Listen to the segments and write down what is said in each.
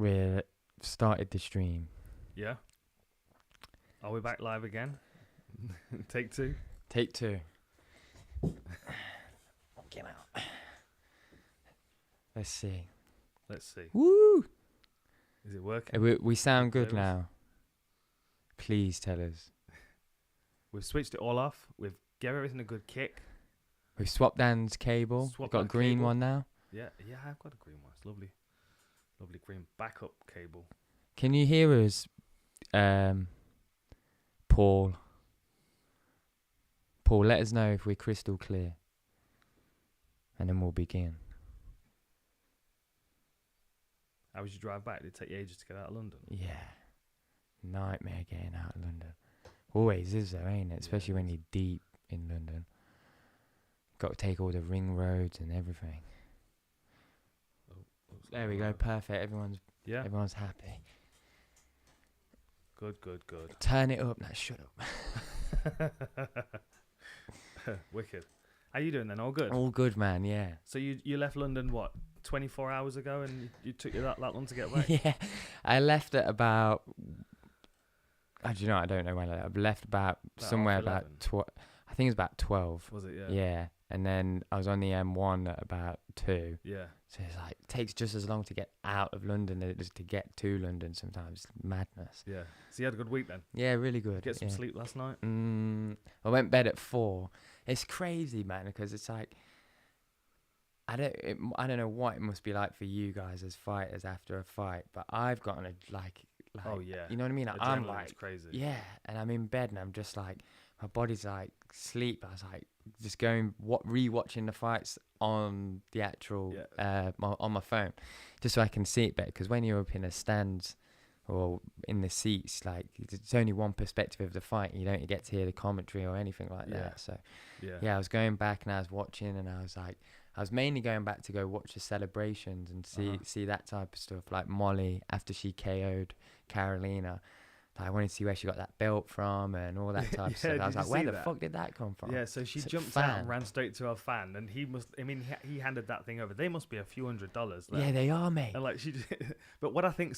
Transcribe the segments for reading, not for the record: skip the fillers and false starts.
We've started the stream. Yeah. Are we back live again? Take two. Take two. Get out. Let's see. Woo! Is it working? We sound good now. Please tell us. We've switched it all off. We've given everything a good kick. We've swapped Dan's cable. We've got a green cable. one now. Yeah, I've got a green one. It's lovely green backup cable. Can you hear us, Paul? Paul, let us know if we're crystal clear. And then we'll begin. How was your drive back? Did it take you ages to get out of London? Yeah. Nightmare getting out of London. Always is though, ain't it? Especially when you're deep in London. Got to take all the ring roads and everything. There we go. Perfect. Everyone's happy. Good. Turn it up. Now shut up. Wicked. How you doing then? All good? All good, man. Yeah. So you left London, what, 24 hours ago, and you took you that long to get back? Yeah. I left at about... I don't know when I left about somewhere about... I think it was about 12. Was it? Yeah. Yeah. And then I was on the M1 at about 2. Yeah. So it's like, it takes just as long to get out of London as it does to get to London sometimes. Madness. Yeah. So you had a good week then? Yeah, really good. Get some sleep last night? I went to bed at 4. It's crazy, man, because it's like, I don't know what it must be like for you guys as fighters after a fight, but I've gotten oh yeah, you know what I mean? Like, I'm like, crazy. Yeah, and I'm in bed and I'm just like, my body's like sleep. I was like, just going rewatching the fights on the actual on my phone, just so I can see it better. Because when you're up in the stands or in the seats, like it's only one perspective of the fight. You don't get to hear the commentary or anything like that. So I was going back and I was watching, and I was like, I was mainly going back to go watch the celebrations and see that type of stuff, like Molly after she KO'd Carolina. I wanted to see where she got that belt from and all that type of stuff. I was like, where the fuck did that come from? Yeah, so she jumped out and ran straight to her fan, and he handed that thing over. They must be a few $100s. There. Yeah, they are, mate. And like but what I think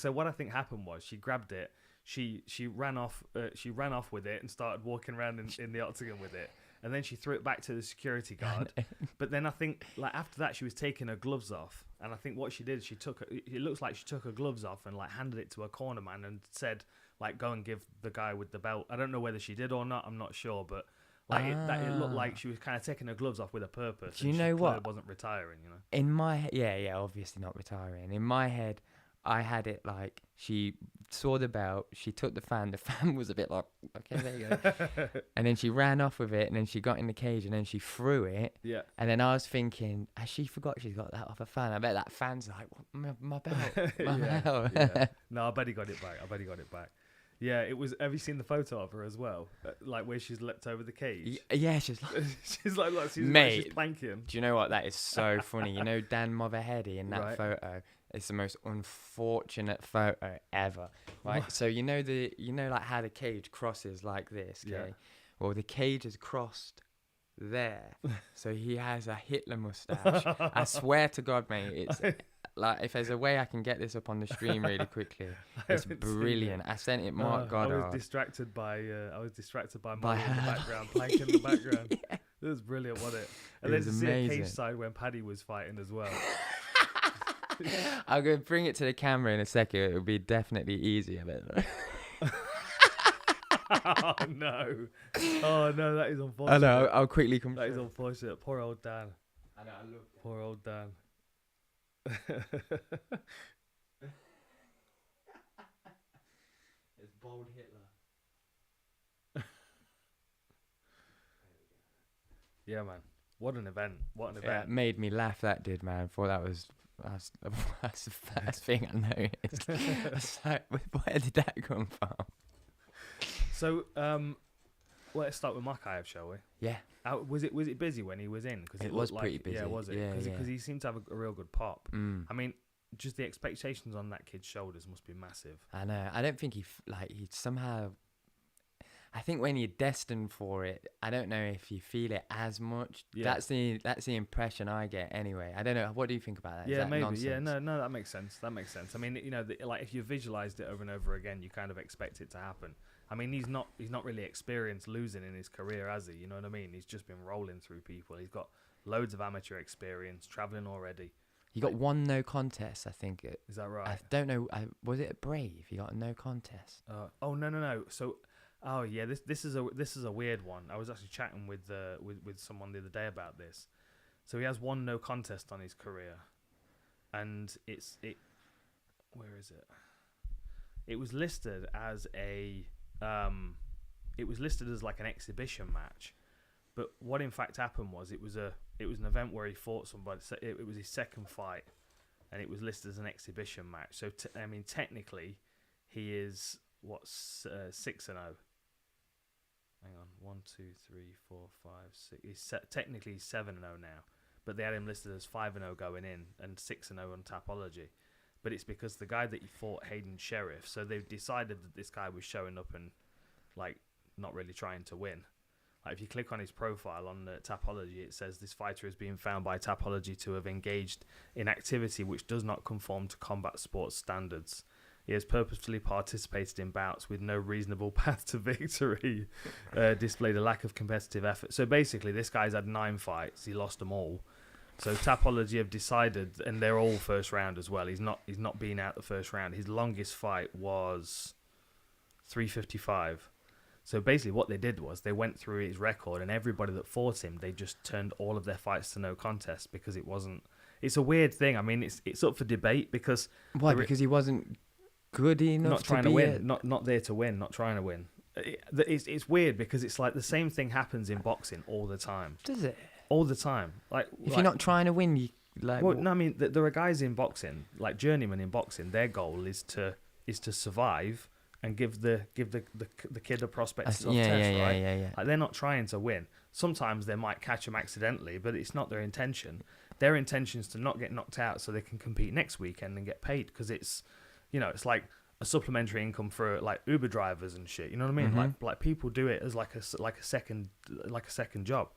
happened was she grabbed it, she ran off with it and started walking around in the octagon with it. And then she threw it back to the security guard. But then I think, like, after that, she was taking her gloves off. And I think what she did, it looks like she took her gloves off and, like, handed it to a corner man and said, like, go and give the guy with the belt. I don't know whether she did or not. I'm not sure. But, like, it looked like she was kind of taking her gloves off with a purpose. Do you know what? She wasn't retiring, you know? In my head, yeah, obviously not retiring. In my head, I had it like she saw the belt, she took the fan was a bit like, okay, there you go. And then she ran off with it, and then she got in the cage, and then she threw it. Yeah. And then I was thinking, has she forgot she's got that off a fan? I bet that fan's like, what, my belt, my belt. Yeah. No, I bet he got it back. Yeah, it was. Have you seen the photo of her as well? Like where she's leapt over the cage. Yeah, she's like, she's planking. Do you know what? That is so funny. You know Dan Motherheady in that photo. It's the most unfortunate photo ever. Right? So you know like how the cage crosses like this. Okay. Yeah. Well, the cage is crossed there, so he has a Hitler mustache. I swear to God, mate, it's. Like, if there's a way I can get this up on the stream really quickly, it's brilliant. I sent it Mark Goddard. I was distracted by Molly in the background, plank in the background. Yeah. It was brilliant, wasn't it? And then to see a cage side when Paddy was fighting as well. I'm going to bring it to the camera in a second. It'll be definitely easier. Oh no, that is unfortunate. I know, I'll quickly come. That is unfortunate. Poor old Dan. I know, I love that. Poor old Dan. It's bold Hitler. Yeah, man. What an event. It made me laugh, that did, man. For that's the first thing I noticed. I was like, where did that come from? So, let's start with Mokaev, shall we? Yeah. Was it busy when he was in? Cause it was pretty busy. Yeah, was it? Because he seemed to have a real good pop. I mean, just the expectations on that kid's shoulders must be massive. I know. I don't think he somehow... I think when you're destined for it, I don't know if you feel it as much. Yeah. That's the impression I get anyway. I don't know. What do you think about that? Yeah, Is that maybe. nonsense? Yeah, no, that makes sense. That makes sense. I mean, you know, like if you visualized it over and over again, you kind of expect it to happen. I mean, he's not really experienced losing in his career, has he? You know what I mean? He's just been rolling through people. He's got loads of amateur experience, traveling already. He got one no contest, I think. Is that right? I don't know. Was it a Brave? He got a no contest. Oh no. So, oh yeah, this is a weird one. I was actually chatting with someone the other day about this. So he has one no contest on his career, and where is it? It was listed as like an exhibition match, but what in fact happened was it was an event where he fought somebody. So it was his second fight, and it was listed as an exhibition match. So I mean, technically, he is 6-0. Hang on, 1, 2, 3, 4, 5, 6. He's technically 7-0 now, but they had him listed as 5-0 going in and 6-0 on Tapology. But it's because the guy that he fought, Hayden Sheriff, so they've decided that this guy was showing up and like not really trying to win. Like if you click on his profile on the Tapology, it says this fighter is being found by Tapology to have engaged in activity which does not conform to combat sports standards. He has purposefully participated in bouts with no reasonable path to victory, displayed a lack of competitive effort. So basically, this guy's had 9 fights. He lost them all. So Tapology have decided, and they're all first round as well. He's not been out the first round. His longest fight was 355. So basically what they did was they went through his record, and everybody that fought him, they just turned all of their fights to no contest because it wasn't... It's a weird thing. I mean, it's up for debate because... Why? Because he wasn't good enough not trying to win. Not there to win, not trying to win. It's weird because it's like the same thing happens in boxing all the time. Does it? All the time. If you're not trying to win, you like... Well, no, I mean, there are guys in boxing, like journeymen in boxing, their goal is to survive and give the kid a prospect of test, right? Yeah. Like, they're not trying to win. Sometimes they might catch them accidentally, but it's not their intention. Their intention is to not get knocked out so they can compete next weekend and get paid, because it's, you know, it's like a supplementary income for like Uber drivers and shit. You know what I mean? Mm-hmm. Like people do it as like a second job.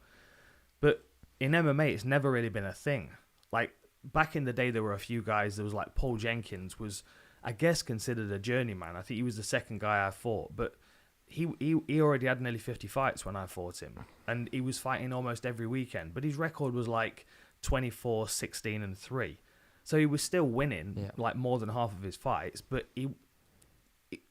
But in MMA, it's never really been a thing. Like back in the day, there were a few guys. There was like Paul Jenkins was, I guess, considered a journeyman. I think he was the second guy I fought, but he already had nearly 50 fights when I fought him, and he was fighting almost every weekend. But his record was like 24, 16, and 3. So he was still winning like more than half of his fights, but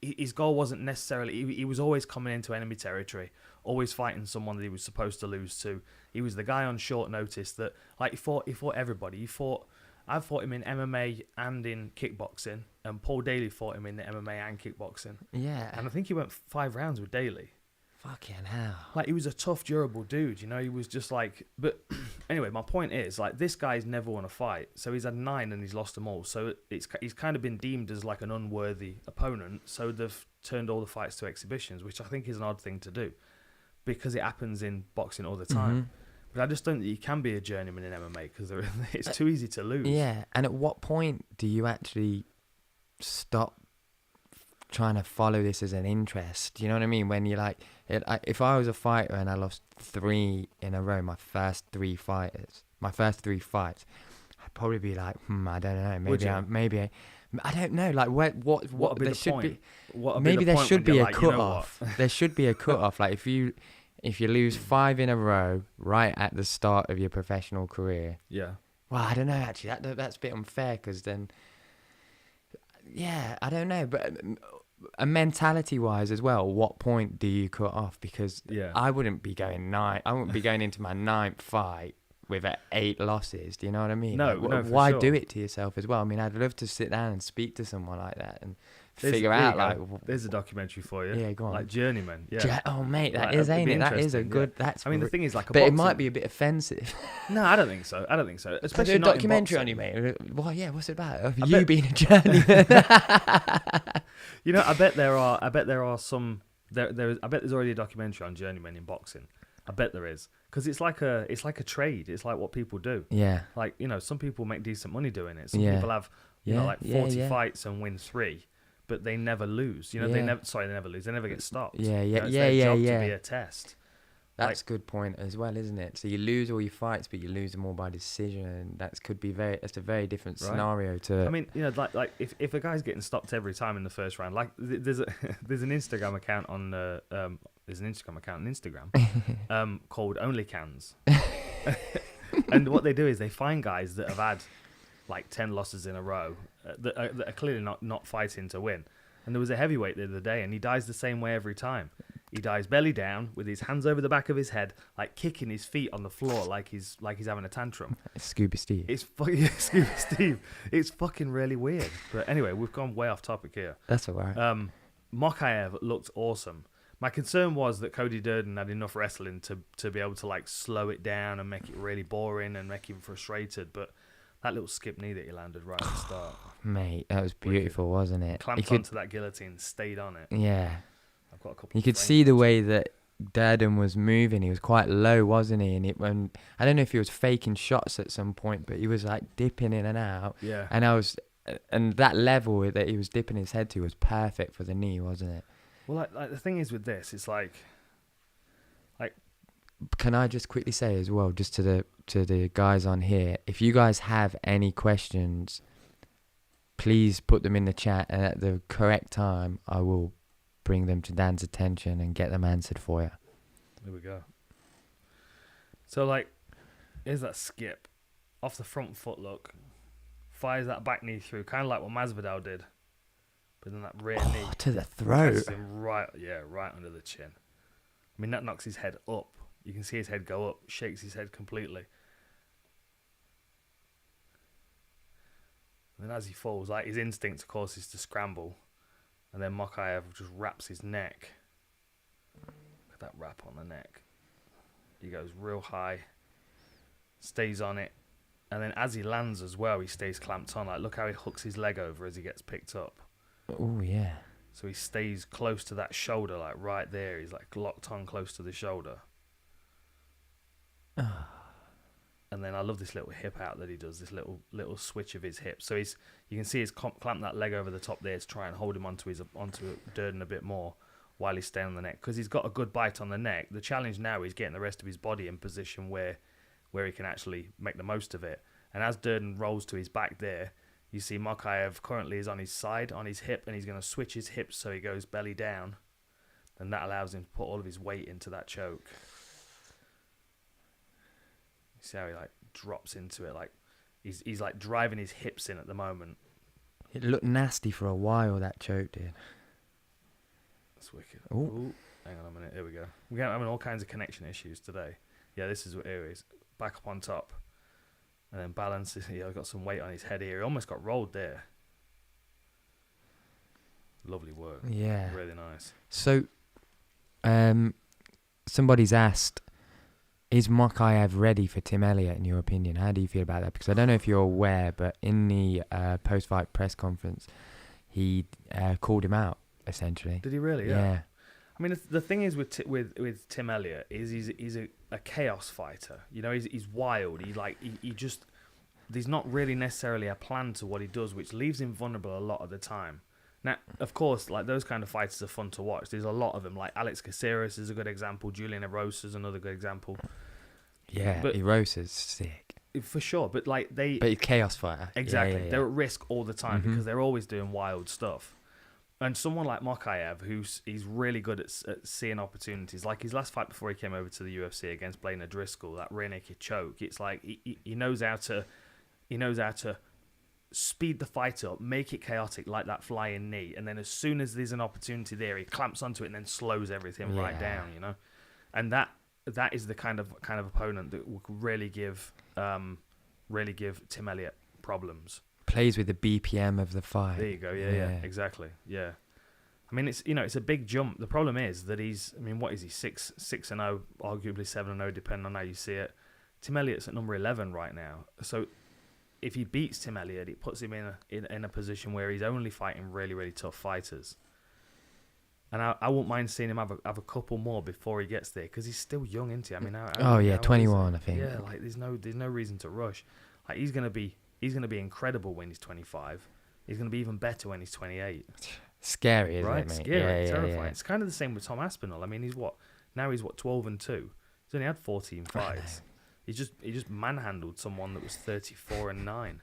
his goal wasn't necessarily... He was always coming into enemy territory, always fighting someone that he was supposed to lose to. He was the guy on short notice that, like, he fought everybody. I fought him in MMA and in kickboxing, and Paul Daly fought him in the MMA and kickboxing. Yeah. And I think he went 5 rounds with Daly. Fucking hell. Like, he was a tough, durable dude, you know? He was just like... But anyway, my point is, like, this guy's never won a fight. So he's had 9 and he's lost them all. So he's kind of been deemed as, like, an unworthy opponent. So they've turned all the fights to exhibitions, which I think is an odd thing to do, because it happens in boxing all the time. Mm-hmm. But I just don't think you can be a journeyman in MMA because it's too easy to lose. Yeah, and at what point do you actually stop trying to follow this as an interest? You know what I mean? When you're like, if I was a fighter and I lost 3 in a row, my first 3 fights, I'd probably be like, I don't know, I don't know. Like, what would be the point? Maybe there should be a cut-off. There should be a cut-off. Like, if you lose 5 in a row right at the start of your professional career. Yeah. Well, I don't know, actually. That's a bit unfair, because then... Yeah, I don't know. But mentality-wise as well, what point do you cut off? Because I wouldn't be going into my 9th fight with 8 losses. Do you know what I mean? No, why sure. do it to yourself as well? I mean, I'd love to sit down and speak to someone like that and figure out, like... There's a documentary for you. Yeah, go on. Like Journeyman. Yeah. Oh, mate, that is, ain't it? That is a good... Yeah. That's. I mean, the thing is, like, but it might be a bit offensive. No, I don't think so. Especially a not documentary in on you, mate. Well, yeah, what's it about? You being a journeyman. You know, I bet there are some... I bet there's already a documentary on journeymen in boxing. I bet there is. Because it's like a trade. It's like what people do. Yeah. Like, you know, some people make decent money doing it. Some people have, like 40 fights and win 3. but they never lose. You know, they never lose. They never get stopped. Yeah, You know, it's their job to be a test. That's a good point as well, isn't it? So you lose all your fights, but you lose them all by decision, and that's a very different scenario to. I mean, you know, like if a guy's getting stopped every time in the first round, like there's an Instagram account on Instagram called Only Cans, and what they do is they find guys that have had like 10 losses in a row that are clearly not fighting to win. And there was a heavyweight the other day, and he dies the same way every time. He dies belly down with his hands over the back of his head, like kicking his feet on the floor, like he's having a tantrum. Scuba Steve. It's fucking Scuba Steve. It's fucking really weird. But anyway, we've gone way off topic here. That's all right. Mokaev looked awesome. My concern was that Cody Durden had enough wrestling to be able to like slow it down and make it really boring and make him frustrated. But that little skip knee that he landed right at the start, mate, that was beautiful, wasn't it? Clamped onto that guillotine, stayed on it. Yeah. I've got a couple. You could see the way that Durden was moving. He was quite low, wasn't he? And I don't know if he was faking shots at some point, but he was like dipping in and out. Yeah. And that level that he was dipping his head to was perfect for the knee, wasn't it? Well, like the thing is with this, it's like. Can I just quickly say as well, just to the guys on here, if you guys have any questions, please put them in the chat, and at the correct time, I will bring them to Dan's attention and get them answered for you. There we go. So, like, here's that skip. Off the front foot, look. Fires that back knee through, kind of like what Masvidal did. But then that rear knee. To the throat. Him right under the chin. I mean, that knocks his head up. You can see his head go up, shakes his head completely. And then as he falls, like his instinct, of course, is to scramble. And then Mokaev just wraps his neck. Look at that wrap on the neck. He goes real high, stays on it. And then as he lands as well, he stays clamped on. Like, look how he hooks his leg over as he gets picked up. Oh, yeah. So he stays close to that shoulder, like right there. He's like locked on close to the shoulder. And then I love this little hip out that he does, this little switch of his hip. So you can see he's clamped that leg over the top there to try and hold him onto Durden a bit more while he's staying on the neck, because he's got a good bite on the neck. The challenge now is getting the rest of his body in position where he can actually make the most of it. And as Durden rolls to his back there, you see Mokaev currently is on his side, on his hip, and he's going to switch his hips so he goes belly down, and that allows him to put all of his weight into that choke. See how he like drops into it, like he's like driving his hips in at the moment. It looked nasty for a while, that choke did. That's wicked. Ooh. Hang on a minute, here we go. We're having all kinds of connection issues today. Yeah, this is what here he is. Back up on top. And then balances. Yeah, got some weight on his head here. He almost got rolled there. Lovely work. Yeah. Really nice. So, somebody's asked, is Mokaev ready for Tim Elliot, in your opinion? How do you feel about that? Because I don't know if you're aware, but in the post-fight press conference, he called him out, essentially. Did he really? Yeah. I mean, the thing is with Tim Elliot is he's a chaos fighter. You know, he's wild. There's not really necessarily a plan to what he does, which leaves him vulnerable a lot of the time. Now, of course, like those kind of fighters are fun to watch. There's a lot of them. Like Alex Caceres is a good example. Julian Erosa is another good example. Yeah, Erosa's sick. For sure, but like But he's chaos fighter. Exactly. Yeah. They're at risk all the time because they're always doing wild stuff. And someone like Mokaev, he's really good at seeing opportunities. Like his last fight before he came over to the UFC against Blaine O'Driscoll, that rear naked choke. It's like he knows how to speed the fight up, make it chaotic like that flying knee, and then as soon as there's an opportunity there, he clamps onto it and then slows everything right down. You know, and that is the kind of opponent that will really give Tim Elliot problems. Plays with the BPM of the fight. There you go. Yeah, exactly. Yeah. I mean, it's a big jump. The problem is that what is he, 6-0, arguably 7-0, depending on how you see it. Tim Elliott's at number 11 right now. So if he beats Tim Elliot, it puts him in a position where he's only fighting really, really tough fighters. And I wouldn't mind seeing him have a couple more before he gets there, because he's still young, isn't he? I mean, 21, I think. Yeah, like there's no reason to rush. Like he's gonna be incredible when he's 25. He's gonna be even better when he's 28. Scary, isn't right? it, mate? Scary, terrifying. Yeah. It's kind of the same with Tom Aspinall. I mean, he's 12-2. He's only had 14 fights. He just manhandled someone that was 34-9,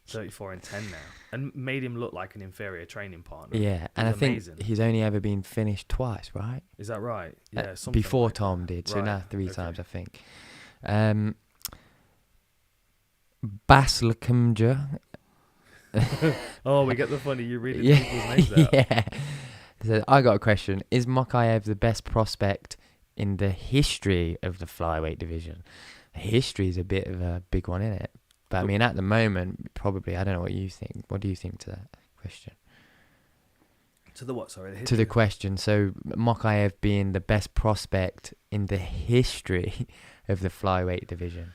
34-10 now, and made him look like an inferior training partner. Yeah, and I amazing. think he's only ever been finished twice, right? Is that right? Yeah, before like Tom that. did, so right. now 3 times, I think. Baslacumja. Oh, we get the funny. You read people's names out. Yeah. So I got a question. Is Mokaev the best prospect in the history of the flyweight division? History is a bit of a big one, isn't it? But I mean, at the moment, probably. I don't know what you think. What do you think to that question? To the what? Sorry. To the question. So Mokaev being the best prospect in the history of the flyweight division.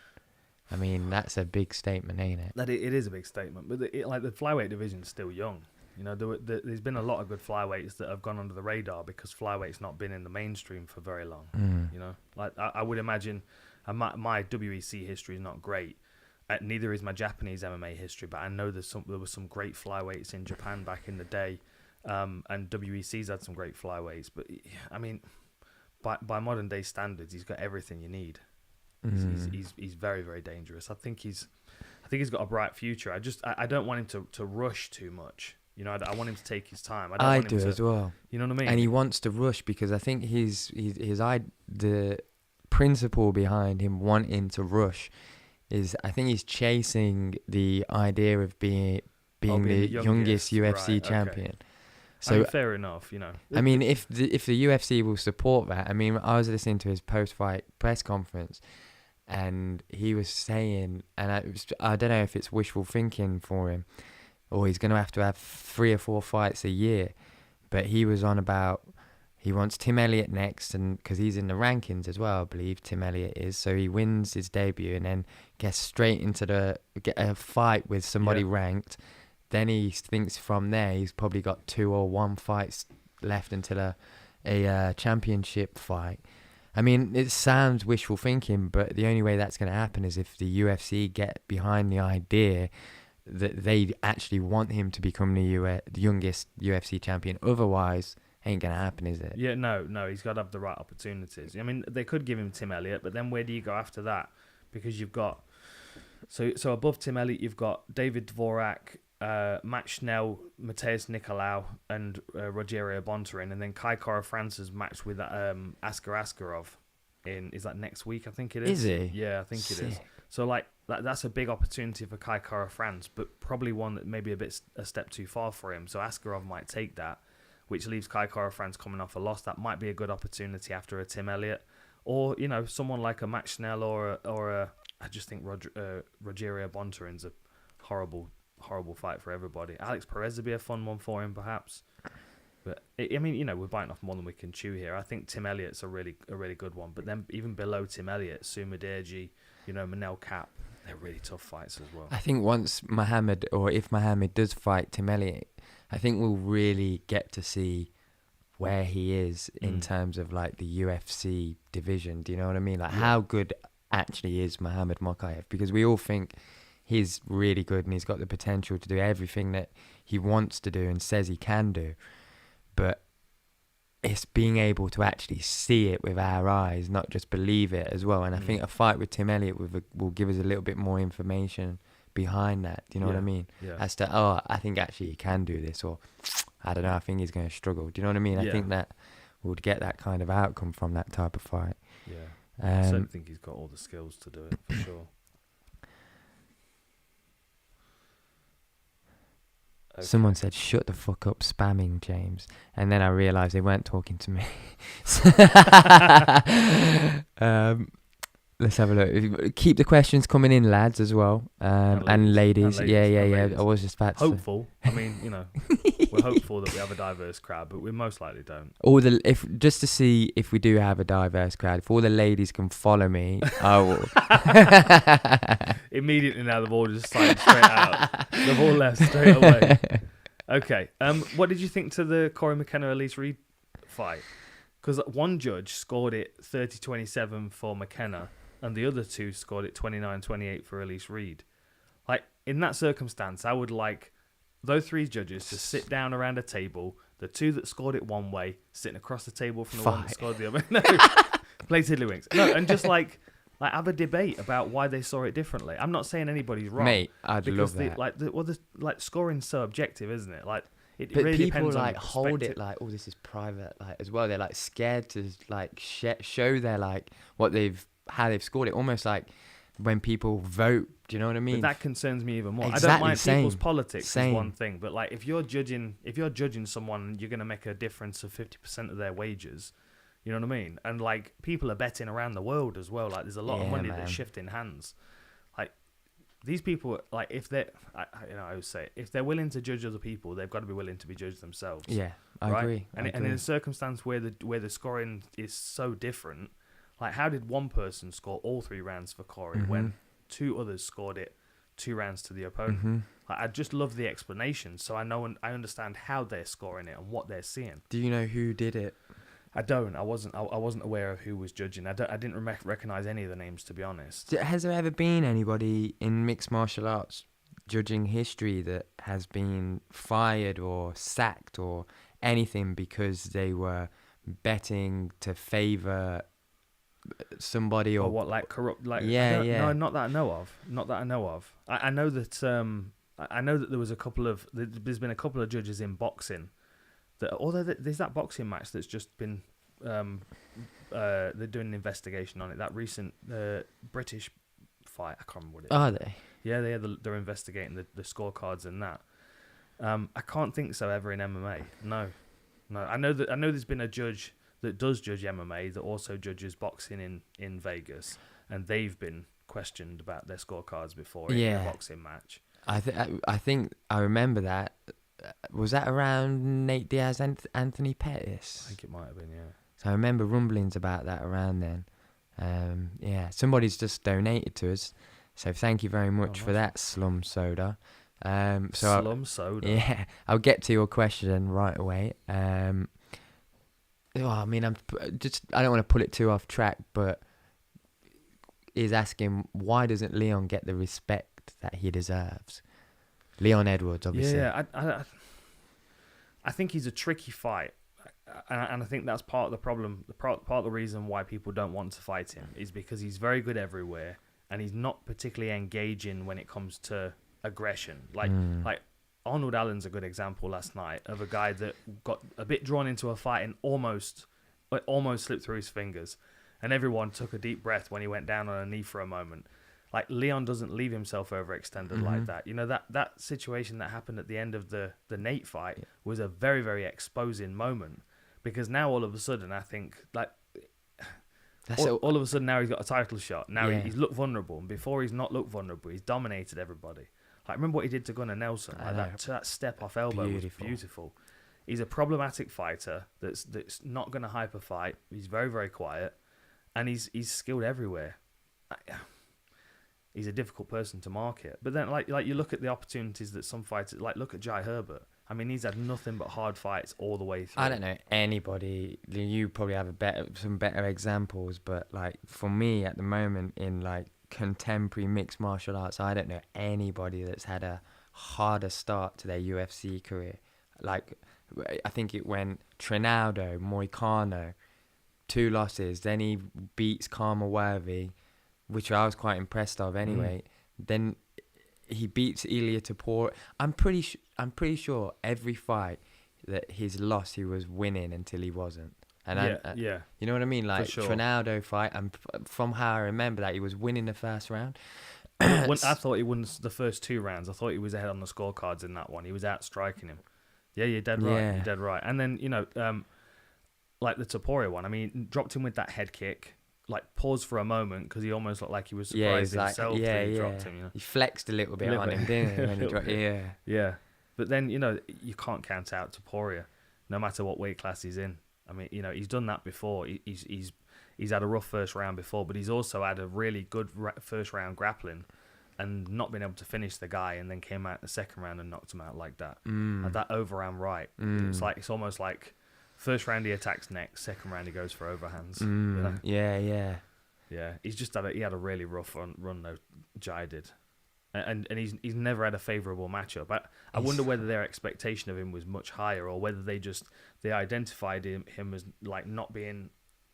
I mean, that's a big statement, ain't it? That it is a big statement, but the flyweight division's still young. You know, there's been a lot of good flyweights that have gone under the radar because flyweight's not been in the mainstream for very long. You know, like I would imagine, my WEC history is not great. Neither is my Japanese MMA history, but I know there were some great flyweights in Japan back in the day, and WEC's had some great flyweights. But I mean, by modern day standards, he's got everything you need. He's very, very dangerous. I think he's got a bright future. I don't want him to rush too much. You know, I want him to take his time. I do as well. You know what I mean? And he wants to rush because I think the principle behind him wanting to rush is I think he's chasing the idea of being the youngest UFC champion. Okay. So I mean, fair enough, you know. I mean, if the UFC will support that, I mean, I was listening to his post-fight press conference, and he was saying, and I don't know if it's wishful thinking for him, or he's going to have 3 or 4 fights a year, but he was on about he wants Tim Elliot next, and because he's in the rankings as well, I believe Tim Elliot is, so he wins his debut and then gets straight into get a fight with somebody ranked. Then he thinks from there he's probably got 2 or 1 fights left until a championship fight. I mean, it sounds wishful thinking, but the only way that's going to happen is if the UFC get behind the idea that they actually want him to become the youngest UFC champion. Otherwise, ain't going to happen, is it? Yeah, no, he's got to have the right opportunities. I mean, they could give him Tim Elliot, but then where do you go after that? Because you've got... So above Tim Elliot, you've got David Dvorak, Matt Schnell, Mateus Nicolau, and Rogerio Bontorin, and then Kai Kara France's matched with Askar Askarov is that next week? I think it is. Is he? Yeah, I think it is. So like that's a big opportunity for Kai Kara France, but probably one that maybe a step too far for him. So Askarov might take that, which leaves Kai Kara France coming off a loss. That might be a good opportunity after a Tim Elliot, or you know someone like a Matt Schnell or a I just think Rogerio Bontorin's a horrible fight for everybody. Alex Perez would be a fun one for him, perhaps. But I mean, you know, we're biting off more than we can chew here. I think Tim Elliott's a really good one. But then even below Tim Elliott, Sumadeji, you know, Manel Cap, they're really tough fights as well. I think once Muhammad, or if Muhammad does fight Tim Elliott, I think we'll really get to see where he is in terms of like the UFC division. Do you know what I mean? Like how good actually is Muhammad Mokaev? Because we all think he's really good and he's got the potential to do everything that he wants to do and says he can do. But it's being able to actually see it with our eyes, not just believe it as well. And I think a fight with Tim Elliott will give us a little bit more information behind that. Do you know what I mean? Yeah. As to, I think actually he can do this, or I don't know, I think he's going to struggle. Do you know what I mean? I think that we'll get that kind of outcome from that type of fight. Yeah. I certainly think he's got all the skills to do it, for sure. Okay. Someone said, "Shut the fuck up, spamming, James." And then I realised they weren't talking to me. Let's have a look. Keep the questions coming in, lads, as well. And ladies. Yeah. I was just about to hopeful. I mean, you know, we're hopeful that we have a diverse crowd, but we most likely don't. Just to see if we do have a diverse crowd, if all the ladies can follow me, I will. Immediately now, they've all just signed straight out. They've all left straight away. Okay. What did you think to the Cory McKenna Elise Reed fight? Because one judge scored it 30-27 for McKenna, and the other two scored it 29-28 for Elise Reed. Like, in that circumstance, I would like those 3 judges to sit down around a table. The two that scored it one way, sitting across the table from the one that scored the other. No, play tiddlywinks. No, and just like have a debate about why they saw it differently. I'm not saying anybody's wrong. Mate, I'd love that. Like scoring's so objective, isn't it? Like it but really people depends like on the hold it like, oh, this is private, like as well. They're like scared to like show their like how they've scored it. Almost like when people vote. Do you know what I mean? But that concerns me even more. Exactly, I don't mind same, people's politics same. is one thing, but like if you're judging someone, you're going to make a difference of 50% of their wages. You know what I mean? And like people are betting around the world as well. Like there's a lot of money that's shifting hands. Like these people, like if they're, I always say, if they're willing to judge other people, they've got to be willing to be judged themselves. Yeah, I agree. And in a circumstance where the scoring is so different, like how did one person score all 3 rounds for Cory when 2 others scored it 2 rounds to the opponent? Like, I just love the explanation, so I know and I understand how they're scoring it and what they're seeing. Do you know who did it? I don't. I wasn't aware of who was judging. I didn't recognize any of the names, to be honest. Has there ever been anybody in mixed martial arts judging history that has been fired or sacked or anything because they were betting to favour somebody or what, like corrupt? Like No, not that I know of. Not that I know of. I know that I know that there's been a couple of judges in boxing. Although there's that boxing match that's just been, they're doing an investigation on it. That recent British fight, I can't remember what it is. Are they? Yeah, they're investigating the scorecards and that. I can't think so ever in MMA. No. I know there's been a judge that does judge MMA that also judges boxing in Vegas, and they've been questioned about their scorecards before in a boxing match. I think I remember that. Was that around Nate Diaz and Anthony Pettis? I think it might have been, yeah. So I remember rumblings about that around then. Somebody's just donated to us, so thank you very much for that, Slum Soda. Slum Soda. Yeah, I'll get to your question right away. I mean, I don't want to pull it too off track, but he's asking, why doesn't Leon get the respect that he deserves? Leon Edwards, obviously. Yeah, I think he's a tricky fight, and I think that's part of the problem. Part of the reason why people don't want to fight him is because he's very good everywhere, and he's not particularly engaging when it comes to aggression. Like Arnold Allen's a good example last night of a guy that got a bit drawn into a fight and almost slipped through his fingers, and everyone took a deep breath when he went down on a knee for a moment. Like, Leon doesn't leave himself overextended like that. You know, that situation that happened at the end of the Nate fight was a very, very exposing moment, because now all of a sudden I think, like, all of a sudden now he's got a title shot. Now he's looked vulnerable, and before he's not looked vulnerable. He's dominated everybody. Like, remember what he did to Gunnar Nelson? Like that step off elbow was beautiful. He's a problematic fighter that's not going to hyper fight. He's very, very quiet, and he's skilled everywhere. He's a difficult person to market. But then, like you look at the opportunities that some fighters, like look at Jai Herbert. I mean, he's had nothing but hard fights all the way through. I don't know anybody. You probably have some better examples, but like for me at the moment in like contemporary mixed martial arts, I don't know anybody that's had a harder start to their UFC career. Like, I think it went Trinaldo, Moicano, 2 losses. Then he beats Karma Worthy, which I was quite impressed of anyway. Then he beats Ilia Tapor. I'm pretty sure every fight that he's lost, he was winning until he wasn't. And you know what I mean? Like, sure. Trinaldo fight, and from how I remember that, he was winning the first round. I thought he won the first 2 rounds. I thought he was ahead on the scorecards in that one. He was out striking him. Yeah, you're dead right. Yeah. You're dead right. And then, like the Taporia one, I mean, dropped him with that head kick. Like, paused for a moment because he almost looked like he was surprised himself that he dropped him. You know? He flexed a little bit on him, didn't he? When he dropped, yeah. But then, you can't count out Taporia, no matter what weight class he's in. I mean, he's done that before. He's had a rough first round before, but he's also had a really good first round grappling and not been able to finish the guy, and then came out in the second round and knocked him out like that. And that overhand right. It's almost like first round he attacks neck, second round he goes for overhands. Yeah. Yeah. He had a really rough run though. Jai did. and he's never had a favourable matchup. I wonder whether their expectation of him was much higher, or whether they identified him as like not being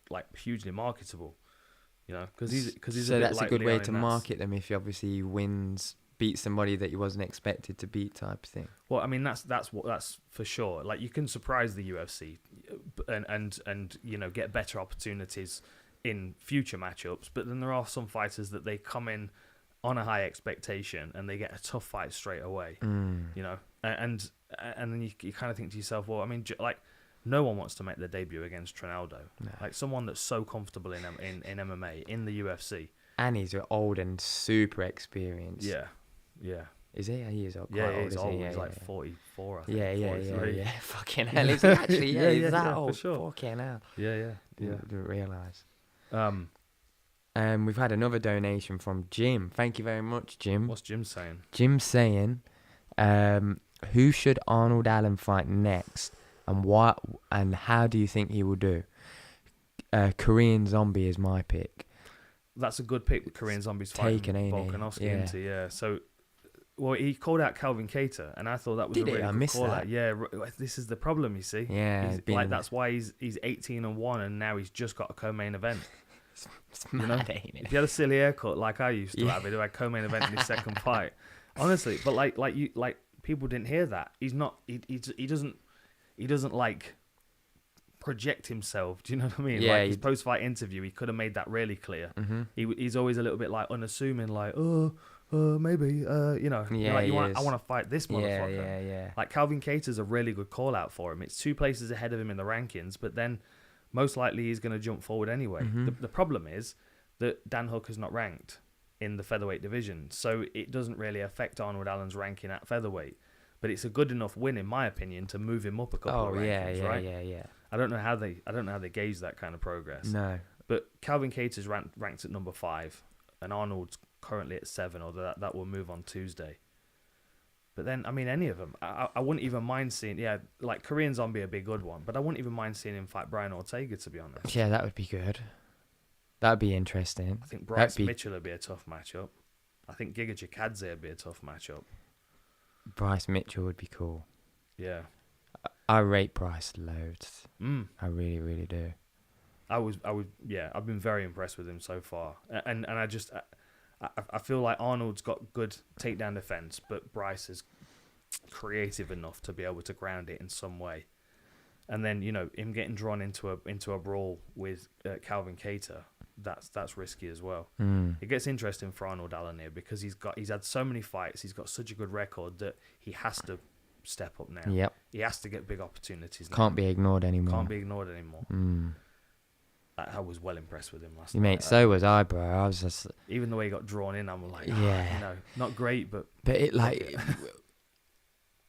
like hugely marketable. You know, because he's so a bit that's like a good Leon way to in that. market them if he obviously beats somebody that he wasn't expected to beat type of thing. Well, I mean that's for sure. Like you can surprise the UFC, and you know get better opportunities in future matchups. But then there are some fighters that they come in on a high expectation and they get a tough fight straight away. You know, and then you kind of think to yourself, well, I mean, like no one wants to make their debut against Trinaldo, like someone that's so comfortable in MMA in the UFC. And he's old and super experienced. Yeah. Is he? He is old. Yeah, he's old. He's like 44, I think. Yeah. Fucking hell, is he actually? Yeah, he's that old. For sure. Fucking hell. Yeah. Didn't realise. We've had another donation from Jim. Thank you very much, Jim. What's Jim saying? Jim's saying, who should Arnold Allen fight next, and what, and how do you think he will do? Korean Zombie is my pick. That's a good pick. Korean Zombie's fighting Volkanovski into, yeah. So, well, he called out Calvin Cater, and I thought that was a really good call out. Yeah, this is the problem, you see. Yeah, that's why he's 18-1, and now he's just got a co-main event. It's mad, ain't it? If you had a silly haircut like I used to have, he'd have had co-main event in his second fight. Honestly, but like people didn't hear that. He's not. He doesn't like project himself. Do you know what I mean? Yeah. Like his post-fight interview, he could have made that really clear. Mm-hmm. He's always a little bit like unassuming, like maybe you know. Yeah, like, I want to fight this motherfucker. Yeah. Like Calvin Cater's a really good call out for him. It's 2 places ahead of him in the rankings, but then most likely he's going to jump forward anyway. Mm-hmm. The problem is that Dan Hooker's not ranked in the featherweight division, so it doesn't really affect Arnold Allen's ranking at featherweight. But it's a good enough win, in my opinion, to move him up a couple of rankings, right? Yeah. I don't know how they gauge that kind of progress. No. But Calvin Cater's ranked at number 5, and Arnold's currently at 7, although that will move on Tuesday. But then, I mean, any of them, I wouldn't even mind seeing. Yeah, like Korean Zombie would be a good one, but I wouldn't even mind seeing him fight Brian Ortega, to be honest. Yeah, that would be good. That'd be interesting. I think Bryce Mitchell would be a tough matchup. I think Giga Chikadze would be a tough matchup. Bryce Mitchell would be cool. Yeah. I rate Bryce loads. I really, really do. I've been very impressed with him so far. And I feel like Arnold's got good takedown defense, but Bryce is creative enough to be able to ground it in some way. And then, you know, him getting drawn into a brawl with Calvin Cater, that's risky as well. It gets interesting for Arnold Allen here because he's had so many fights, he's got such a good record that he has to step up now. Yep. He has to get big opportunities now. Can't be ignored anymore. I was well impressed with him last night. Mate, so was I, bro. I was just... Even the way he got drawn in, I'm like, you know, not great, but... But it, like...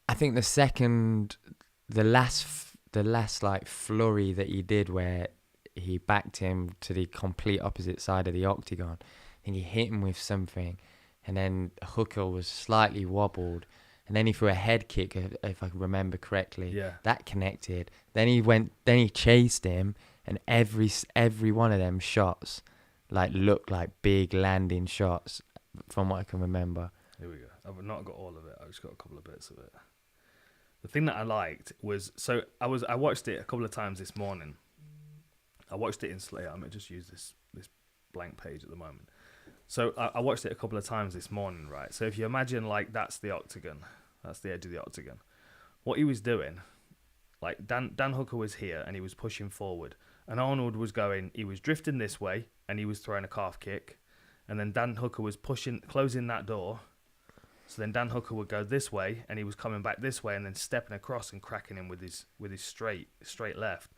I think the last like flurry that he did where he backed him to the complete opposite side of the octagon, I think he hit him with something, and then Hooker was slightly wobbled, and then he threw a head kick, if I remember correctly. Yeah. That connected. Then he chased him, and every one of them shots like looked like big landing shots from what I can remember. Here we go. I've not got all of it. I've just got a couple of bits of it. The thing that I liked was, so I watched it a couple of times this morning. I watched it in Slayer. I'm going to just use this blank page at the moment. So I watched it a couple of times this morning, right? So if you imagine like that's the octagon, that's the edge of the octagon. What he was doing, like Dan Hooker was here and he was pushing forward, and Arnold was he was drifting this way and he was throwing a calf kick, and then Dan Hooker was closing that door. So then Dan Hooker would go this way, and he was coming back this way, and then stepping across and cracking him with his straight left.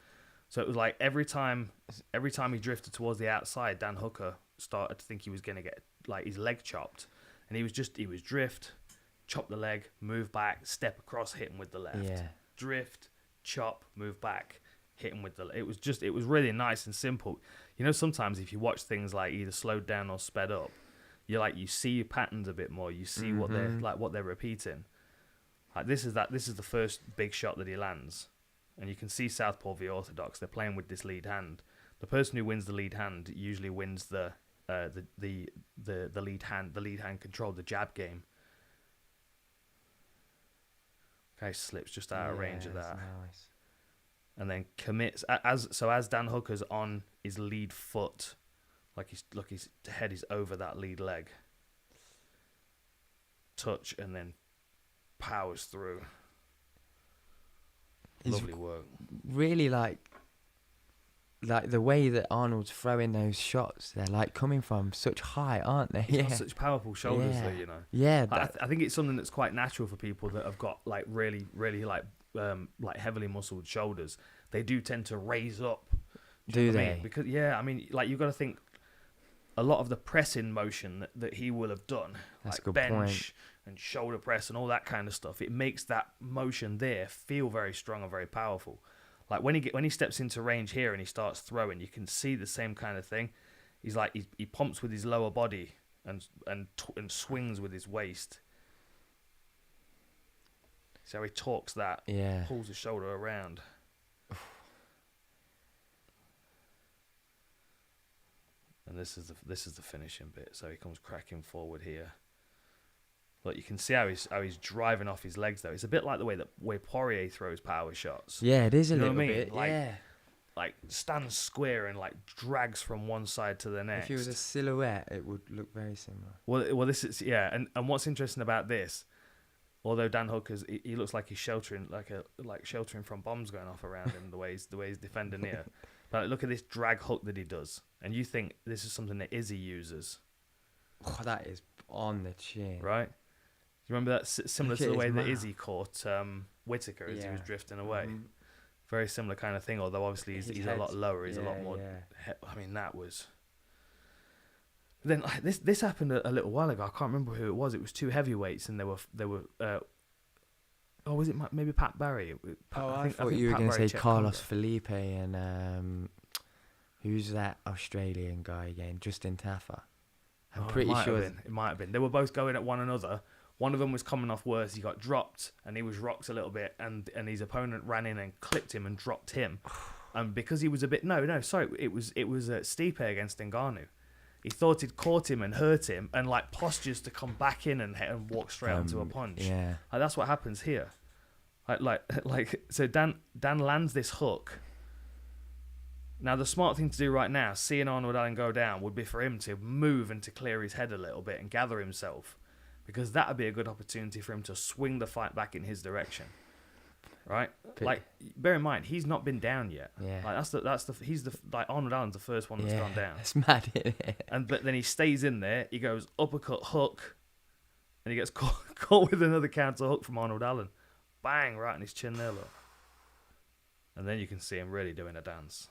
So it was like every time he drifted towards the outside, Dan Hooker started to think he was going to get like his leg chopped, and he was drift, chop the leg, move back, step across, hit him with the left, drift, chop, move back, hit him with the. It was really nice and simple. You know, sometimes if you watch things like either slowed down or sped up, you see your patterns a bit more. You see what they're repeating. Like this is the first big shot that he lands, and you can see Southpaw v Orthodox. They're playing with this lead hand. The person who wins the lead hand usually wins the the lead hand. The lead hand controlled the jab game. Okay, slips just out of range of that. Nice. And then commits as Dan Hooker's on his lead foot, his head is over that lead leg. Touch and then powers through. Lovely work. Really like the way that Arnold's throwing those shots, they're like coming from such high, aren't they? He's got such powerful shoulders, though, you know. Yeah, I think it's something that's quite natural for people that have got like really, really like heavily muscled shoulders. They do tend to raise up. Do they? I mean? Because like you've got to think a lot of the pressing motion that he will have done, that's like a good bench point. And shoulder press and all that kind of stuff. It makes that motion there feel very strong and very powerful. Like when he steps into range here and he starts throwing, you can see the same kind of thing. He's like he pumps with his lower body and swings with his waist. So he torques that, pulls his shoulder around. And this is the finishing bit. So he comes cracking forward here. Look, you can see how he's driving off his legs, though. It's a bit like the way Poirier throws power shots. Yeah, it is a little bit. Like stands square and like drags from one side to the next. If he was a silhouette, it would look very similar. Well, this is and what's interesting about this, although Dan Hooker's he looks like he's sheltering sheltering from bombs going off around him the way he's defending here. But look at this drag hook that he does, and you think this is something that Izzy uses. Oh, that is on the chin, right? You remember that similar to the way that Izzy caught Whittaker as he was drifting away. Very similar kind of thing, although obviously he's a lot lower. He's a lot more. I mean, that was. Then this happened a little while ago. I can't remember who it was. It was two heavyweights, and they were. Was it maybe Pat Barry? I thought you were going to say Carlos Felipe and who's that Australian guy again? Justin Taffer. I'm pretty sure it might have been. They were both going at one another. One of them was coming off worse. He got dropped, and he was rocked a little bit, and his opponent ran in and clipped him and dropped him. And because he was a bit it was Stipe against Ngannou. He thought he'd caught him and hurt him, and like postures to come back in and walk straight onto a punch. Yeah, like, that's what happens here. So Dan lands this hook. Now the smart thing to do right now, seeing Arnold Allen go down, would be for him to move and to clear his head a little bit and gather himself. Because that would be a good opportunity for him to swing the fight back in his direction, right? Like, bear in mind, he's not been down yet. Yeah. Like Arnold Allen's the first one that's gone down. It's mad, isn't it? But then he stays in there. He goes uppercut hook, and he gets caught with another counter hook from Arnold Allen, bang, right in his chin there, look. And then you can see him really doing a dance.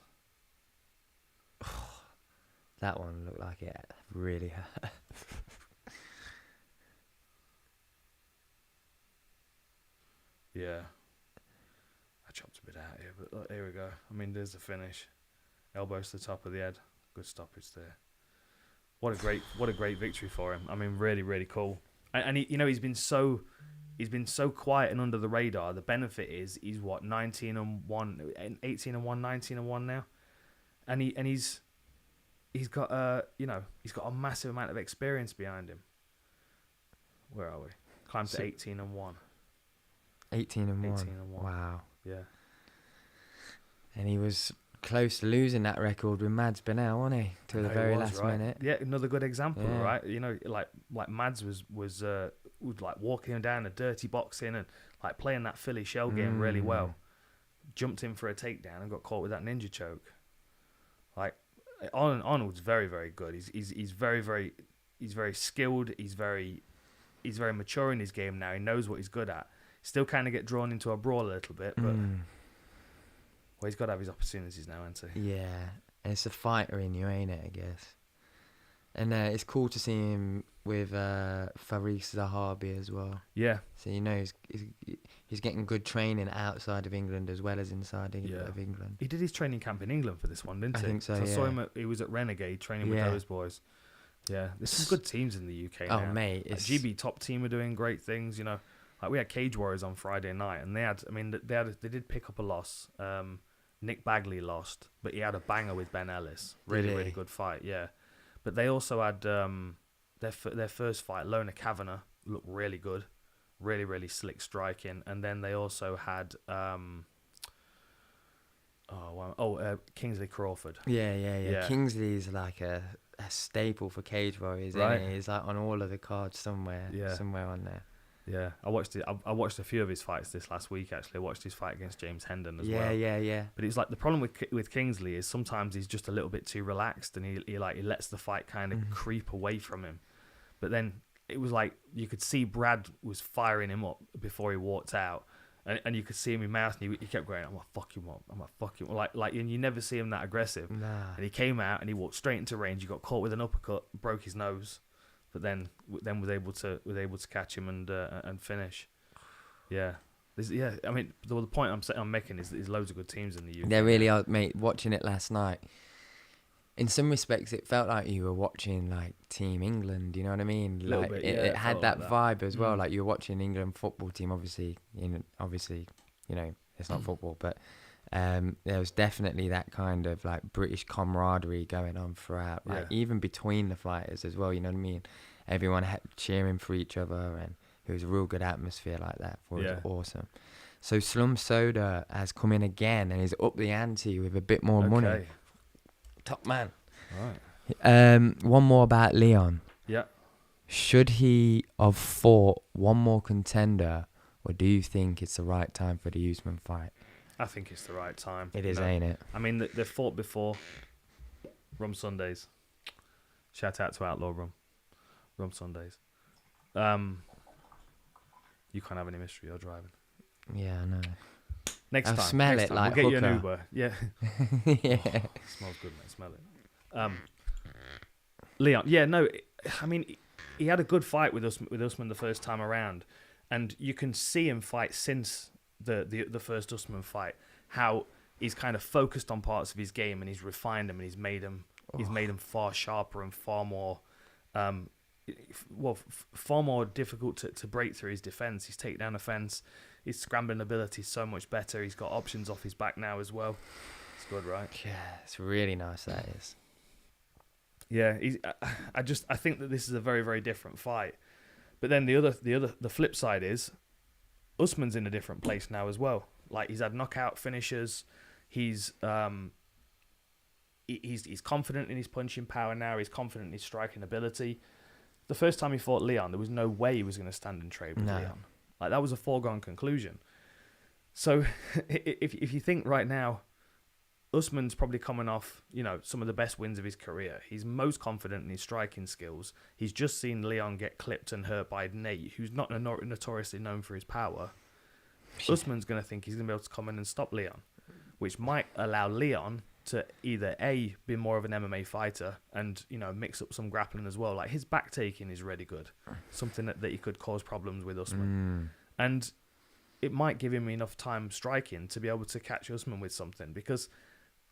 That one looked like it really hurt. Yeah, I chopped a bit out here, but look, here we go. I mean, there's the finish. Elbows to the top of the head. Good stoppage there. What a great victory for him. I mean, really, really cool. And he, he's been so quiet and under the radar. The benefit is he's 19-1, 18-1, 19-1 now, and he's got he's got a massive amount of experience behind him. Where are we? Climbed to 18-1. 18-1. Wow. Yeah. And he was close to losing that record with Mads Bennell, wasn't he? To the very last minute. Yeah, another good example, right? Like Mads was like walking him down a dirty boxing and like playing that Philly shell game really well. Jumped in for a takedown and got caught with that ninja choke. Like Arnold's very, very good. He's very skilled. He's very mature in his game now. He knows what he's good at. Still kind of get drawn into a brawl a little bit, but well, he's got to have his opportunities now, hasn't he? Yeah, and it's a fighter in you, ain't it, I guess. And it's cool to see him with Faris Zahabi as well. Yeah. So he's getting good training outside of England as well as inside of England. He did his training camp in England for this one, didn't he? I think so, I saw him. He was at Renegade training with those boys. Yeah, there's some good teams in the UK now. Oh, mate. Like GB Top Team are doing great things, Like we had Cage Warriors on Friday night, and they did pick up a loss. Nick Bagley lost, but he had a banger with Ben Ellis. Really good fight, yeah. But they also had their first fight, Lona Kavanagh, looked really good, really, really slick striking. And then they also had Kinglsley Crawford. Yeah. Kingsley's like a staple for cage warriors, Right. isn't he? He's like on all of the cards somewhere on there. Yeah, I watched a few of his fights this last week. Actually, I watched his fight against James Hendon as well. Yeah. But it's like the problem with Kingsley is sometimes he's just a little bit too relaxed, and he lets the fight kind of creep away from him. But then it was like you could see Brad was firing him up before he walked out, and you could see him in mouth, and he kept going, "I'm gonna fuck him up. I'm gonna fuck him up." Like, and you never see him that aggressive. Nah. And he came out and he walked straight into range. He got caught with an uppercut, broke his nose, but then was able to catch him and finish. Yeah. I mean, the point I'm making is there's loads of good teams in the UK. There really are, mate. Watching it last night, in some respects, it felt like you were watching like Team England. You know what I mean? Little Like bit, it had that vibe as well. Mm. Like you were watching England football team. Obviously, you know, it's not football, but there was definitely that kind of like British camaraderie going on throughout. Like even between the fighters as well. You know what I mean? Everyone cheering for each other, and it was a real good atmosphere like that. It was awesome. So Slum Soda has come in again and is up the ante with a bit more money. Top man. Right. One more about Leon. Yeah. Should he have fought one more contender, or do you think it's the right time for the Usman fight? I think it's the right time. It is, ain't it? I mean, they've fought before. Rum Sundays. Shout out to Outlaw Rum. Rum Sundays. You can't have any mystery. You're driving. Yeah, I know. Next I'll time. smell next it time. like we'll get you an hooker. Uber. Yeah. Yeah. Smells good, mate. Smell it. Leon. Yeah, no. I mean, he had a good fight with Usman the first time around, and you can see him fight since the first Usman fight. How he's kind of focused on parts of his game and he's refined them and he's made them far sharper and far more. Far more difficult to break through his defense. His takedown offense, his scrambling ability is so much better. He's got options off his back now as well. It's good, right? Yeah, it's really nice. That is. Yeah, I think that this is a very, very different fight. But then the flip side is Usman's in a different place now as well. Like he's had knockout finishers. He's confident in his punching power now. He's confident in his striking ability. The first time he fought Leon, there was no way he was going to stand and trade with Leon. Like that was a foregone conclusion. So if you think right now, Usman's probably coming off, some of the best wins of his career. He's most confident in his striking skills. He's just seen Leon get clipped and hurt by Nate, who's not notoriously known for his power. Usman's going to think he's going to be able to come in and stop Leon, which might allow Leon to either A, be more of an MMA fighter and, mix up some grappling as well. Like his back taking is really good. Something that he could cause problems with Usman. And it might give him enough time striking to be able to catch Usman with something, because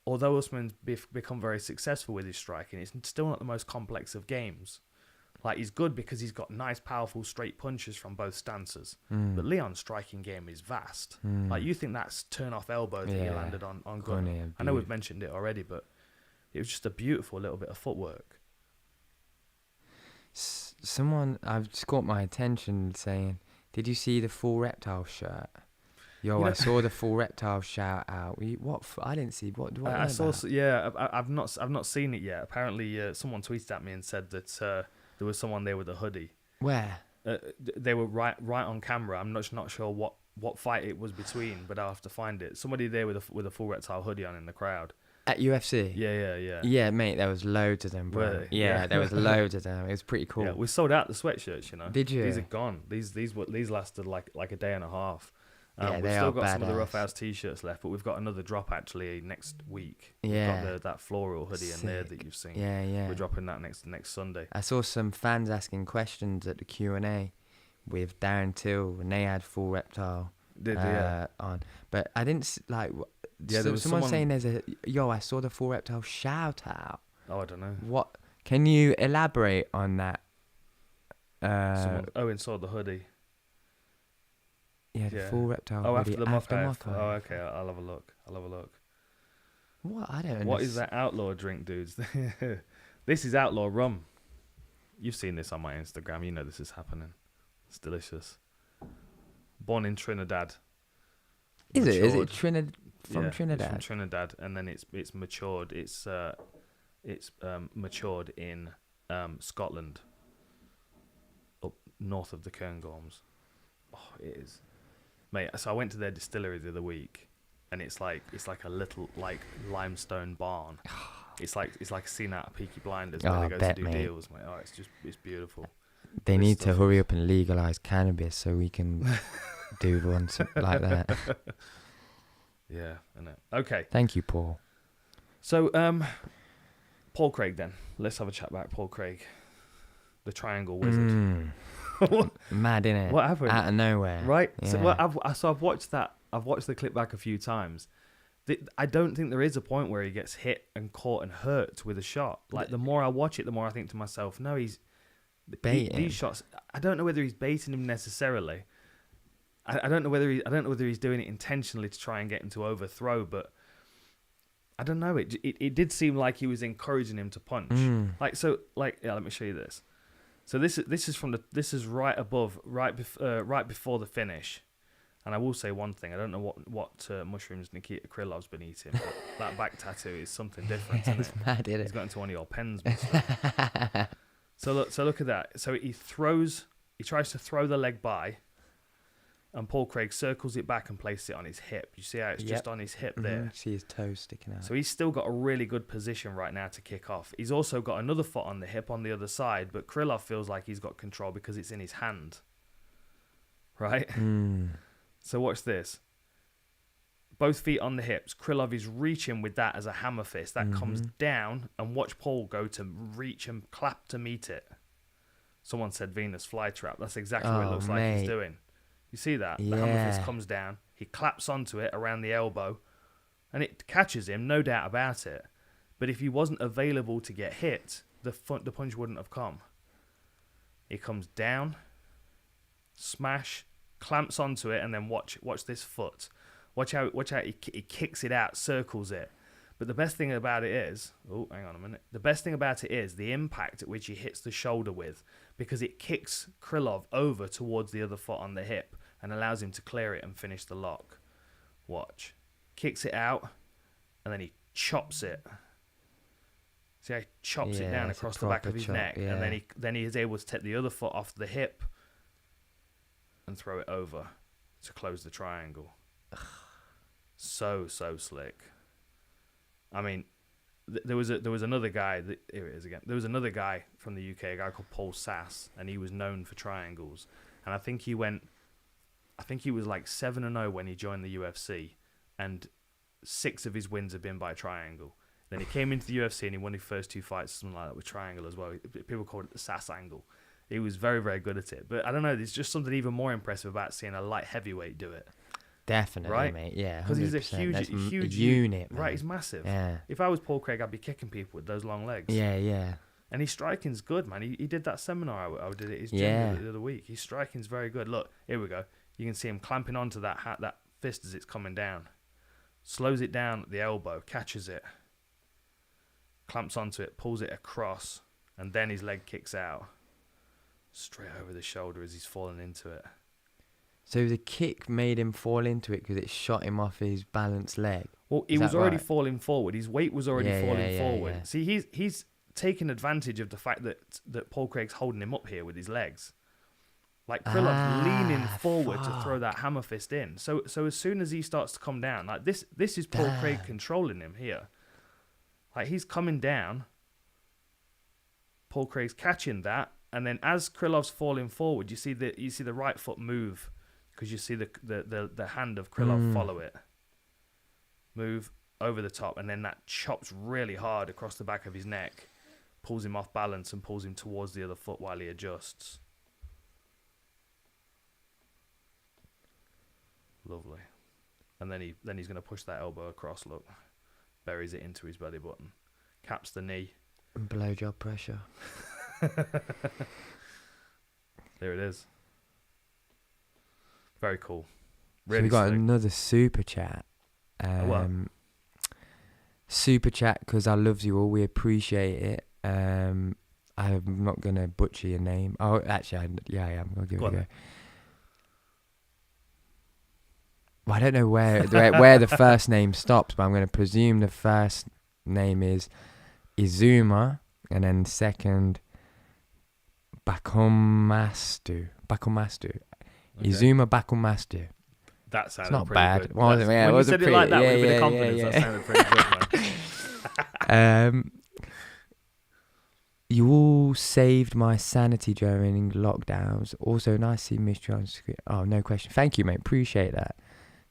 although Usman's become very successful with his striking, it's still not the most complex of games. Like he's good because he's got nice, powerful, straight punches from both stances. But Leon's striking game is vast. Like you think that's turn-off elbow that he landed on Gunnar. I know we've mentioned it already, but it was just a beautiful little bit of footwork. I've just caught my attention saying, "Did you see the full Reptile shirt?" Yo, I saw the full Reptile shout out. I didn't see what. I saw. Yeah, I've not seen it yet. Apparently, someone tweeted at me and said that there was someone there with a hoodie. Where? They were right on camera. I'm not sure what fight it was between, but I'll have to find it. Somebody there with a full Reptile hoodie on in the crowd. At UFC? Yeah. Yeah, mate, there was loads of them, bro. Yeah, there was loads of them. It was pretty cool. Yeah, we sold out the sweatshirts, Did you? These are gone. These lasted like a day and a half. Yeah, we've still got some of the Rough House t-shirts left, but we've got another drop actually next week. Yeah. We've got that floral hoodie in there that you've seen. Yeah. We're dropping that next Sunday. I saw some fans asking questions at the Q&A with Darren Till, and they had full Reptile on. But I didn't there was someone saying I saw the full Reptile shout out. Oh, I don't know. What? Can you elaborate on that? Owen saw the hoodie. Yeah, the full Reptile. Oh, hoodie after the Mokaev. Oh, okay. I'll have a look. What? I don't know. What is that Outlaw drink, dudes? This is Outlaw Rum. You've seen this on my Instagram. You know this is happening. It's delicious. Born in Trinidad. Is matured. it? Is it Trinidad? From Trinidad? It's from Trinidad, and then it's matured. It's matured in Scotland, up north of the Cairngorms. Oh, it is, mate. So I went to their distillery the other week, and it's like a little like limestone barn. It's like a scene out of Peaky Blinders where they go to do deals, mate. Oh, it's beautiful. They need to hurry up and legalize cannabis so we can do one like that. Yeah, I know. Okay. Thank you, Paul. So, Paul Craig then. Let's have a chat about Paul Craig, the Triangle Wizard. Mad, innit? What happened? Out of nowhere. Right. Yeah. So, I've watched that. I've watched the clip back a few times. I don't think there is a point where he gets hit and caught and hurt with a shot. Like, the more I watch it, the more I think to myself, no, he's baiting. These shots. I don't know whether he's baiting him necessarily. I don't know whether he's doing it intentionally to try and get him to overthrow, but I don't know. It did seem like he was encouraging him to punch. Let me show you this. So this is right before the finish. And I will say one thing: I don't know what mushrooms Nikita Krylov's been eating, but that back tattoo is something different. Isn't It's mad, isn't it? He's got into one of your pens. So look at that. So he tries to throw the leg by, and Paul Craig circles it back and places it on his hip. You see how it's just on his hip there? See his toes sticking out. So he's still got a really good position right now to kick off. He's also got another foot on the hip on the other side, but Krylov feels like he's got control because it's in his hand. Right? So watch this. Both feet on the hips. Krylov is reaching with that as a hammer fist. That comes down, and watch Paul go to reach and clap to meet it. Someone said Venus flytrap. That's exactly what it looks like he's doing. You see that? The hammer fist comes down. He claps onto it around the elbow, and it catches him, no doubt about it. But if he wasn't available to get hit, the punch wouldn't have come. He comes down, smash, clamps onto it, and then watch this foot. Watch how he kicks it out, circles it. But the best thing about it is, hang on a minute. The best thing about it is the impact at which he hits the shoulder with, because it kicks Krylov over towards the other foot on the hip and allows him to clear it and finish the lock. Watch. Kicks it out, and then he chops it. See how he chops it down across the back of his neck, and then he is able to take the other foot off the hip and throw it over to close the triangle. So slick. I mean, there was another guy. Here it is again. There was another guy from the UK, a guy called Paul Sass, and he was known for triangles. And I think he was like 7-0 when he joined the UFC, and 6 of his wins have been by triangle. Then he came into the UFC and he won his first 2 fights, something like that, with triangle as well. People called it the Sass angle. He was very, very good at it. But I don't know, there's just something even more impressive about seeing a light heavyweight do it. Definitely, right? Mate. Yeah, because he's a huge unit. Man. Right, he's massive. Yeah. If I was Paul Craig, I'd be kicking people with those long legs. Yeah. And his striking's good, man. He did that seminar I did at his gym the other week. His striking's very good. Look, here we go. You can see him clamping onto that fist as it's coming down. Slows it down at the elbow, catches it, clamps onto it, pulls it across, and then his leg kicks out. Straight over the shoulder as he's falling into it. So the kick made him fall into it because it shot him off his balanced leg. Well, he was already falling forward. His weight was already falling forward. Yeah. See, he's taking advantage of the fact that Paul Craig's holding him up here with his legs. Like Krylov's leaning forward to throw that hammer fist in. So as soon as he starts to come down, like this is Paul Craig controlling him here. Like he's coming down. Paul Craig's catching that, and then as Krylov's falling forward, you see the right foot move. Because you see the hand of Krylov follow it. Move over the top, and then that chops really hard across the back of his neck, pulls him off balance and pulls him towards the other foot while he adjusts. Lovely. And then he's going to push that elbow across, look. Buries it into his belly button. Caps the knee. And blowjob pressure. There it is. Very cool. Really so we got slick. another super chat. Super chat because I love you all. We appreciate it. I'm not gonna butcher your name. Oh, actually, I am. I'll give it a go. Well, I don't know where the first name stops, but I'm going to presume the first name is Izuma, and then second Bakumastu. Okay. Izuma Bakumastu. That sounded not pretty bad. good. When you said it like that with a bit of confidence, that sounded pretty good, man. You all saved my sanity during lockdowns. Also, nice to see Mistry on screen. Oh, no question. Thank you, mate. Appreciate that.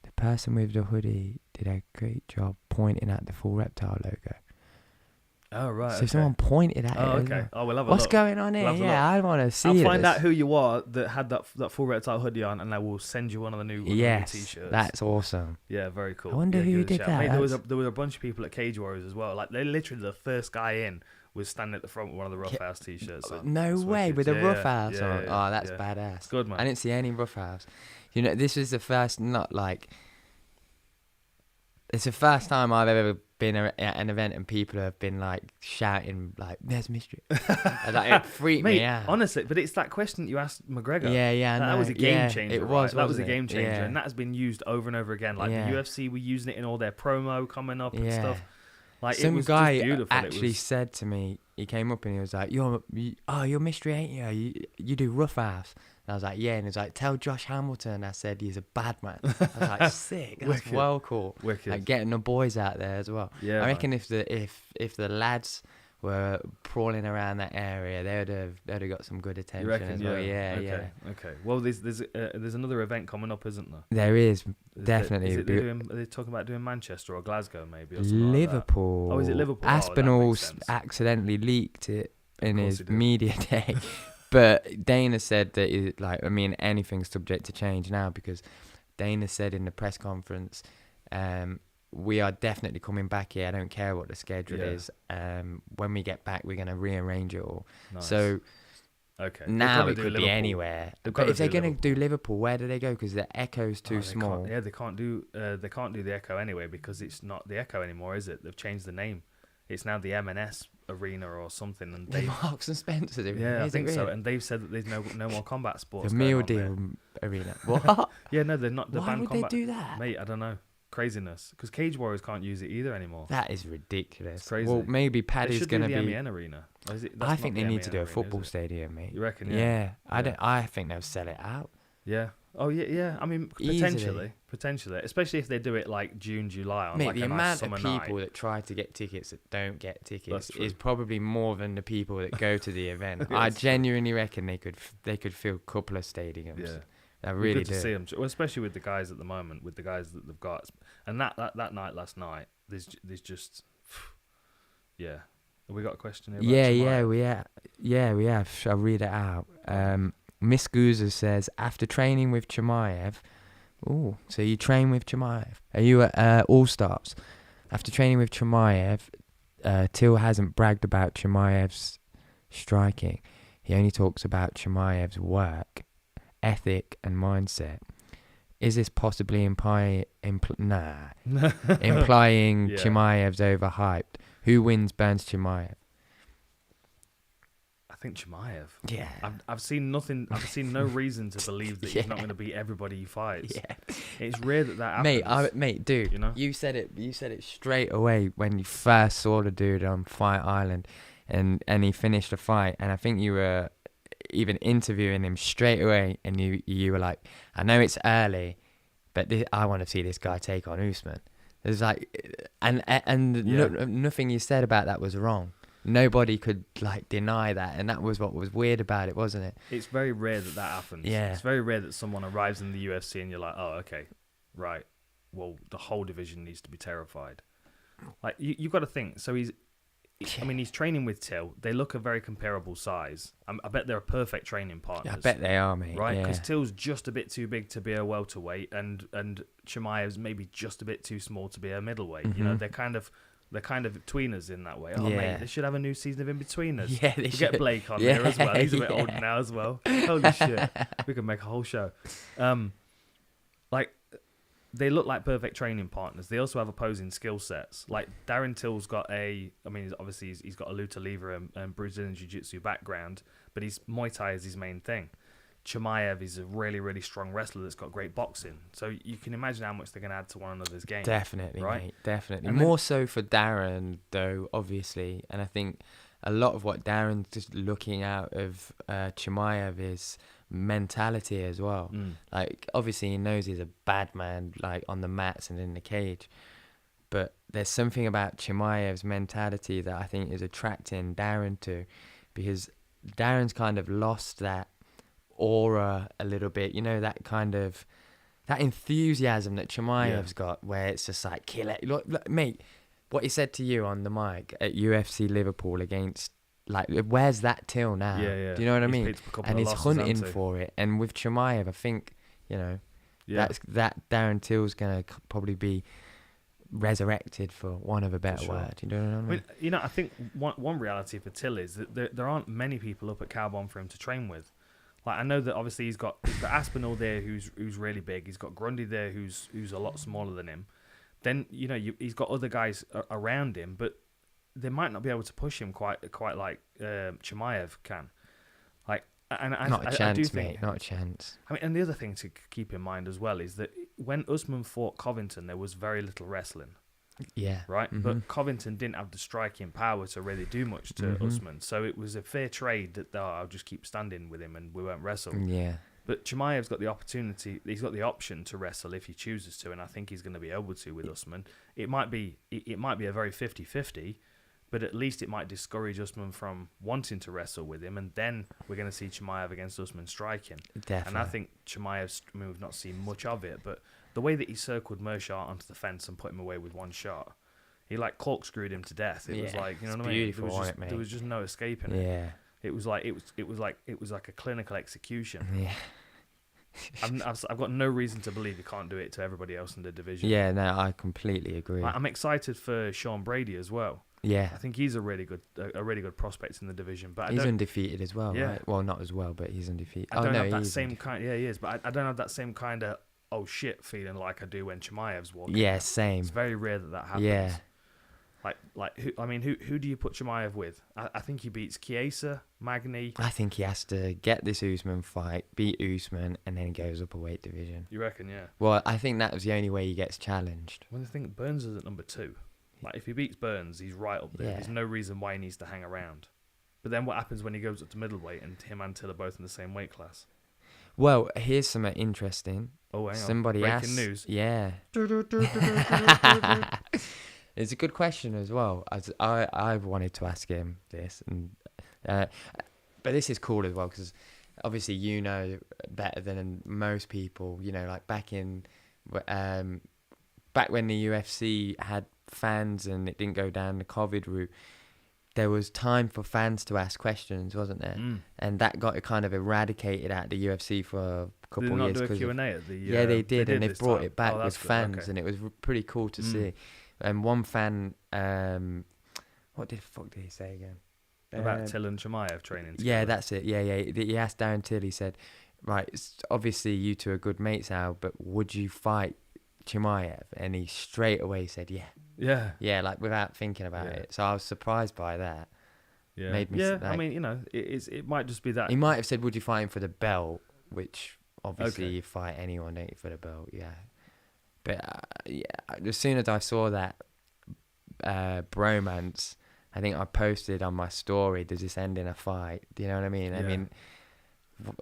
The person with the hoodie did a great job pointing at the full Reptile logo. Oh, right. So someone pointed at it. Okay. Oh, we'll have a What's look. going on here? I want to see I'll this. find out who you are that had that full Reptile hoodie on, and I will send you one of the new t-shirts. That's awesome. Yeah, very cool. I wonder who did that. Mate, there was a bunch of people at Cage Warriors as well. Like, they literally, the first guy in was standing at the front with one of the Rough House t-shirts on. No way, with a Rough House on. Yeah, oh, that's badass. It's good, man. I didn't see any Rough House. You know, this was the first, it's the first time I've ever been at an event and people have been like shouting like, "There's Mistry." It freaked me out. Honestly, but it's that question that you asked McGregor. Yeah, that was a game changer. It was. That was a game changer, and that has been used over and over again. Like the UFC were using it in all their promo coming up and stuff. Like, some it was guy just beautiful. actually said to me, he came up and he was like, "You're Mistry, ain't you? You do Rough House." And I was like, "Yeah." And he was like, "Tell Josh Hamilton I said he's a bad man." I was like, "Sick, that's Wicked. well cool." Wicked. Like getting the boys out there as well. Yeah, I reckon if the lads were crawling around that area, they'd have got some good attention as well. Yeah. Okay. Well, there's another event coming up, isn't there? There is definitely. Are they talking about doing Manchester or Glasgow maybe? Or Liverpool. Like that? Oh, is it Liverpool? Aspinall accidentally leaked it in his media day. But Dana said that anything's subject to change now, because Dana said in the press conference, we are definitely coming back here. I don't care what the schedule is. When we get back, we're going to rearrange it all. Nice. So now it could be anywhere. But if they're going to do Liverpool, where do they go? Because the Echo's too small. They can't do the Echo anyway, because it's not the Echo anymore, is it? They've changed the name. It's now the M&S Arena or something. And the Marks and Spencer. Yeah, I think so. And they've said that there's no more combat sports. The Meal Deal Arena. What? Yeah, no, they're not. Why would they do that? Mate, I don't know. Craziness. Because Cage Warriors can't use it either anymore. That is ridiculous. It's crazy. Well, maybe Paddy's going to be... the MEN Arena. I think they need to do a football stadium, mate. You reckon? Yeah. I think they'll sell it out. Yeah. Oh yeah. I mean, potentially, especially if they do it like June, July on like the a nice amount of people that try to get tickets that don't get tickets is probably more than the people that go to the event. I genuinely reckon they could fill a couple of stadiums. Yeah, I really do. To see them, especially with the guys at the moment, with the guys that they've got, and that night last night, there's just yeah. Have we got a question here? We have. I'll read it out. Miss Guza says, after training with Chimaev, so you train with Chimaev. Are you at All Stars? After training with Chimaev, Till hasn't bragged about Chimaev's striking. He only talks about Chimaev's work, ethic, and mindset. Is this possibly implying Chimaev's overhyped? Who wins Burns Chimaev? I think Chimaev. Yeah. I've seen nothing. I've seen no reason to believe that he's not going to beat everybody he fights. Yeah. It's rare that happens. Mate, dude. You know? You said it straight away when you first saw the dude on Fight Island, and he finished the fight, and I think you were even interviewing him straight away, and you were like, I know it's early, but I want to see this guy take on Usman. There's like, nothing you said about that was wrong. Nobody could deny that, and that was what was weird about it, wasn't it? It's very rare that happens. Yeah, it's very rare that someone arrives in the UFC and you're like, oh, okay, right. Well, the whole division needs to be terrified. Like you've got to think. So he's training with Till. They look a very comparable size. I bet they're a perfect training partners. Yeah, I bet they are, mate. Right, because Till's just a bit too big to be a welterweight, and Chimaev's maybe just a bit too small to be a middleweight. Mm-hmm. You know, they're kind of tweeners in that way. Oh, mate, they should have a new season of In-Betweeners. Yeah, they should. Get Blake on there as well. He's a bit old now as well. Holy shit. We could make a whole show. they look like perfect training partners. They also have opposing skill sets. Like Darren Till's got obviously he's got a luta livre and Brazilian jiu-jitsu background, but Muay Thai is his main thing. Chimaev is a really, really strong wrestler that's got great boxing. So you can imagine how much they're going to add to one another's game. Definitely, right? mate. Definitely. And More so for Darren, though, obviously. And I think a lot of what Darren's just looking out of Chimaev is mentality as well. Like, obviously, he knows he's a bad man, like, on the mats and in the cage. But there's something about Chimaev's mentality that I think is attracting Darren to, because Darren's kind of lost that aura a little bit, you know, that kind of that enthusiasm that Chimaev's got, where it's just like, kill it. Look, mate, what he said to you on the mic at UFC Liverpool against, like, where's that till now? Do you know what I mean? And he's hunting for it. And with Chimaev, I think, you know, that Darren Till's gonna probably be resurrected, for want of a better word. You know what I mean? You know, I think one reality for Till is that there aren't many people up at Carbon for him to train with. Like, I know that obviously he's got Aspinall there, who's really big. He's got Grundy there, who's a lot smaller than him. Then, you know, he's got other guys around him, but they might not be able to push him quite like Chimaev can. Like, and not a chance, I do think, mate. Not a chance. I mean, and the other thing to keep in mind as well is that when Usman fought Covington, there was very little wrestling. Yeah. Right? Mm-hmm. But Covington didn't have the striking power to really do much to Usman. So it was a fair trade that I'll just keep standing with him and we won't wrestle. Yeah. But Chimaev's got the opportunity, he's got the option to wrestle if he chooses to, and I think he's going to be able to with Usman. It might be a very 50-50, but at least it might discourage Usman from wanting to wrestle with him, and then we're going to see Chimaev against Usman striking. Definitely. And I think Chimaev's, we've not seen much of it, but the way that he circled Mershaw onto the fence and put him away with one shot, he like corkscrewed him to death. It was like, you know what I mean? Beautiful, there was just no escaping it. Yeah. It was like a clinical execution. Yeah. I've got no reason to believe he can't do it to everybody else in the division. Yeah, no, I completely agree. I'm excited for Sean Brady as well. Yeah, I think he's a really good prospect in the division. But he's undefeated as well, yeah. Right? Well, not as well, but he's undefeated. I don't have that same kind. Yeah, he is, but I don't have that same kind of oh shit feeling like I do when Chimaev's walking. Yeah, same. It's very rare that happens. Yeah. Who do you put Chimaev with? I think he beats Chiesa, Magny. I think he has to get this Usman fight, beat Usman, and then he goes up a weight division. You reckon? Yeah. Well, I think that was the only way he gets challenged. Well, I think Burns is at number 2. Like, if he beats Burns, he's right up there. Yeah. There's no reason why he needs to hang around. But then what happens when he goes up to middleweight and him and Till are both in the same weight class? Well, here's something interesting. Oh, hang on. Somebody Breaking asked. news. Yeah. It's a good question as well. I've wanted to ask him this, and but this is cool as well because obviously you know better than most people. You know, like back when the UFC had fans and it didn't go down the COVID route, there was time for fans to ask questions, wasn't there? And that got kind of eradicated at the UFC for a couple of years. Did they not do a Q&A at the... yeah, they did, and they've brought time. It back with good. fans, Okay. and it was pretty cool to see. And one fan, what the fuck did he say again? About Till and Chimaev training together. Yeah, that's it. Yeah. He asked Darren Till, he said, right, obviously you two are good mates now, but would you fight Chimaev? And he straight away said, yeah. Yeah. Yeah, like without thinking about it. So I was surprised by that. Yeah. Made me I mean, you know, it might just be that. He might have said, would you fight him for the belt? Which obviously you fight anyone, don't you, for the belt? Yeah. But as soon as I saw that bromance, I think I posted on my story, does this end in a fight? Do you know what I mean? Yeah. I mean,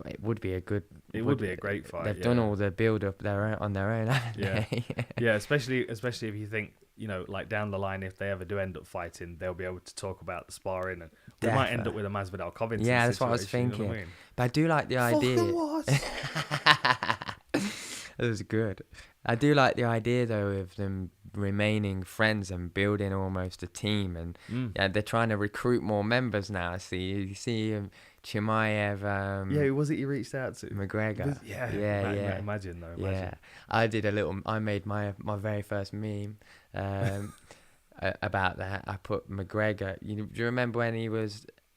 it would be a good... It would be a great fight. They've done all the build-up on their own, haven't they? Yeah, especially if you think, you know, like down the line, if they ever do end up fighting, they'll be able to talk about the sparring, and we might end up with a Masvidal Covington. Yeah, that's what I was thinking. You know what I mean? But I do like the idea. Fucking what? That was good. I do like the idea though of them remaining friends and building almost a team, and they're trying to recruit more members now. You see Chimaev. Who was it you reached out to? McGregor. Yeah. Imagine though. Yeah, I made my very first meme about that. I put McGregor. Do you remember when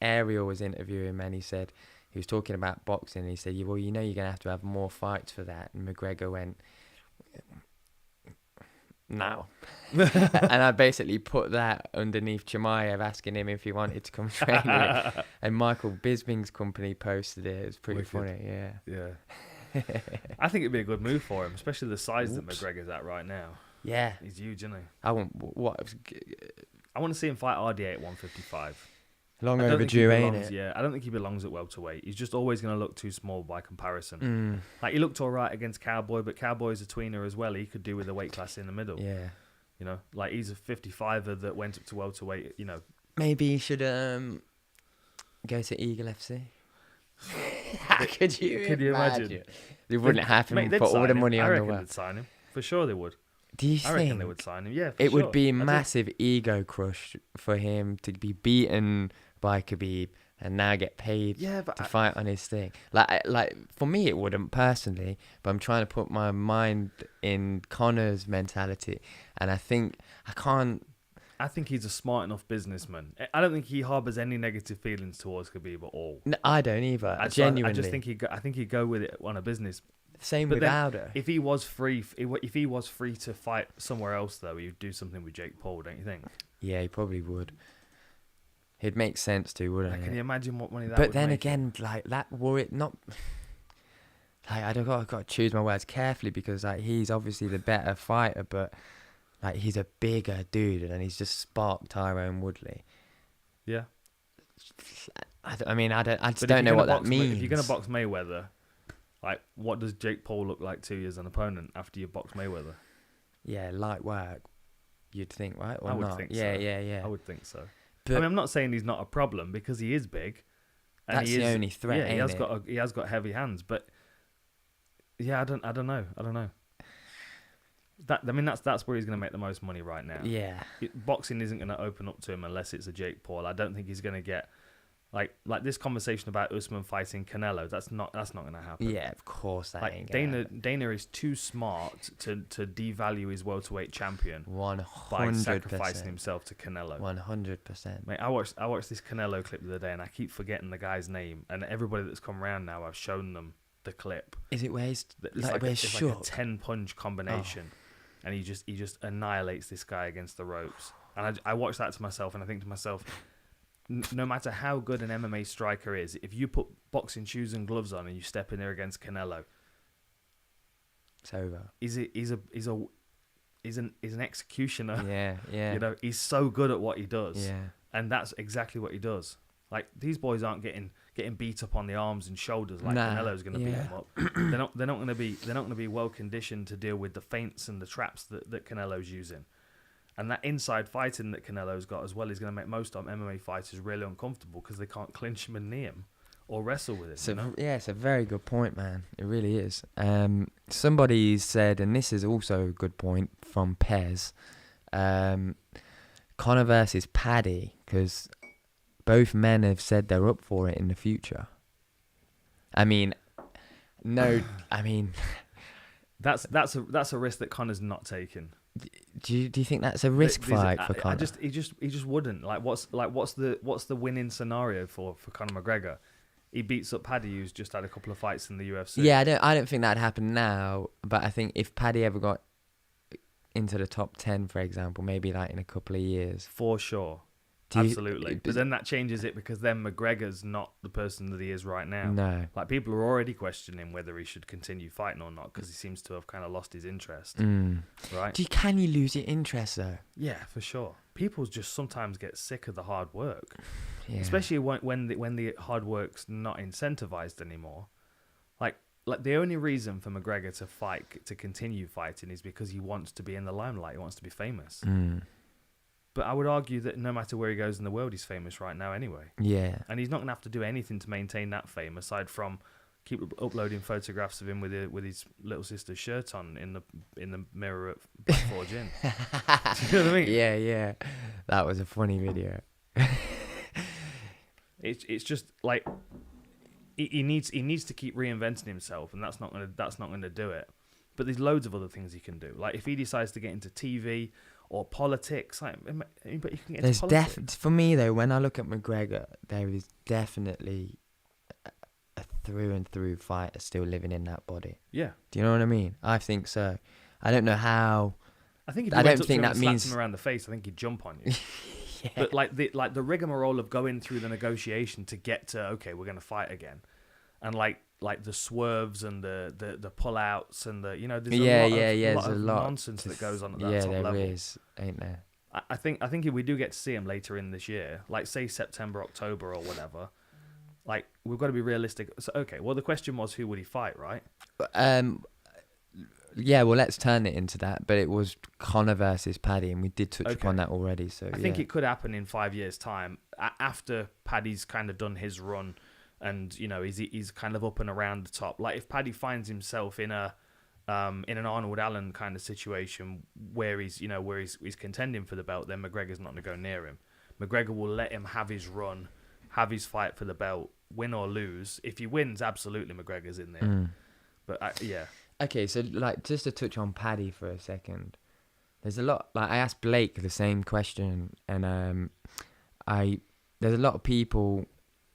Ariel was interviewing him and he said he was talking about boxing and he said, well, you know, you're gonna have to have more fights for that. And McGregor went, no. And I basically put that underneath Chimaev, asking him if he wanted to come train with me. And Michael Bisping's company posted it. It was pretty funny, Yeah. I think it'd be a good move for him, especially the size that McGregor's at right now. Yeah. He's huge, isn't he? I want to see him fight RDA at 155. Long overdue, ain't it? Yeah, I don't think he belongs at welterweight. He's just always going to look too small by comparison. Like, he looked all right against Cowboy, but Cowboy's a tweener as well. He could do with a weight class in the middle. Yeah. You know, like, he's a 55er that went up to welterweight, you know. Maybe he should go to Eagle FC. Could you imagine? It wouldn't happen for all the money on the world. They'd sign him. For sure they would. Do you think? I reckon they would sign him. Yeah, it would be a massive ego crush for him to be beaten by Khabib and now get paid to fight on his thing. Like for me, it wouldn't personally, but I'm trying to put my mind in Conor's mentality, and I think he's a smart enough businessman. I don't think he harbours any negative feelings towards Khabib at all. No, I don't either. Genuinely, I just think he'd go with it on a business. Same with Aldo. If he was free to fight somewhere else, though, he'd do something with Jake Paul, don't you think? Yeah, he probably would. It'd make sense to, wouldn't it? Can you imagine what money that would make? But then again, like, that worry, not... Like, I've got to choose my words carefully because, like, he's obviously the better fighter, but, like, he's a bigger dude and he's just sparked Tyrone Woodley. Yeah. I just don't know what that means. If you're going to box Mayweather, like, what does Jake Paul look like to you as an opponent after you box Mayweather? Yeah, light work, you'd think, right? Or I would not? think so. Yeah. I would think so. But I'm not saying he's not a problem because he is big. And that's the only threat. Yeah, he has got heavy hands, but yeah, I don't know. That's where he's going to make the most money right now. Yeah, boxing isn't going to open up to him unless it's a Jake Paul. I don't think he's going to get like this conversation about Usman fighting Canelo. That's not going to happen. Yeah, of course that ain't Dana is too smart to devalue his welterweight champion 100% by sacrificing himself to Canelo. 100%. Mate, I watched this Canelo clip the other day and I keep forgetting the guy's name. And everybody that's come around now, I've shown them the clip. Is it where he's like a 10-punch combination, and he just annihilates this guy against the ropes. And I watch that to myself and I think to myself, no matter how good an MMA striker is, if you put boxing shoes and gloves on and you step in there against Canelo, it's over. He's an executioner. Yeah. You know, he's so good at what he does. Yeah. And that's exactly what he does. Like, these boys aren't getting beat up on the arms and shoulders like Canelo's going to beat them up. They're not going to be well conditioned to deal with the feints and the traps that Canelo's using. And that inside fighting that Canelo's got as well is going to make most MMA fighters really uncomfortable because they can't clinch him and knee him or wrestle with it. Yeah, it's a very good point, man. It really is. Somebody said, and this is also a good point from Pez, Conor versus Paddy, because both men have said they're up for it in the future. I mean, no, I mean... That's a risk that Conor's not taking. Do you think that's a risk fight for Conor? He just wouldn't. What's the winning scenario for Conor McGregor? He beats up Paddy, who's just had a couple of fights in the UFC. Yeah, I don't think that'd happen now. But I think if Paddy ever got into the top 10, for example, maybe like in a couple of years, for sure. Absolutely. But then that changes it because then McGregor's not the person that he is right now. No. Like, people are already questioning whether he should continue fighting or not because he seems to have kind of lost his interest. Right? Can you lose your interest, though? Yeah, for sure. People just sometimes get sick of the hard work. Yeah. Especially when the hard work's not incentivized anymore. Like the only reason for McGregor to continue fighting is because he wants to be in the limelight. He wants to be famous. But I would argue that no matter where he goes in the world, he's famous right now anyway. Yeah. And he's not going to have to do anything to maintain that fame aside from keep uploading photographs of him with his little sister's shirt on in the mirror at Black Forge Inn. Do you know what I mean? Yeah. That was a funny video. It's just like he needs to keep reinventing himself, and that's not going to do it. But there's loads of other things he can do. Like, if he decides to get into TV or politics, but you can get into politics. For me though, when I look at McGregor, there is definitely a through and through fighter still living in that body. Yeah. Do you know what I mean? I think so. I don't know how I think if I don't think that means him around the face, I think he'd jump on you. Yeah. But like the rigmarole of going through the negotiation to get to, okay, we're gonna fight again, and like the swerves and the pullouts and the, you know, there's a lot of nonsense that goes on at that top level. Yeah, there is, ain't there? I think if we do get to see him later in this year, like say September, October or whatever, like we've got to be realistic. So okay, well the question was who would he fight, right? Yeah, well let's turn it into that. But it was Conor versus Paddy, and we did touch upon that already. So I think it could happen in 5 years' time after Paddy's kind of done his run, and you know he's kind of up and around the top. Like if Paddy finds himself in an Arnold Allen kind of situation where he's contending for the belt, then McGregor's not going to go near him. McGregor will let him have his run, have his fight for the belt, win or lose. If he wins, absolutely McGregor's in there. But yeah. Okay, so like just to touch on Paddy for a second, there's a lot. Like I asked Blake the same question, and there's a lot of people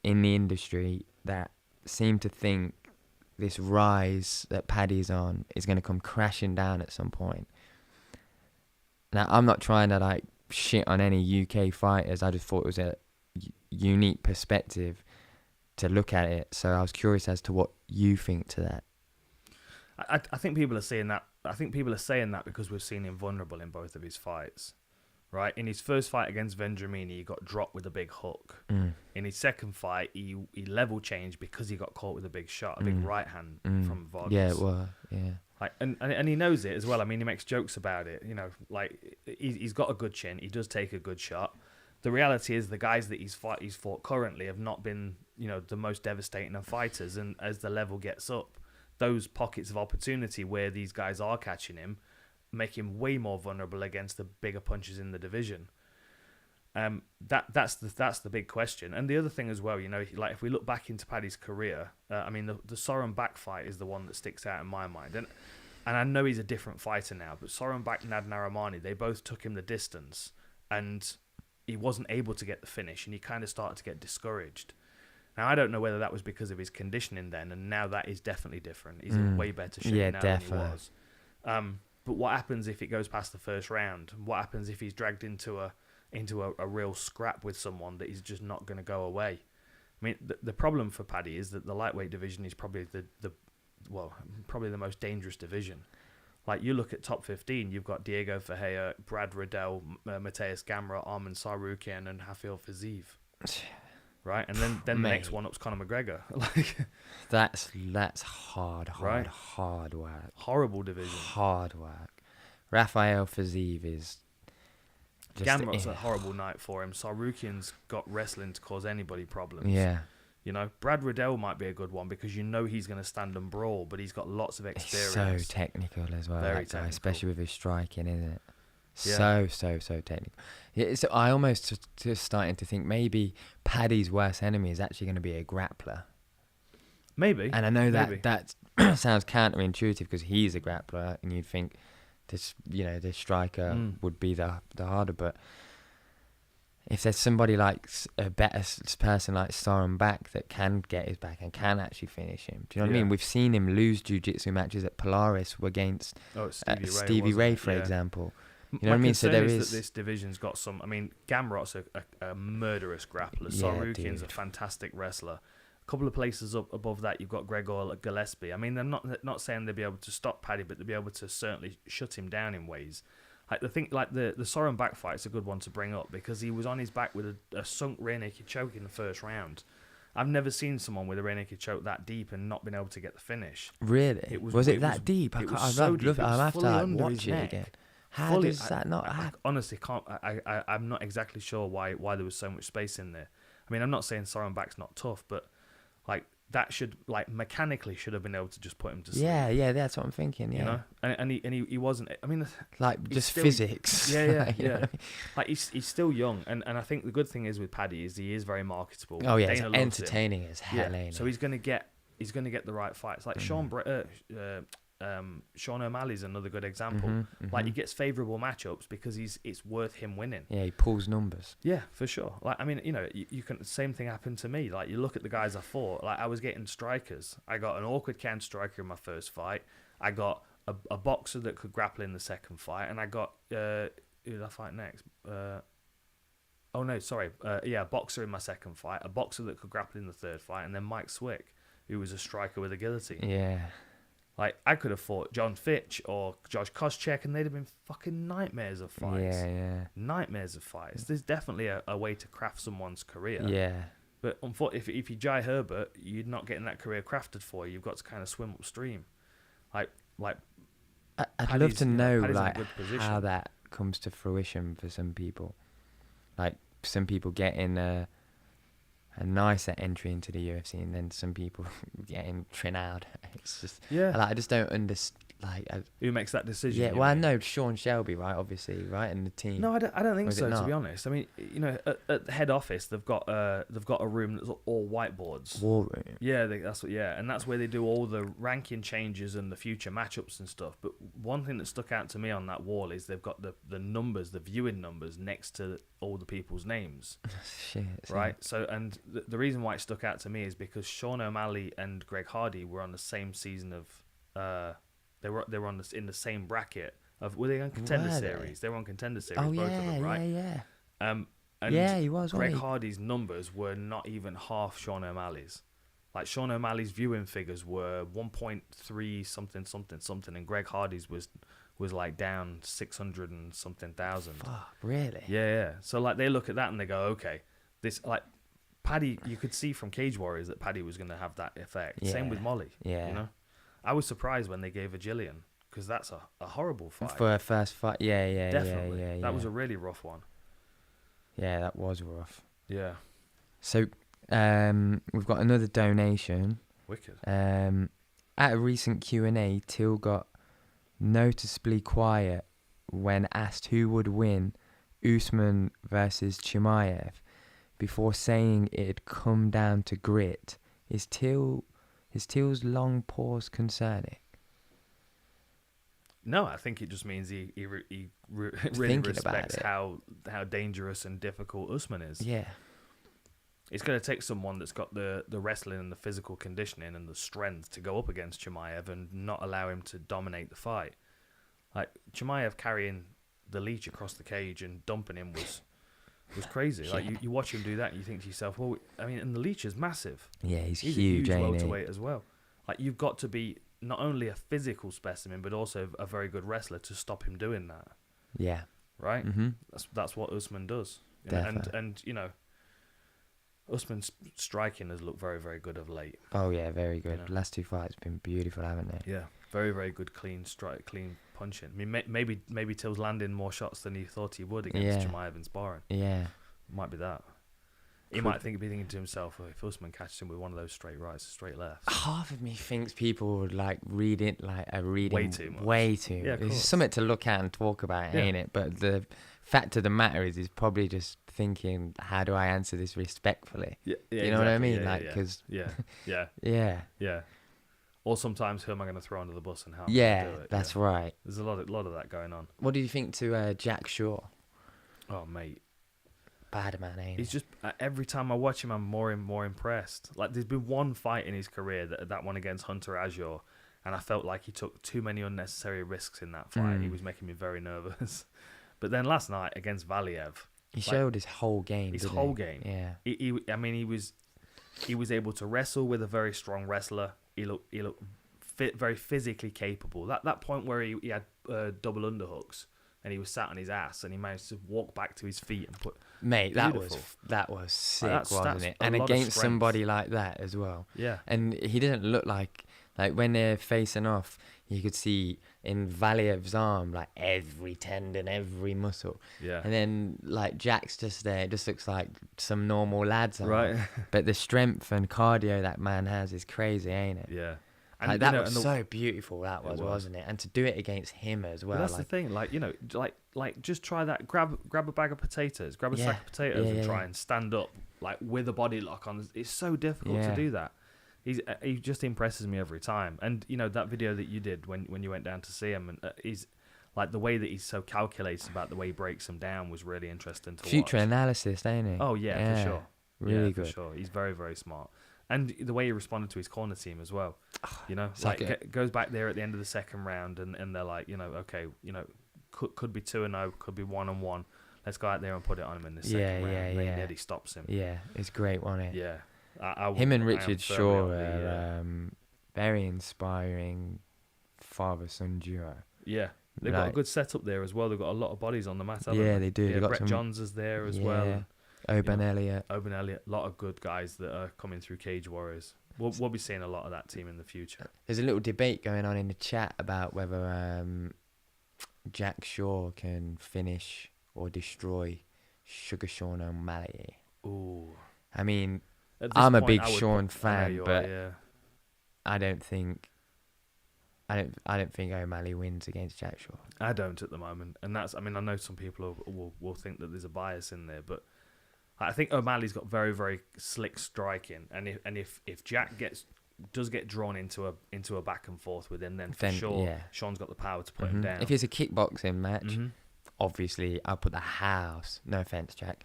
in the industry that seem to think this rise that Paddy's on is going to come crashing down at some point. Now, I'm not trying to like shit on any UK fighters. I just thought it was a unique perspective to look at it. So I was curious as to what you think to that. I think people are saying that. I think people are saying that because we've seen him vulnerable in both of his fights. Right, in his first fight against Vendramini, he got dropped with a big hook. In his second fight, he level changed because he got caught with a big shot, a big right hand from Vargas. Yeah, well, yeah. Like, and he knows it as well. I mean, he makes jokes about it. You know, like he's got a good chin. He does take a good shot. The reality is the guys that he's fought currently have not been, you know, the most devastating of fighters. And as the level gets up, those pockets of opportunity where these guys are catching him make him way more vulnerable against the bigger punches in the division. That's the big question. And the other thing as well, you know, like if we look back into Paddy's career, I mean, the Soren Bak fight is the one that sticks out in my mind. And I know he's a different fighter now, but Soren Bak and Nad Narimani, they both took him the distance, and he wasn't able to get the finish, and he kind of started to get discouraged. Now, I don't know whether that was because of his conditioning then, and now that is definitely different. He's in way better shape now than he was. But what happens if it goes past the first round? What happens if he's dragged into a real scrap with someone that is just not going to go away? I mean, the problem for Paddy is that the lightweight division is probably probably the most dangerous division. Like, you look at top 15, you've got Diego Ferreira, Brad Riddell, Mateus Gamrot, Arman Sarukian, and Hafil Fiziev. Right, and then the next one up's Conor McGregor. Like, that's hard work. Horrible division. Hard work. Rafael Fiziev is. Gamrot's a horrible night for him. Sarukian's got wrestling to cause anybody problems. Yeah. You know, Brad Riddell might be a good one because you know he's going to stand and brawl, but he's got lots of experience. He's so technical as well, Very that guy, technical. especially with his striking, isn't it? Yeah. So technical. Yeah, so I almost just starting to think maybe Paddy's worst enemy is actually going to be a grappler. Maybe. And I know that sounds counterintuitive because he's a grappler, and you'd think this striker would be the harder. But if there's somebody like a better person like Soren Bak that can get his back and can actually finish him, do you know what I mean? We've seen him lose jiu-jitsu matches at Polaris against Stevie Ray, for example. You know what I mean? So there is that this division's got some. I mean, Gamrot's a murderous grappler. Sarukian's a fantastic wrestler. A couple of places up above that, you've got Gregor Gillespie. I mean, they're not saying they'll be able to stop Paddy, but they'll be able to certainly shut him down in ways. Like the Soren Bak fight's a good one to bring up because he was on his back with a sunk rear naked choke in the first round. I've never seen someone with a rear naked choke that deep and not been able to get the finish. Really? Was it that deep? It was so deep. I'll have to watch it again. How does that not happen? I honestly can't. I'm not exactly sure why there was so much space in there. I mean, I'm not saying Soren Bak's not tough, but like that should mechanically should have been able to just put him to sleep. Yeah, that's what I'm thinking. Yeah, you know, and he wasn't. I mean, like just physics. Yeah. Like he's still young, and I think the good thing is with Paddy is he is very marketable. Oh yeah, Dana entertaining as hell. Yeah. So he's gonna get the right fights. Like Sean O'Malley's another good example. Like he gets favourable matchups because it's worth him winning. Yeah, he pulls numbers. Yeah, for sure. Like I mean, you know, you can. The same thing happened to me. Like you look at the guys I fought. Like I was getting strikers. I got an awkward counter striker in my first fight. I got a boxer that could grapple in the second fight, and I got who did I fight next? A boxer in my second fight, a boxer that could grapple in the third fight, and then Mike Swick, who was a striker with a guillotine. Yeah. Like, I could have fought John Fitch or Josh Koscheck, and they'd have been fucking nightmares of fights. Yeah. Nightmares of fights. There's definitely a way to craft someone's career. Yeah. But unfortunately, if you Jai Herbert, you're not getting that career crafted for you. You've got to kind of swim upstream. Like I'd love to know Paddy's like how that comes to fruition for some people. Like some people getting a nicer entry into the UFC, and then some people getting Trinad. It's just I just don't understand. Like, who makes that decision? Yeah, well, I know Sean Shelby, right? Obviously, right, in the team. No, I don't think so. To be honest, I mean, you know, at the head office, they've got a room that's all whiteboards. War room. Yeah, and that's where they do all the ranking changes and the future matchups and stuff. But one thing that stuck out to me on that wall is they've got the numbers, the viewing numbers next to all the people's names. Shit. Right. So, and the reason why it stuck out to me is because Sean O'Malley and Greg Hardy were on the same season of. They were in the same bracket of. Were they on Contender Series? They were on Contender Series. Oh, both of them, right? Yeah. And he was. Greg Hardy's numbers were not even half Sean O'Malley's. Like, Sean O'Malley's viewing figures were 1.3 something, and Greg Hardy's was like down 600 and something thousand. Fuck, really? Yeah. So like they look at that and they go, okay, this like Paddy. You could see from Cage Warriors that Paddy was going to have that effect. Yeah. Same with Molly. Yeah. You know. I was surprised when they gave her Jillian, because that's a horrible fight. For her first fight, yeah. Definitely. Yeah. That was a really rough one. Yeah, that was rough. Yeah. So, we've got another donation. Wicked. At a recent Q&A, Till got noticeably quiet when asked who would win Usman versus Chimaev, before saying it'd come down to grit. Is Till's long pause concerning? No, I think it just means he really respects how dangerous and difficult Usman is. Yeah. It's going to take someone that's got the wrestling and the physical conditioning and the strength to go up against Chimaev and not allow him to dominate the fight. Like, Chimaev carrying the leech across the cage and dumping him was crazy. Like, you watch him do that and you think to yourself, well, I mean, and the leech is massive. Yeah, he's a huge welterweight as well. Like, you've got to be not only a physical specimen but also a very good wrestler to stop him doing that. Yeah. Right? Mm-hmm. That's what Usman does. And you know, Usman's striking has looked very, very good of late. Oh yeah, very good. You know? Last two fights been beautiful, haven't they? Yeah, very, very good, clean strike, clean punching. I mean, maybe Till's landing more shots than he thought he would against Chimaev in sparring. Yeah, might be that. He might be thinking to himself, if Usman catches him with one of those straight rights, straight lefts. Half of me thinks people would like read it like a reading way too much. Way too. Yeah, it's something to look at and talk about, ain't it? But the fact of the matter is, he's probably just thinking, how do I answer this respectfully? Yeah, you know what I mean? Because yeah. Or sometimes, who am I going to throw under the bus and how? Yeah, I'm do it? That's right. There's a lot of that going on. What do you think to Jack Shaw? Oh, mate. Bad man, ain't He's just every time I watch him, I'm more and more impressed. Like, there's been one fight in his career, that one against Hunter Azure, and I felt like he took too many unnecessary risks in that fight. He was making me very nervous. But then last night against Valiev, he showed his whole game. His whole game. Yeah. He was able to wrestle with a very strong wrestler. He looked very physically capable. That point where he had double underhooks and he was sat on his ass and he managed to walk back to his feet and put. Mate, that was sick, wasn't it? And against somebody like that as well. Yeah. And he didn't look like when they're facing off, you could see in Valiev's arm like every tendon, every muscle. Yeah. And then like Jack's just there, it just looks like some normal lad's arm. Right. But the strength and cardio that man has is crazy, ain't it? Yeah. And like, that was so beautiful, wasn't it? And to do it against him as well. But that's the thing, like just try that. Grab a bag of potatoes, grab a sack of potatoes, and try and stand up like with a body lock on. It's so difficult to do that. He just impresses me every time. And you know that video that you did when you went down to see him, and he's like the way that he's so calculated about the way he breaks them down was really interesting to watch. Future analysis, ain't he? Oh yeah, for sure. Really good. For sure. He's very, very smart. And the way he responded to his corner team as well, you know, goes back there at the end of the second round, and they're like, you know, okay, you know, could be 2-0, could be 1-1. Let's go out there and put it on him in the second round. And Eddie stops him. Yeah, it's great, wasn't it? Yeah, him and Richard Shaw are very inspiring father-son duo. Yeah, they've got a good setup there as well. They've got a lot of bodies on the mat. They do. Yeah, Brett Johns is there as well. Oban Elliot. A lot of good guys that are coming through Cage Warriors. We'll be seeing a lot of that team in the future. There's a little debate going on in the chat about whether Jack Shaw can finish or destroy Sugar Sean O'Malley. Ooh. I mean, I'm a big Sean fan, but I don't think O'Malley wins against Jack Shaw. I don't at the moment, and I know some people will think that there's a bias in there, but I think O'Malley's got very, very slick striking, and if Jack does get drawn into a back and forth with him, then sure, Sean's got the power to put him down. If it's a kickboxing match, obviously I'll put the house. No offense, Jack,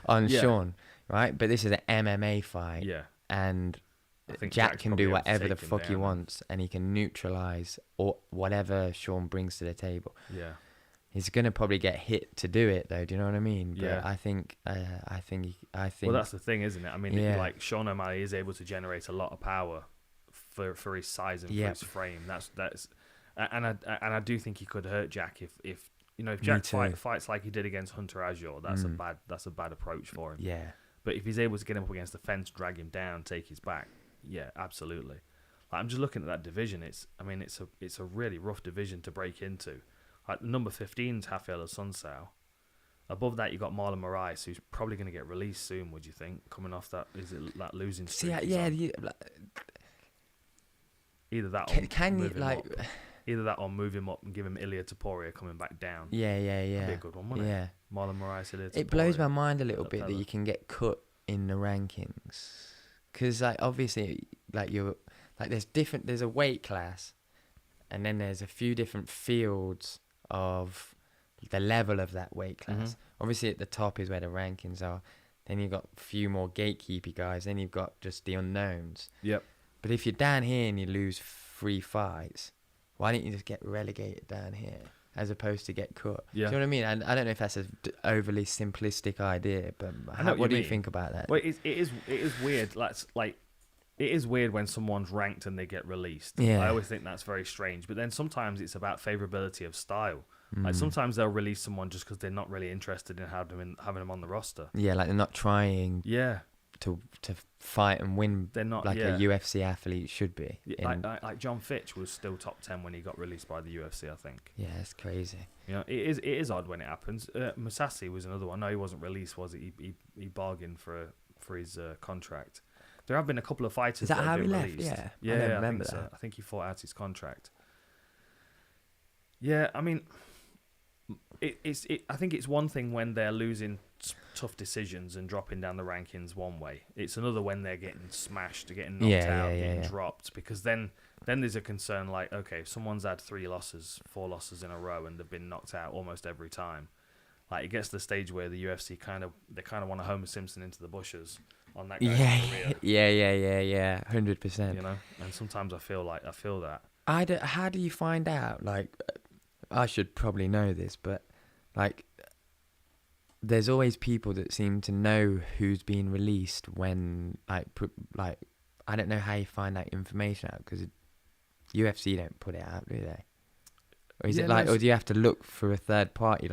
on Sean, right? But this is an MMA fight, and Jack can do whatever the fuck he wants, and he can neutralize or whatever Sean brings to the table. Yeah. He's gonna probably get hit to do it, though. Do you know what I mean? But I think. Well, that's the thing, isn't it? I mean, like Sean O'Malley is able to generate a lot of power for his size and for his frame. That's, and I do think he could hurt Jack if Jack fights like he did against Hunter Azure. That's a bad approach for him. Yeah. But if he's able to get him up against the fence, drag him down, take his back, absolutely. Like, I'm just looking at that division. It's a really rough division to break into. Like number 15's Rafael Assunção. Above that, you got Marlon Moraes, who's probably going to get released soon. Would you think, coming off that losing streak? Either that or move him up and give him Ilia Topuria coming back down. Yeah. That'd be a good one, wouldn't it? Marlon Moraes, Ilia Topuria. It blows my mind a little bit that you can get cut in the rankings, because obviously there's a weight class, and then there's a few different fields of the level of that weight class. Obviously at the top is where the rankings are, then you've got a few more gatekeeper guys, then you've got just the unknowns. But if you're down here and you lose 3 fights, why don't you just get relegated down here as opposed to get cut? Do you know what I mean? And I don't know if that's an overly simplistic idea, but what do you think about that? Well, it is weird. It is weird when someone's ranked and they get released. I always think that's very strange. But then sometimes it's about favorability of style. Like sometimes they'll release someone just because they're not really interested in having them on the roster. Yeah, like they're not trying. To fight and win. They're not like a UFC athlete should be. Like John Fitch was still top 10 when he got released by the UFC, I think. Yeah, it's crazy. You know, it is odd when it happens. Musashi was another one. No, he wasn't released, was it? He bargained for his contract. There have been a couple of fighters that have been released. Yeah, I remember that. So. I think he fought out his contract. Yeah, I mean, I think it's one thing when they're losing tough decisions and dropping down the rankings one way. It's another when they're getting smashed, getting knocked out, getting dropped. Because then there's a concern like, okay, if someone's had 4 losses in a row and they've been knocked out almost every time, like it gets to the stage where the UFC kind of want to Homer Simpson into the bushes on that guy's career. Yeah, 100%. You know, and sometimes I feel that. How do you find out? Like, I should probably know this, but like, there's always people that seem to know who's been released when I don't know how you find that information out, because UFC don't put it out, do they? Or is it or do you have to look for a third party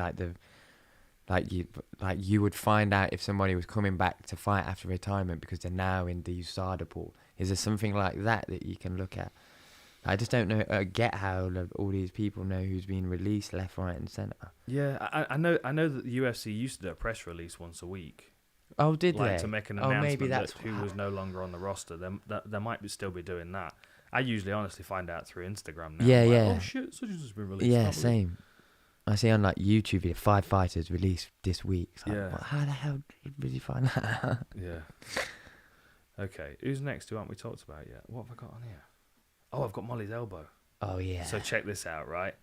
you would find out if somebody was coming back to fight after retirement because they're now in the USADA pool? Is there something like that you can look at? I just don't know. Get how all these people know who's been released left, right, and centre. Yeah, I know that the UFC used to do a press release once a week. Oh, did they? To make an announcement that who was no longer on the roster. There might still be doing that. I usually honestly find out through Instagram now. Yeah. Oh shit, such has been released. Yeah, same. I see on YouTube video 5 fighters released this week. Like, how the hell did you find that? Yeah. Okay, who's next? Who haven't we talked about yet? What have I got on here? Oh, I've got Molly's elbow. Oh yeah. So check this out, right?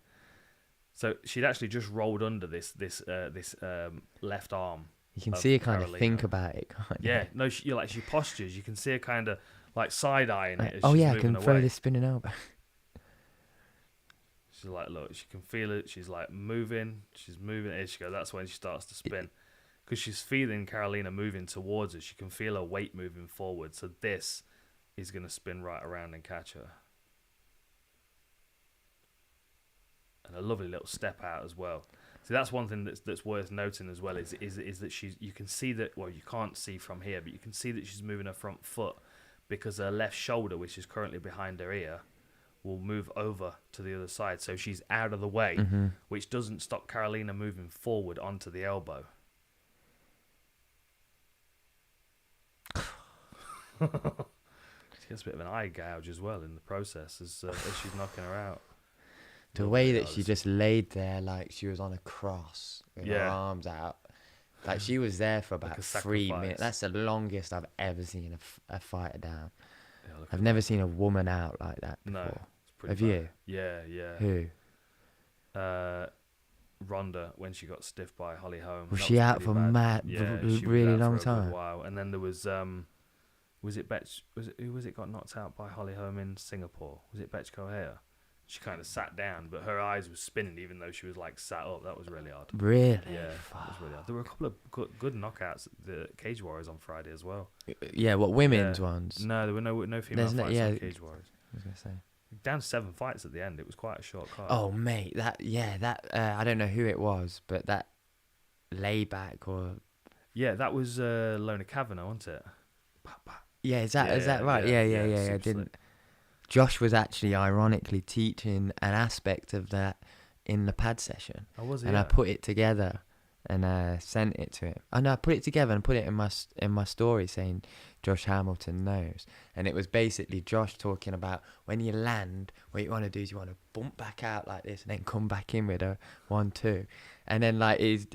So she'd actually just rolled under this left arm You can see her kind of think about it, can't you? Yeah, no, she postures. You can see her kind of like side-eyeing it as oh she's yeah, I moving can throw away. this spinning elbow. She's like, look, she can feel it. She's like moving. She's moving. Here she goes. That's when she starts to spin. Because she's feeling Carolina moving towards her. She can feel her weight moving forward. So this is going to spin right around and catch her. And a lovely little step out as well. So that's one thing that's worth noting as well is that you can see that, well, you can't see from here, but you can see that she's moving her front foot because her left shoulder, which is currently behind her ear, will move over to the other side. So she's out of the way, which doesn't stop Carolina moving forward onto the elbow. She gets a bit of an eye gouge as well in the process as she's knocking her out. The way that she just laid there like she was on a cross with her arms out. Like she was there for about 3 minutes. That's the longest I've ever seen a fighter down. Yeah, I've never seen a woman out like that before. No, it's pretty Have bad. you? Yeah. Who? Rhonda, when she got stiffed by Holly Holm. Was she out for really long time? Wow. And then there was who was it got knocked out by Holly Holm in Singapore? Was it Betch Kohea? She kind of sat down, but her eyes were spinning even though she was like sat up. That was really odd. Really? Yeah, that was really odd. There were a couple of good knockouts at the Cage Warriors on Friday as well. Yeah, what women's ones? No, there were no female fights on Cage Warriors. I was gonna say. Down to 7 fights at the end. It was quite a short card. Oh mate, that I don't know who it was, but that layback or that was Lona Kavanagh, wasn't it? Yeah, is that right? Yeah. I didn't. Josh was actually ironically teaching an aspect of that in the pad session. Oh, was he? And I put it together and sent it to him. I put it together and put it in my story saying Josh Hamilton knows. And it was basically Josh talking about when you land, what you want to do is you want to bump back out like this and then come back in with a 1-2. And then like it's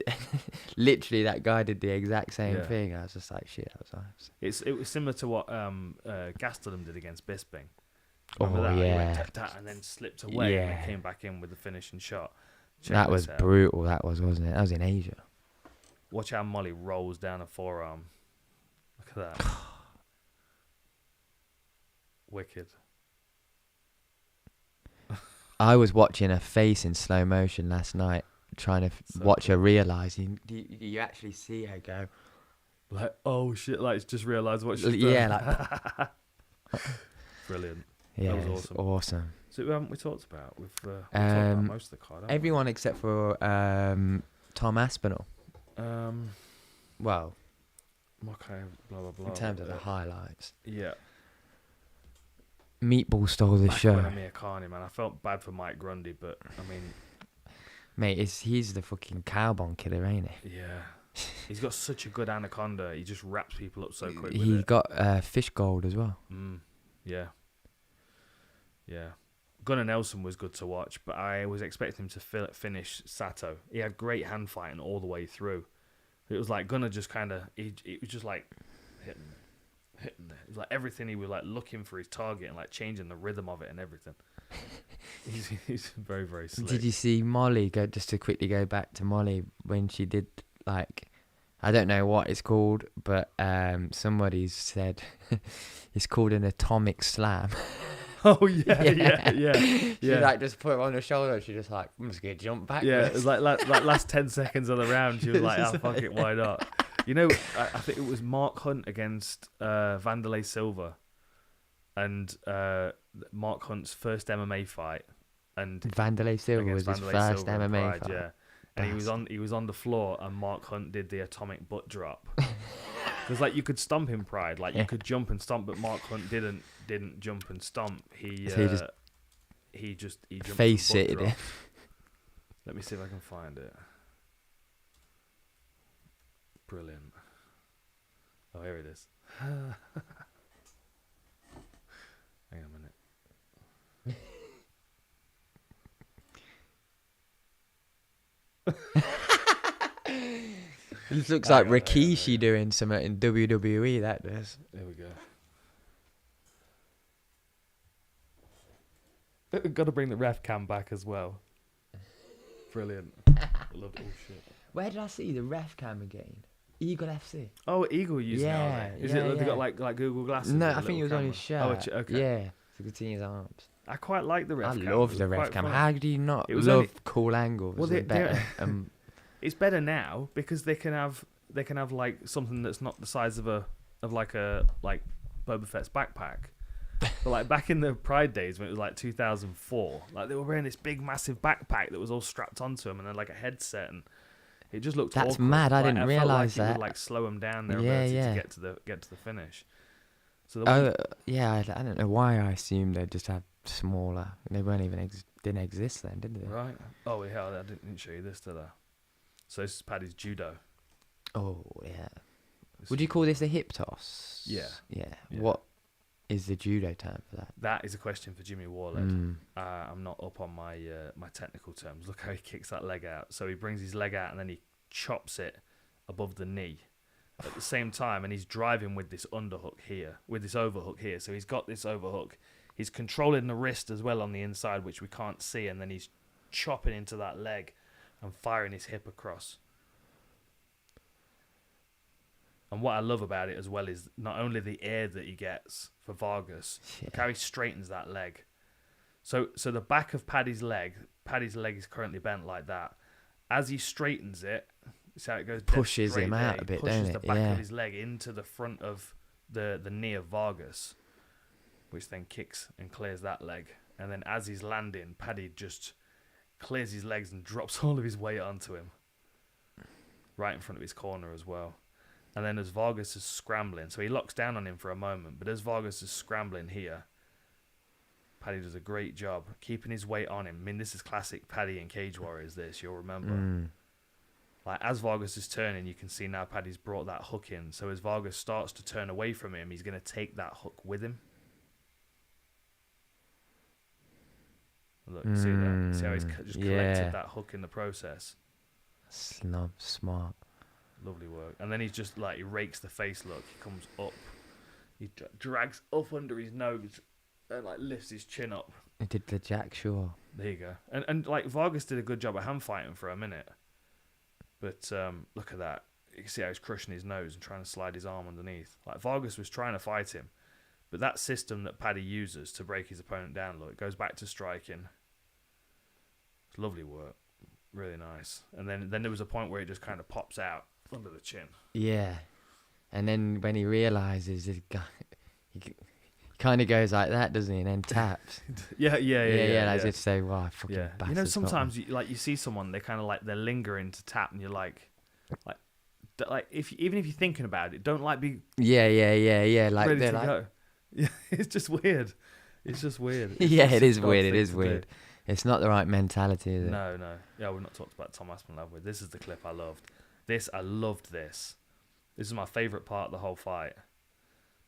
literally that guy did the exact same thing. I was just like, shit, that was nice. It was similar to what Gastelum did against Bisping. Remember that? He went and then slipped away and then came back in with the finishing shot. That was brutal, wasn't it? That was in Asia. Watch how Molly rolls down a forearm. Look at that. Wicked. I was watching her face in slow motion last night, trying to watch her realise. You actually see her go. Like, oh shit, like just realised what she's done. Yeah, like... Brilliant. Yeah, that was awesome. So who haven't we talked about? We've talked about most of the card. Everyone except for Tom Aspinall. Well, Mokaev, blah blah blah. In terms of the highlights. Yeah. Meatball stole the show. Amir Khani, man. I felt bad for Mike Grundy, but I mean, mate, he's the fucking cowbone killer, ain't he? Yeah. He's got such a good anaconda. He just wraps people up so quick. He got fish gold as well. Yeah. Yeah. Gunnar Nelson was good to watch, but I was expecting him to finish Sato. He had great hand fighting all the way through. It was like Gunnar just kind of, it was just like hitting there. It was like everything, he was like looking for his target and like changing the rhythm of it and everything. He's very, very slick. Did you see Molly, just to quickly go back to Molly, when she did like, I don't know what it's called, but somebody said it's called an atomic slam. Oh yeah. She like just put it on her shoulder. She just like, I'm just gonna jump back. Yeah, it was like last 10 seconds of the round. She was like, "Oh fuck it, why not?" You know, I think it was Mark Hunt against Vanderlei Silva, and Mark Hunt's first MMA fight, and Vanderlei Silva was his first MMA fight. Yeah, and he was on the floor, and Mark Hunt did the atomic butt drop. Because like you could stomp in Pride, like you could jump and stomp, but Mark Hunt didn't jump and stomp. He jumped face sitted it. Let me see if I can find it. Brilliant. Oh, here it is. Hang on a minute. It looks like Rikishi doing something in WWE, that does. There we go. Got to bring the ref cam back as well. Brilliant. I love it. Oh shit. Where did I see the ref cam again? Eagle FC. Oh, Eagle using it, are they? Is it they got like Google glasses? No, I think it was on his shirt. Oh, okay. Yeah, so you could see his arms. I quite like the ref I cam. love the ref cam. Fun. How do you not It was love only- cool angles? Well, Better. It's better now because they can have like something that's not the size of like Boba Fett's backpack. But like back in the Pride days when it was like 2004, like they were wearing this big massive backpack that was all strapped onto them and then like a headset, and it just looked That's awkward. mad. I Like, didn't felt realise like it that. would like slow them down their Yeah, ability yeah. to get to the finish. So the one, Yeah, I don't know why I assumed they'd just have smaller. They weren't even didn't exist then, did they? right? Oh yeah, I didn't show you this, did I? So this is Paddy's judo. Oh yeah. Would you call this a hip toss? Yeah. Yeah. Yeah. What is the judo term for that? That is a question for Jimmy Warled. I'm not up on my my technical terms. Look how he kicks that leg out. So he brings his leg out and then he chops it above the knee at the same time, and he's driving with this underhook here, with this overhook here. So he's got this overhook. He's controlling the wrist as well on the inside, which we can't see, and then he's chopping into that leg and firing his hip across. And what I love about it as well is not only the air that he gets for Vargas, look how he straightens that leg. So the back of Paddy's leg is currently bent like that. As he straightens it, see how it goes, pushes him out a bit, don't pushes it? the back of his leg into the front of the knee of Vargas, which then kicks and clears that leg. And then as he's landing, Paddy just clears his legs and drops all of his weight onto him, right in front of his corner as well. And then as Vargas is scrambling, so he locks down on him for a moment, but as Vargas is scrambling here, Paddy does a great job keeping his weight on him. I mean, this is classic Paddy and Cage Warriors, this, you'll remember. Like, as Vargas is turning, you can see now Paddy's brought that hook in. So as Vargas starts to turn away from him, he's going to take that hook with him. Look, see that? See how he's just collected that hook in the process? Smart. Lovely work. And then he's just like, he rakes the face, look. He comes up. He drags up under his nose and like lifts his chin up. He did the Jack Shaw. There you go. And like Vargas did a good job at hand fighting for a minute. But look at that. You can see how he's crushing his nose and trying to slide his arm underneath. Like Vargas was trying to fight him. But that system that Paddy uses to break his opponent down, look, it goes back to striking. It's lovely work. Really nice. And then there was a point where it just kind of pops out under the chin. Yeah. And then when he realises he kind of goes like that, doesn't he? And then taps. Yeah. I just say, wow, fucking bastard. You know, sometimes you see someone, they kind of like, they're lingering to tap, and you're like even if you're thinking about it, don't like be like ready they're to like, go. Yeah, it's just weird. It's just weird. Yeah, it is weird. It is weird. It's not the right mentality, is it? No. Yeah, we've not talked about Tom Aspinall, have we? This is the clip I loved. I loved this. This is my favourite part of the whole fight.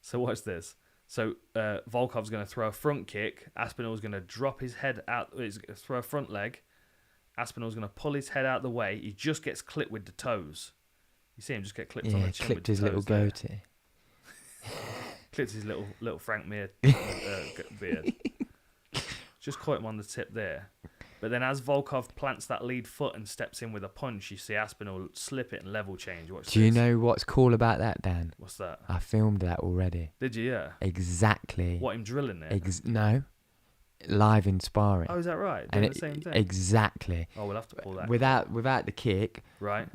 So watch this. So Volkov's going to throw a front kick. Aspinall's going to drop his head out. He's going to throw a front leg. Aspinall's going to pull his head out the way. He just gets clipped with the toes. You see him just get clipped on the chin. Clipped with his the little toes goatee. Clipped his little Frank Mir beard. Just caught him on the tip there. But then as Volkov plants that lead foot and steps in with a punch, you see Aspinall slip it and level change. Watch Do you know what's cool about that, Dan? What's that? I filmed that already. Did you? Yeah. Exactly. What, him drilling there? No. Live in sparring. Oh, is that right? And Doing the same thing? Exactly. Oh, we'll have to pull that. Without the kick. Right.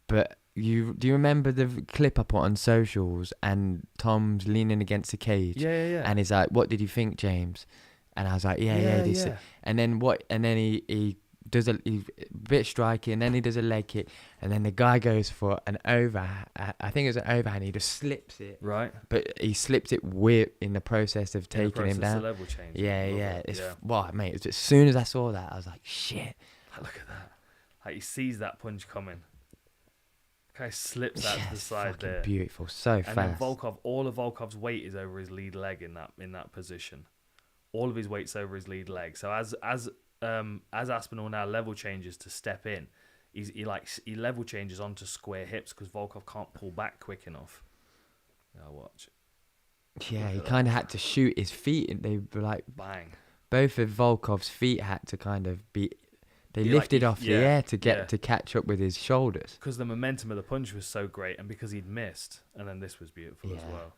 But do you remember the clip I put on socials and Tom's leaning against the cage? Yeah. And he's like, "What did you think, James?" And I was like, yeah. And then he does a bit striking, and then he does a leg kick, and then the guy goes for an I think it was an overhand. He just slips it. Right. But he slipped it in the process of taking him down. Level change. Yeah. Wow, mate. As soon as I saw that, I was like, shit. Look at that. Like, he sees that punch coming. Guy slips out to the side there. Beautiful. So fast. And then Volkov, all of Volkov's weight is over his lead leg in that position. All of his weight's over his lead leg. So as Aspinall now level changes to step in, he level changes onto square hips because Volkov can't pull back quick enough. Now watch. Yeah, he kind of had to shoot his feet, and they were like bang. Both of Volkov's feet had to kind of be They lifted off the air to get to catch up with his shoulders. Because the momentum of the punch was so great, and because he'd missed, and then this was beautiful as well.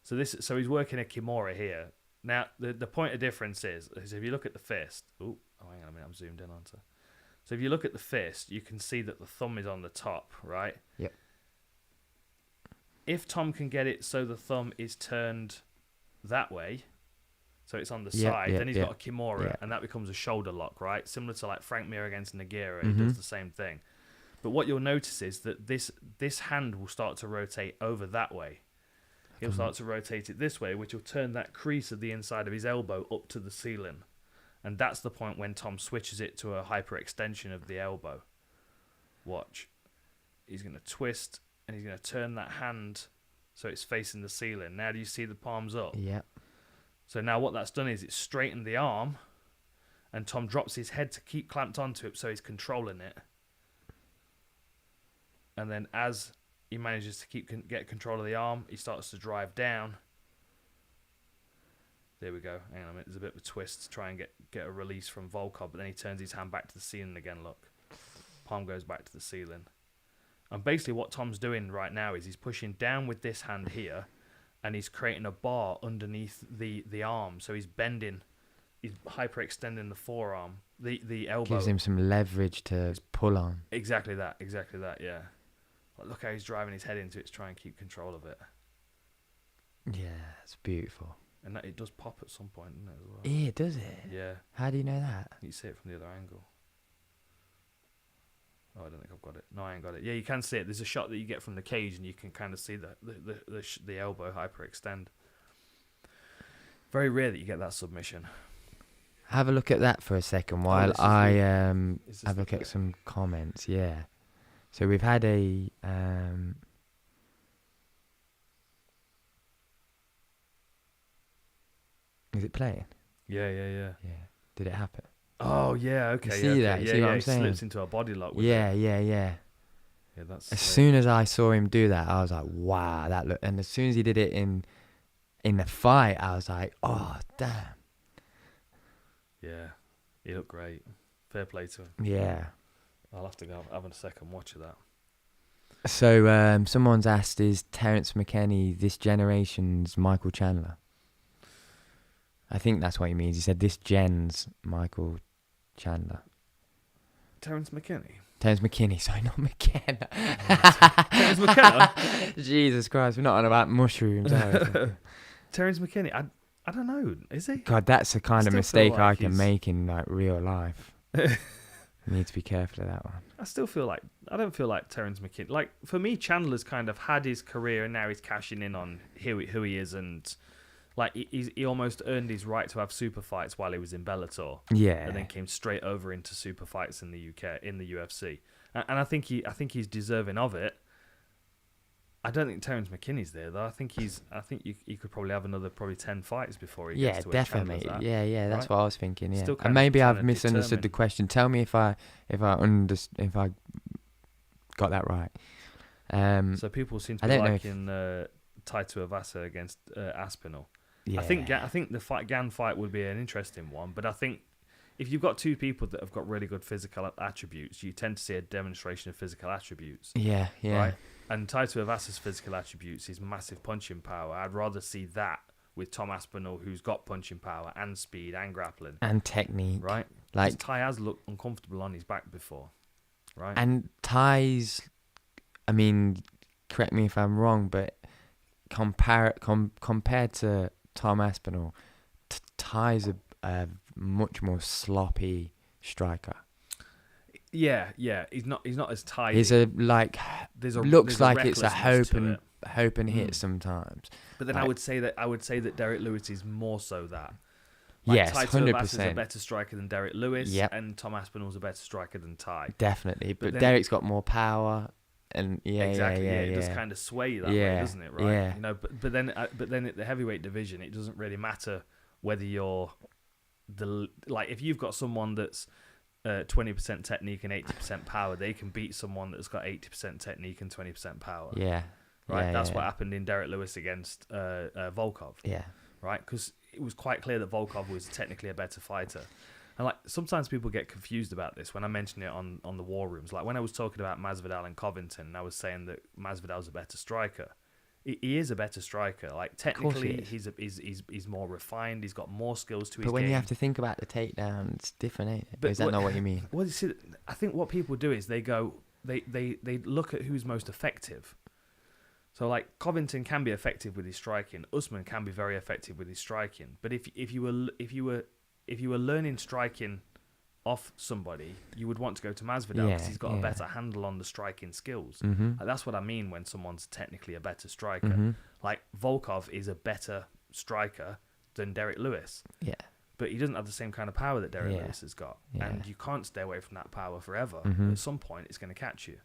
So he's working a Kimura here. Now the point of difference is if you look at the fist. Oh, hang on a minute, I'm zoomed in onto. So if you look at the fist, you can see that the thumb is on the top, right? Yep. If Tom can get it so the thumb is turned that way, so it's on the side, then he's got a Kimura, and that becomes a shoulder lock, right? Similar to like Frank Mir against Nogueira, he does the same thing. But what you'll notice is that this hand will start to rotate over that way. He'll start to rotate it this way, which will turn that crease of the inside of his elbow up to the ceiling. And that's the point when Tom switches it to a hyperextension of the elbow. Watch. He's going to twist, and he's going to turn that hand so it's facing the ceiling. Now do you see the palms up? Yep. So now what that's done is it's straightened the arm, and Tom drops his head to keep clamped onto it so he's controlling it. And then as he manages to get control of the arm, he starts to drive down. There we go. Hang on a minute. There's a bit of a twist to try and get a release from Volkov, but then he turns his hand back to the ceiling again, look. Palm goes back to the ceiling. And basically what Tom's doing right now is he's pushing down with this hand here, and he's creating a bar underneath the arm. So he's bending, he's hyperextending the forearm, the elbow. Gives him some leverage to pull on. Exactly that, yeah. Look how he's driving his head into it to try and keep control of it. Yeah, it's beautiful. And that it does pop at some point, doesn't it, as well? Yeah, does it? Yeah. How do you know that? You see it from the other angle. Oh, I don't think I've got it. No, I ain't got it. Yeah, you can see it. There's a shot that you get from the cage, and you can kind of see the elbow hyperextend. Very rare that you get that submission. Have a look at that for a second while I have a look at some comments. Yeah. So we've had a... Is it playing? Yeah. Did it happen? Oh, yeah, okay. You see that? Yeah, see what I'm he saying? slips into a body lock with it. Yeah. Yeah, that's... As soon as I saw him do that, I was like, wow, that look. And as soon as he did it in the fight, I was like, oh, damn. Yeah, he looked great. Fair play to him. Yeah. I'll have to go have a second watch of that. So someone's asked, is Terrance McKinney this generation's Michael Chandler? I think that's what he means. He said this gen's Michael Chandler. Terrance McKinney? Terrance McKinney, sorry, not McKenna. Terrance McKenna? Jesus Christ, we're not on about mushrooms, are we? Terrance McKinney, I don't know, is he? God, that's the kind of mistake like I can make in like real life. You need to be careful of that one. I don't feel like Terrance McKinney. Like, for me, Chandler's kind of had his career, and now he's cashing in on who he is, and like he almost earned his right to have super fights while he was in Bellator. Yeah. And then came straight over into super fights in the UK, in the UFC. And I think he's deserving of it. I don't think Terrance McKinney's there though. I think he could probably have another 10 fights before he gets to where Chandler's at. Yeah, that's right? what I was thinking. Yeah, Still and maybe I've misunderstood determine. the question. Tell me if I got that right. So people seem to be liking Tai Tuivasa against Aspinall. Yeah. I think the Gan fight would be an interesting one, but I think if you've got two people that have got really good physical attributes, you tend to see a demonstration of physical attributes. Yeah. Right? And Tai Tuivasa's physical attributes is massive punching power. I'd rather see that with Tom Aspinall, who's got punching power and speed and grappling. And technique. Right? Like Tai has looked uncomfortable on his back before. Right? And Tai's, I mean, correct me if I'm wrong, but compared to Tom Aspinall, Tai's a much more sloppy striker. Yeah. He's not as tidy. He's looks like it's a hope and hit sometimes. But then I would say that Derek Lewis is more so that. Yes, Tai 100%. Tuivasa is a better striker than Derek Lewis, and Tom Aspinall's a better striker than Tai. Definitely, but Derek's got more power, and it does kind of sway that way, doesn't it? Right? Yeah. You know, but then at the heavyweight division, it doesn't really matter whether you're if you've got someone that's 20% technique and 80% power, they can beat someone that's got 80% technique and 20% power. Yeah. Right. Yeah, That's what happened in Derek Lewis against Volkov. Yeah. Right, because it was quite clear that Volkov was technically a better fighter. And like sometimes people get confused about this when I mention it on the war rooms. Like when I was talking about Masvidal and Covington, I was saying that Masvidal's a better striker. He is a better striker. Like technically, he's more refined. He's got more skills to his game. But when you have to think about the takedown, it's different, ain't it? But is that not what you mean? Well, you see, I think what people do is they look at who's most effective. So like Covington can be effective with his striking. Usman can be very effective with his striking. But if you were learning striking off somebody, you would want to go to Masvidal because he's got a better handle on the striking skills. Like, that's what I mean when someone's technically a better striker. Like Volkov is a better striker than Derek Lewis. Yeah. But he doesn't have the same kind of power that Derek Lewis has got. And you can't stay away from that power forever. At some point, it's going to catch you.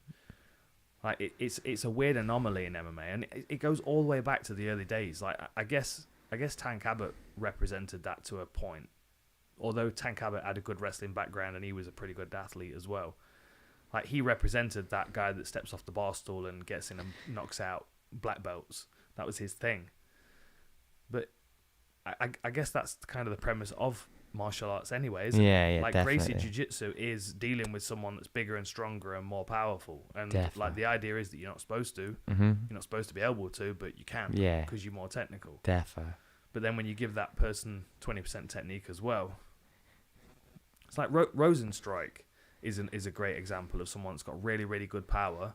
Like it's a weird anomaly in MMA, and it goes all the way back to the early days. Like I guess Tank Abbott represented that to a point. Although Tank Abbott had a good wrestling background and he was a pretty good athlete as well. Like he represented that guy that steps off the bar stool and gets in and knocks out black belts. That was his thing. But I guess that's kind of the premise of martial arts anyway, isn't it? Like definitely. Gracie Jiu-Jitsu is dealing with someone that's bigger and stronger and more powerful. And definitely. Like the idea is that you're not supposed to. You're not supposed to be able to, but you can. Because you're more technical. Definitely. But then when you give that person 20% technique as well, it's like Rosenstrike is a great example of someone that's got really, really good power,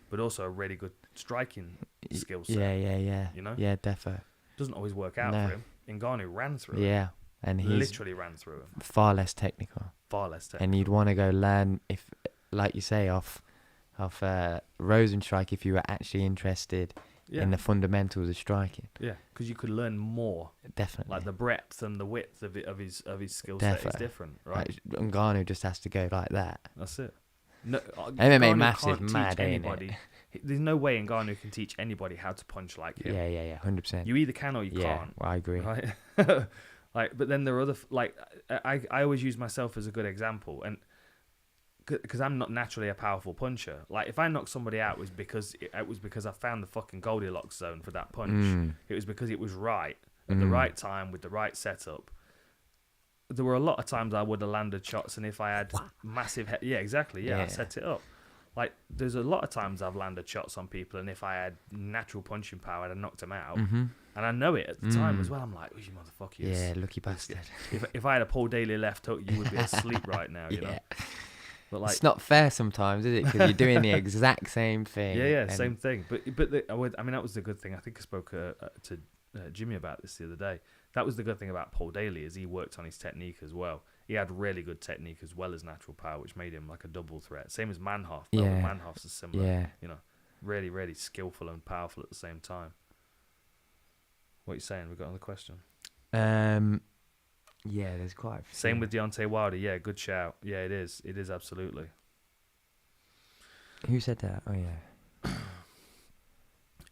but also a really good striking skill set. Yeah. You know? Yeah, defo. Doesn't always work out for him. Ngannou ran through him. Yeah. And he literally ran through him. Far less technical. And you'd want to go learn, if, like you say, off Rosenstrike if you were actually interested in the fundamentals of striking. Yeah, because you could learn more. Definitely. Like the breadth and the width of his skill set is different, right? Like, Ngannou just has to go like that. That's it. No, MMA massive, mad, ain't it? There's no way Ngannou can teach anybody how to punch like him. Yeah, 100%. You either can or you can't. Well, I agree. Right? Like, but then there are other I always use myself as a good example, and because I'm not naturally a powerful puncher. Like if I knock somebody out, it was because I found the fucking Goldilocks zone for that punch. It was because it was right at the right time with the right setup. There were a lot of times I would have landed shots, and if I had massive I set it up. Like there's a lot of times I've landed shots on people, and if I had natural punching power, I'd have knocked them out. And I know it at the time as well. I'm like, oh, you motherfucker. Yeah, lucky bastard. If I had a Paul Daly left hook, you would be asleep right now, you know? But like, it's not fair sometimes, is it? Because you're doing the exact same thing. Yeah, same thing. But that was the good thing. I think I spoke to Jimmy about this the other day. That was the good thing about Paul Daly, is he worked on his technique as well. He had really good technique as well as natural power, which made him like a double threat. Same as Manhoff. Manhoff's is similar. Yeah. You know, really, really skillful and powerful at the same time. What are you saying? We got another question? Yeah, there's quite a few. Same with Deontay Wilder. Yeah, good shout. Yeah, it is. It is absolutely. Who said that? Oh, yeah.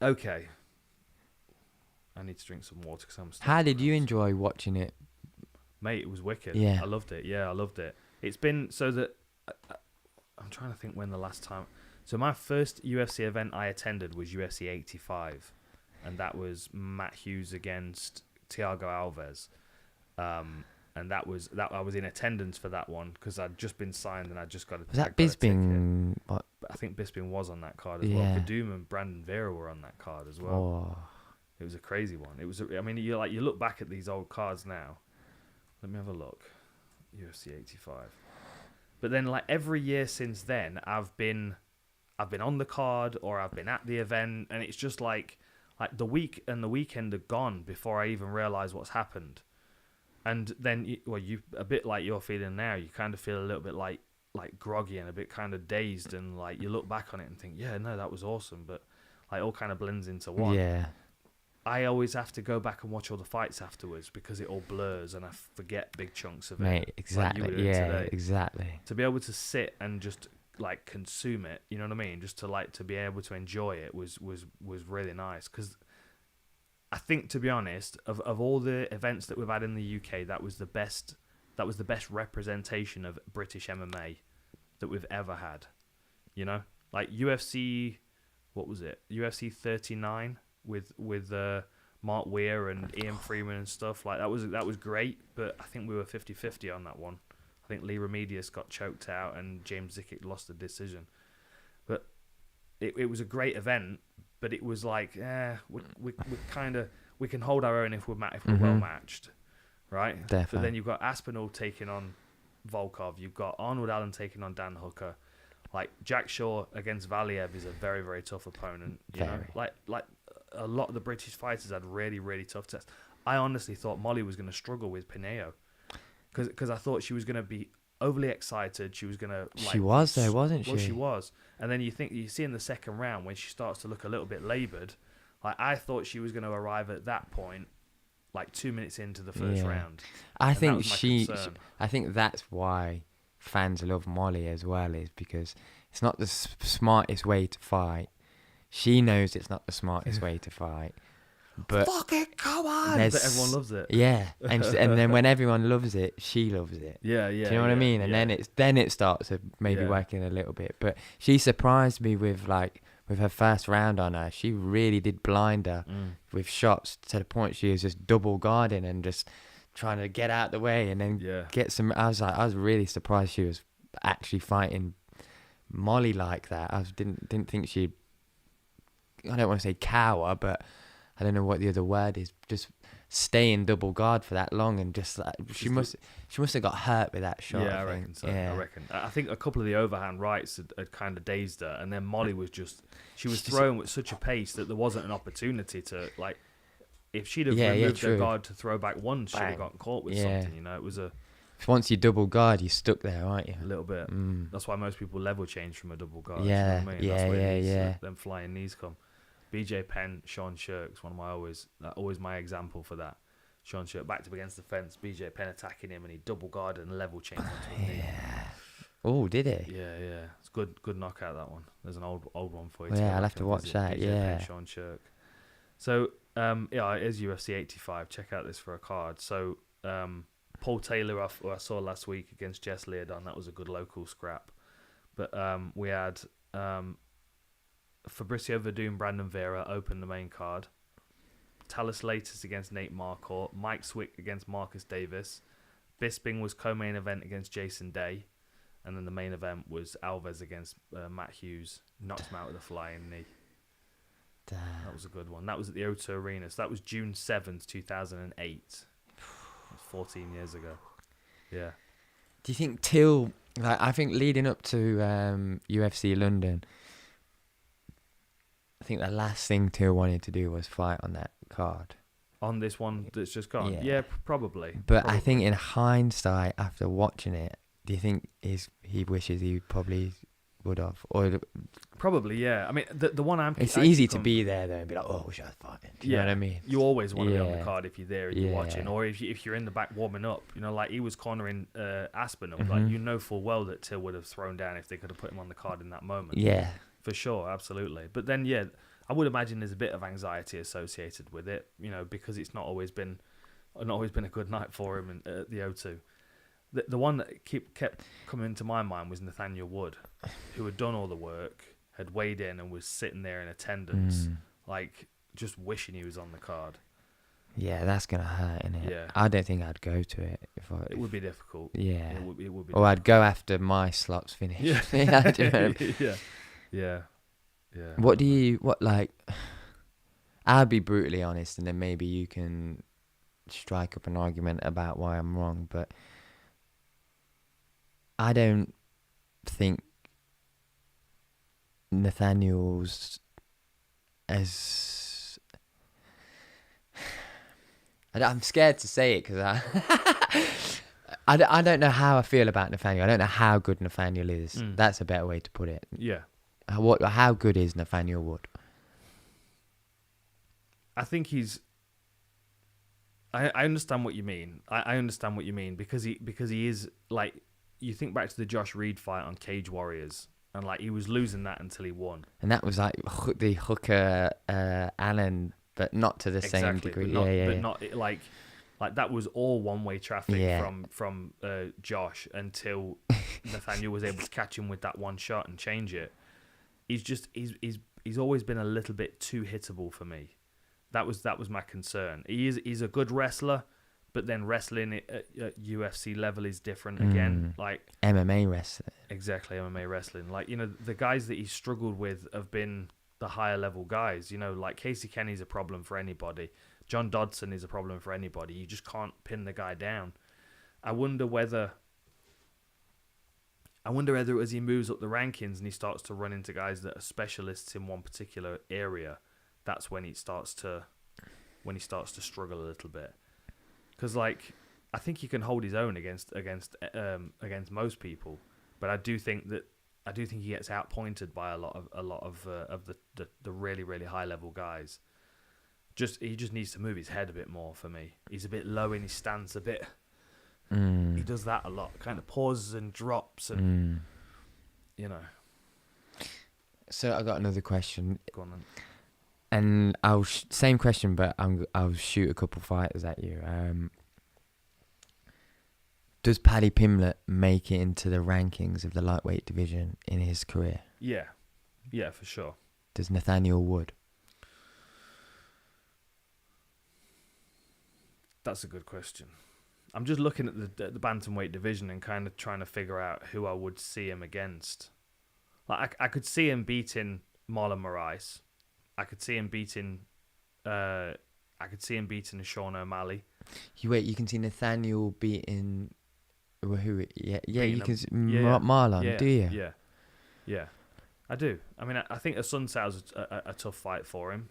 Okay. I need to drink some water because I'm. How did you enjoy watching it? Mate, it was wicked. Yeah. I loved it. Yeah, I loved it. It's been so that... I'm trying to think when the last time... So my first UFC event I attended was UFC 85. And that was Matt Hughes against Thiago Alves. And that was I was in attendance for that one because I'd just been signed and I'd just got a... Was that Bisping? But I think Bisping was on that card as well. Verdum and Brandon Vera were on that card as well. Oh. It was a crazy one. It was. I mean, you look back at these old cards now. Let me have a look. UFC 85. But then, like every year since then, I've been on the card or I've been at the event, and it's just like the week and the weekend are gone before I even realize what's happened. And then, you a bit like you're feeling now. You kind of feel a little bit like groggy and a bit kind of dazed, and like you look back on it and think, yeah, no, that was awesome, but like all kind of blends into one. Yeah. I always have to go back and watch all the fights afterwards because it all blurs and I forget big chunks of it. Mate, exactly. Like today. Exactly. To be able to sit and just like consume it, you know what I mean? Just to be able to enjoy it was really nice. Because I think, to be honest, of all the events that we've had in the UK, that was the best representation of British MMA that we've ever had. You know, like UFC, what was it? UFC 39. With Mark Weir and Ian Freeman and stuff like that was great, but I think we were 50-50 on that one. I I think Lee Remedios got choked out and James Zikic lost the decision. But it was a great event, but it was like, we can hold our own if we're well matched, right? Definitely. But then you've got Aspinall taking on Volkov. You've got Arnold Allen taking on Dan Hooker. Like Jack Shaw against Valiev is a very, very tough opponent. You know, like a lot of the British fighters had really, really tough tests. I honestly thought Molly was going to struggle with Pineo because I thought she was going to be overly excited. She was going to. Like, she was there, wasn't she? Well, she was. And then you see in the second round when she starts to look a little bit laboured. Like I thought she was going to arrive at that point, like 2 minutes into the first round. I think I think that's why fans love Molly as well, is because it's not the smartest way to fight. She knows it's not the smartest way to fight. But fuck it, come on! But everyone loves it. Yeah, and then when everyone loves it, she loves it. Yeah. Do you know what I mean? And then it starts to maybe working a little bit. But she surprised me with her first round on her. She really did blind her with shots to the point she was just double guarding and just trying to get out the way and then get some. I was really surprised she was actually fighting Molly like that. I didn't think she'd. I don't want to say cower, but I don't know what the other word is. Just stay in double guard for that long and just like she must have got hurt with that shot. Yeah, I reckon so. Yeah. I reckon. I think a couple of the overhand rights had kind of dazed her, and then Molly was throwing with such a pace that there wasn't an opportunity to like. If she'd have removed her guard to throw back one, she'd have gotten caught with something. You know, it was a. Once you double guard, you're stuck there, aren't you? A little bit. That's why most people level change from a double guard. Yeah, you know what I mean? yeah. Them flying knees come. BJ Penn, Sean Shirks, one of my always my example for that. Sean Shirk backed up against the fence, BJ Penn attacking him, and he double guarded and level changed onto his knee. Oh, did he? Yeah. It's good knockout, that one. There's an old one for you. Yeah, I'll have to watch that. BJ Penn, Sean Shirk. So it is UFC 85. Check out this for a card. So Paul Taylor, who I saw last week against Jess Leardon, that was a good local scrap. But we had Fabricio Verdun, Brandon Vera opened the main card. Talis Latis against Nate Marquardt. Mike Swick against Marcus Davis. Bisping was co-main event against Jason Day. And then the main event was Alves against Matt Hughes. Knocked him out with a flying knee. Damn. That was a good one. That was at the O2 Arena. So that was June 7th, 2008. That's 14 years ago. Yeah. Do you think Till... I think leading up to UFC London... I think the last thing Till wanted to do was fight on that card. On this one that's just gone? Yeah, probably. But I think in hindsight, after watching it, do you think he wishes he probably would have? Or probably, yeah. I mean, the one It's easy to be there, though, and be like, oh, I wish I was fighting. Do you know what I mean? You always want to be on the card if you're there and you're watching. Or if you're in the back warming up. You know, like he was cornering Aspinall. Like, you know full well that Till would have thrown down if they could have put him on the card in that moment. Yeah. For sure, absolutely. But then, I would imagine there's a bit of anxiety associated with it, you know, because it's not always been a good night for him at the O2. The one that kept coming to my mind was Nathaniel Wood, who had done all the work, had weighed in and was sitting there in attendance, like just wishing he was on the card. Yeah, that's gonna hurt, innit? Yeah. I don't think I'd go to it it would be difficult. Yeah. It would be or difficult. I'd go after my slots finished. Yeah. Yeah. I'll be brutally honest, and then maybe you can strike up an argument about why I'm wrong, but I don't think Nathaniel's as... I'm scared to say it because I don't know how I feel about Nathaniel. I don't know how good Nathaniel is. That's a better way to put it. Yeah. How good is Nathaniel Wood? I think he's... I understand what you mean. I understand what you mean because he is like... You think back to the Josh Reed fight on Cage Warriors, and like he was losing that until he won. And that was like the Hooker Allen, but not to the same degree. But not like that was all one-way traffic from Josh until Nathaniel was able to catch him with that one shot and change it. He's always been a little bit too hittable for me. That was my concern. He's a good wrestler, But then wrestling at UFC level is different again. Like MMA wrestling. Exactly, MMA wrestling. Like, the guys that he's struggled with have been the higher level guys. Like Casey Kenny's a problem for anybody. John Dodson is a problem for anybody. You just can't pin the guy down. I wonder whether as he moves up the rankings and he starts to run into guys that are specialists in one particular area, that's when he starts to struggle a little bit. Because like I think he can hold his own against most people, but I do think he gets outpointed by a lot of the really, really high level guys. He just needs to move his head a bit more for me. He's a bit low in his stance, a bit. He does that a lot, kind of pauses and drops, and So I got another question. Go on then. And I'll same question, but I'll shoot a couple fighters at you. Does Paddy Pimblett make it into the rankings of the lightweight division in his career? Yeah, for sure. Does Nathaniel Wood? That's a good question. I'm just looking at the bantamweight division and kind of trying to figure out who I would see him against. Like I could see him beating Marlon Moraes. I could see him beating Sean O'Malley. You can see Nathaniel beating who? Yeah, you can see Marlon. Marlon. Do you? Yeah, I do. I mean, I think Sun Tzu's a tough fight for him,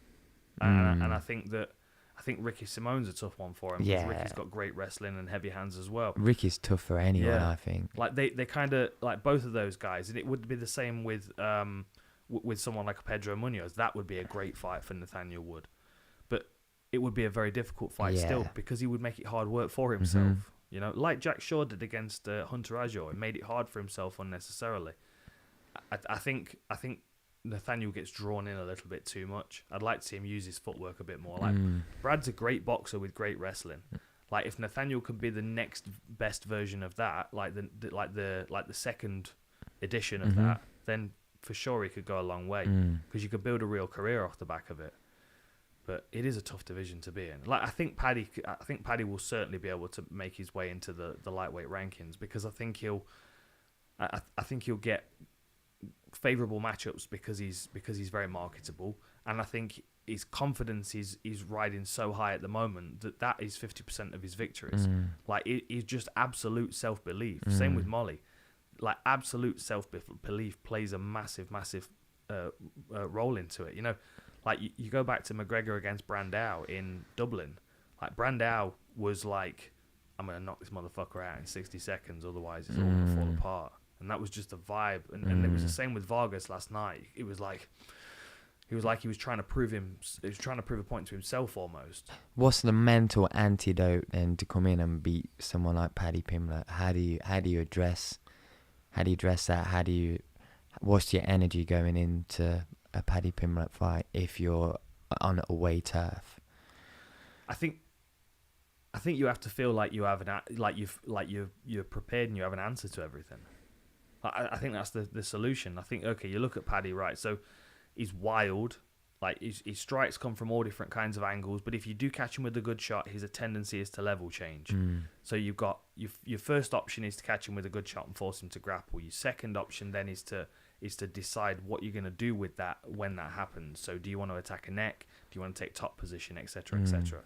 and I think Ricky Simone's a tough one for him. Yeah, Ricky's got great wrestling and heavy hands as well. Ricky's tough for anyone, I think. Like they kind of like both of those guys, and it would be the same with someone like Pedro Munoz. That would be a great fight for Nathaniel Wood, but it would be a very difficult fight still, because he would make it hard work for himself. Like Jack Shaw did against Hunter Ajo. It made it hard for himself unnecessarily. I think Nathaniel gets drawn in a little bit too much. I'd like to see him use his footwork a bit more. Like Brad's a great boxer with great wrestling. Like if Nathaniel could be the next best version of that, like the second edition of that, then for sure he could go a long way, because you could build a real career off the back of it. But it is a tough division to be in. Like I think Paddy will certainly be able to make his way into the lightweight rankings, because I think he'll get favourable matchups because he's very marketable, and I think his confidence is riding so high at the moment that is 50% of his victories. Like he's just absolute self-belief. Same with Molly. Like absolute self-belief plays a massive role into it. Like you go back to McGregor against Brandao in Dublin. Like Brandao was like, I'm gonna knock this motherfucker out in 60 seconds, otherwise it's all gonna fall apart. And that was just a vibe. And it was the same with Vargas last night. It was like he was trying to prove a point to himself almost. What's the mental antidote then to come in and beat someone like Paddy Pimblett? How do you address that? What's your energy going into a Paddy Pimblett fight if you're on away turf? I think you have to feel like you have you're prepared and you have an answer to everything. I think that's the solution. I think, okay, you look at Paddy, right? So he's wild. Like his strikes come from all different kinds of angles. But if you do catch him with a good shot, his tendency is to level change. So you've got your first option is to catch him with a good shot and force him to grapple. Your second option then is to decide what you're going to do with that when that happens. So do you want to attack a neck? Do you want to take top position, etc., etc.?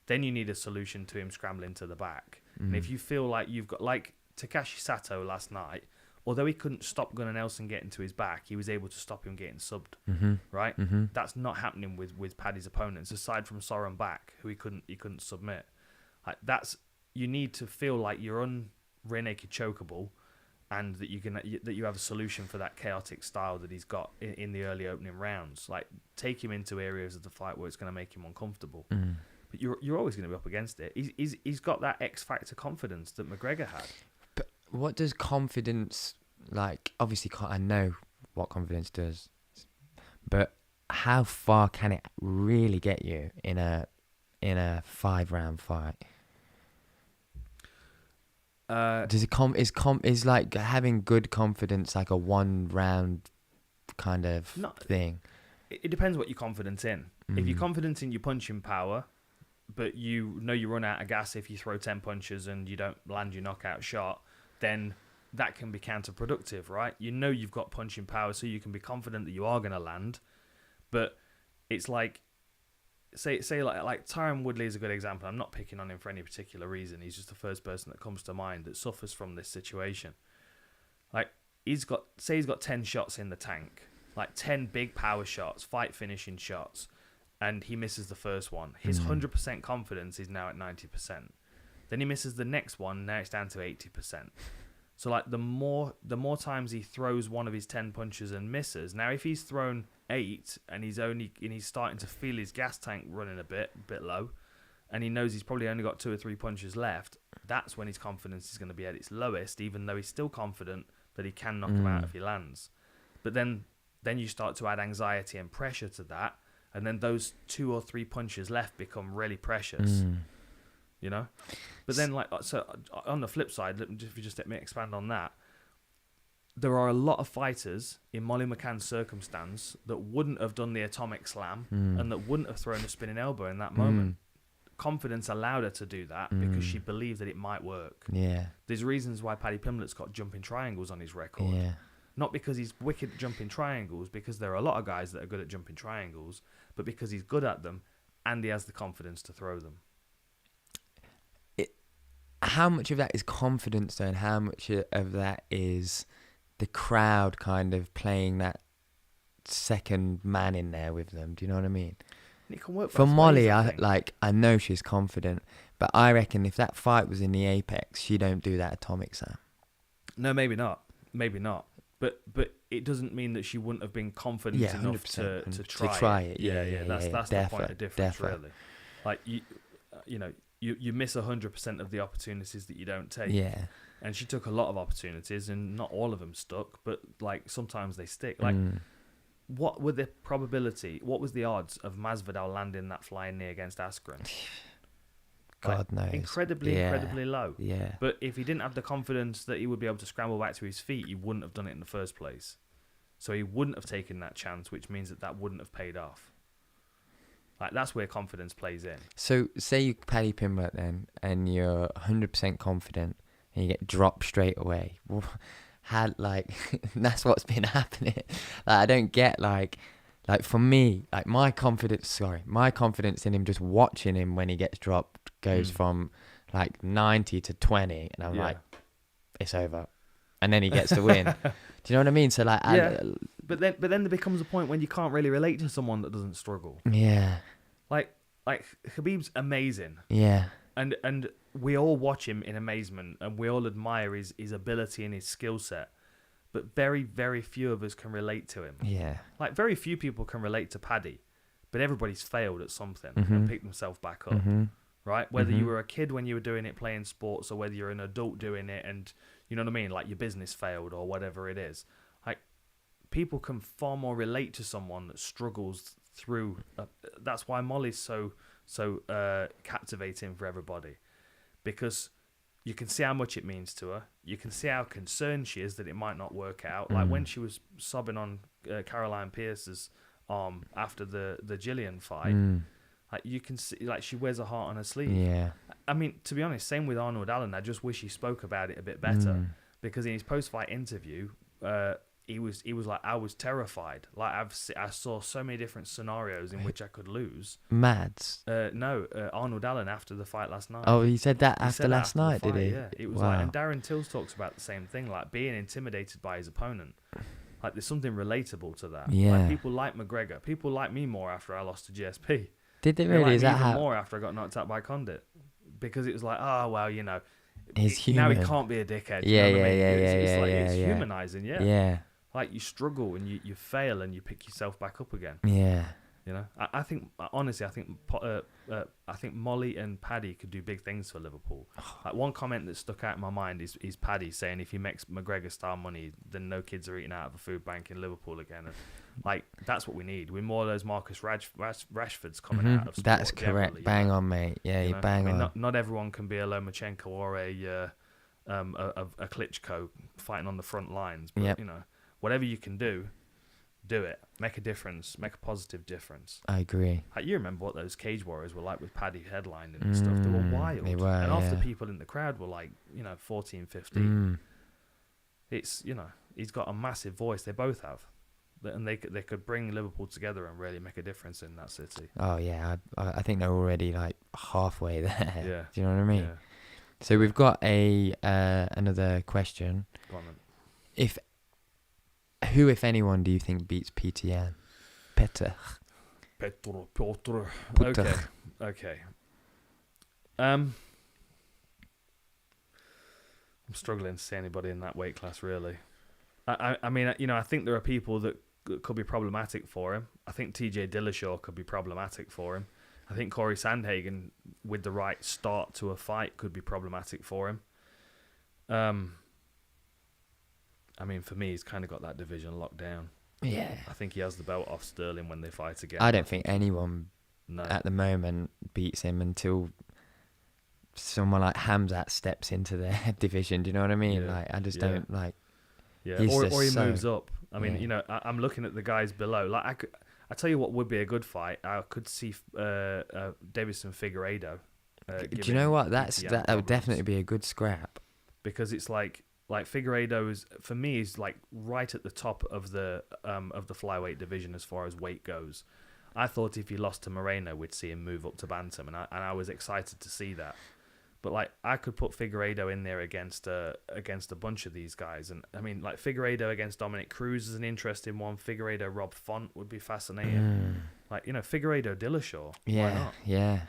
Then you need a solution to him scrambling to the back. And if you feel like you've got, like Takashi Sato last night, although he couldn't stop Gunnar Nelson getting to his back, he was able to stop him getting subbed, right? That's not happening with Paddy's opponents, aside from Soren Bak, who he couldn't submit. Like you need to feel like you're rear naked chokeable, and that you have a solution for that chaotic style that he's got in the early opening rounds. Like take him into areas of the fight where it's going to make him uncomfortable. But you're always going to be up against it. He's got that X factor confidence that McGregor had. But what does confidence, like, obviously I know what confidence does, but how far can it really get you in a 5-round fight? Is like having good confidence like a 1-round kind of thing? It depends what you're confident in. If you're confident in your punching power, but you know you run out of gas if you throw 10 punches and you don't land your knockout shot, then that can be counterproductive, right? You know you've got punching power, so you can be confident that you are going to land. But it's like, say like Tyron Woodley is a good example. I'm not picking on him for any particular reason. He's just the first person that comes to mind that suffers from this situation. Like, he's got 10 shots in the tank, like 10 big power shots, fight finishing shots, and he misses the first one. His 100% confidence is now at 90%. Then he misses the next one, now it's down to 80%. So like the more times he throws one of his 10 punches and misses, now if he's thrown 8 and he's starting to feel his gas tank running a bit low, and he knows he's probably only got 2 or 3 punches left, that's when his confidence is going to be at its lowest, even though he's still confident that he can knock him out if he lands. But then you start to add anxiety and pressure to that, and then those 2 or 3 punches left become really precious. You know, but then so on the flip side, if you just let me expand on that, there are a lot of fighters in Molly McCann's circumstance that wouldn't have done the atomic slam and that wouldn't have thrown a spinning elbow in that moment. Confidence allowed her to do that because she believed that it might work. Yeah, there's reasons why Paddy Pimblett's got jumping triangles on his record. Yeah, not because he's wicked at jumping triangles, because there are a lot of guys that are good at jumping triangles, but because he's good at them and he has the confidence to throw them. How much of that is confidence, though, and how much of that is the crowd kind of playing that second man in there with them? Do you know what I mean? It can work for Molly, I know she's confident, but I reckon if that fight was in the Apex, she don't do that atomic slam. No, maybe not. But it doesn't mean that she wouldn't have been confident enough to try it. Yeah. That's the point of difference, really. Like you miss 100% of the opportunities that you don't take. Yeah. And she took a lot of opportunities, and not all of them stuck, but like sometimes they stick. Like, what was the odds of Masvidal landing that flying knee against Askren? God knows. Incredibly low. Yeah. But if he didn't have the confidence that he would be able to scramble back to his feet, he wouldn't have done it in the first place. So he wouldn't have taken that chance, which means that wouldn't have paid off. Like, that's where confidence plays in. So say you Paddy Pimblett then, and you're 100% confident, and you get dropped straight away. That's what's been happening. Like, I don't get like for me, like my confidence in him, just watching him when he gets dropped, goes from like 90 to 20, and I'm like, it's over, and then he gets the win. Do you know what I mean? So like, but then there becomes a point when you can't really relate to someone that doesn't struggle. Yeah. Like Khabib's amazing. Yeah. And we all watch him in amazement, and we all admire his ability and his skill set. But very, very few of us can relate to him. Yeah. Like, very few people can relate to Paddy, but everybody's failed at something and picked themselves back up. Right? Whether you were a kid when you were doing it playing sports, or whether you're an adult doing it and, you know what I mean, like your business failed or whatever it is. Like, people can far more relate to someone that struggles through. That's why Molly's so captivating for everybody, because you can see how much it means to her. You can see how concerned she is that it might not work out. Like when she was sobbing on Caroline Pierce's arm after the Gillian fight. Like, you can see, like, she wears a heart on her sleeve. Yeah. I mean, to be honest, same with Arnold Allen. I just wish he spoke about it a bit better, because in his post-fight interview, he was like, I was terrified. Like, I saw so many different scenarios in which I could lose. Mads? No, Arnold Allen after the fight last night. Oh, he said that after last night, did he? Yeah, it was like, and Darren Tills talks about the same thing, like being intimidated by his opponent. Like, there's something relatable to that. Yeah. Like, people like McGregor. People like me more after I lost to GSP. Did they really? Like, is that even how? More after I got knocked out by Condit, because it was like, oh well, you know, he's human. Now he can't be a dickhead. Yeah, you know what I mean? It's humanizing. Yeah. Like, you struggle and you fail and you pick yourself back up again. Yeah. You know, I think honestly, I think Molly and Paddy could do big things for Liverpool. Like, one comment that stuck out in my mind is Paddy saying if he makes McGregor style money, then no kids are eating out of a food bank in Liverpool again. And, like, that's what we need. We're more of those Marcus Rashfords coming out of sport. That's correct. Bang on, mate. Yeah, you bang on. Not everyone can be a Lomachenko or a Klitschko fighting on the front lines. But, you know, whatever you can do, do it. Make a difference. Make a positive difference. I agree. Like, you remember what those Cage Warriors were like with Paddy headlining and stuff. They were wild. They were, and half the yeah. people in the crowd were like, 14, 15. It's, he's got a massive voice. They both have. And they could bring Liverpool together and really make a difference in that city. Oh, yeah. I think they're already, like, halfway there. Yeah. Do you know what I mean? Yeah. So we've got another question. Go on then. Who, if anyone, do you think beats Petr Yan? Petr. Okay. I'm struggling to see anybody in that weight class, really. I mean, I think there are people that could be problematic for him. I think TJ Dillashaw could be problematic for him. I think Cory Sandhagen, with the right start to a fight, could be problematic for him. I mean, for me, he's kind of got that division locked down. Yeah. I think he has the belt off Sterling when they fight again. I don't think anyone No. at the moment beats him until someone like Hamzat steps into their division. Do you know what I mean? Yeah. Like, I just Yeah. don't like. Yeah, He's or just he so- moves up. I mean, Yeah. I'm looking at the guys below. Like, I tell you what would be a good fight. I could see Davison Figueiredo. Do you know what? That That would definitely be a good scrap. because it's like Figueiredo is, for me, is like right at the top of the flyweight division as far as weight goes. I thought if he lost to Moreno, we'd see him move up to bantam, and I was excited to see that. But like, I could put Figueiredo in there against a bunch of these guys, and I mean, like, Figueiredo against Dominic Cruz is an interesting one. Figueiredo Rob Font would be fascinating. Like, Figueiredo Dillashaw. Why Yeah, not? yeah.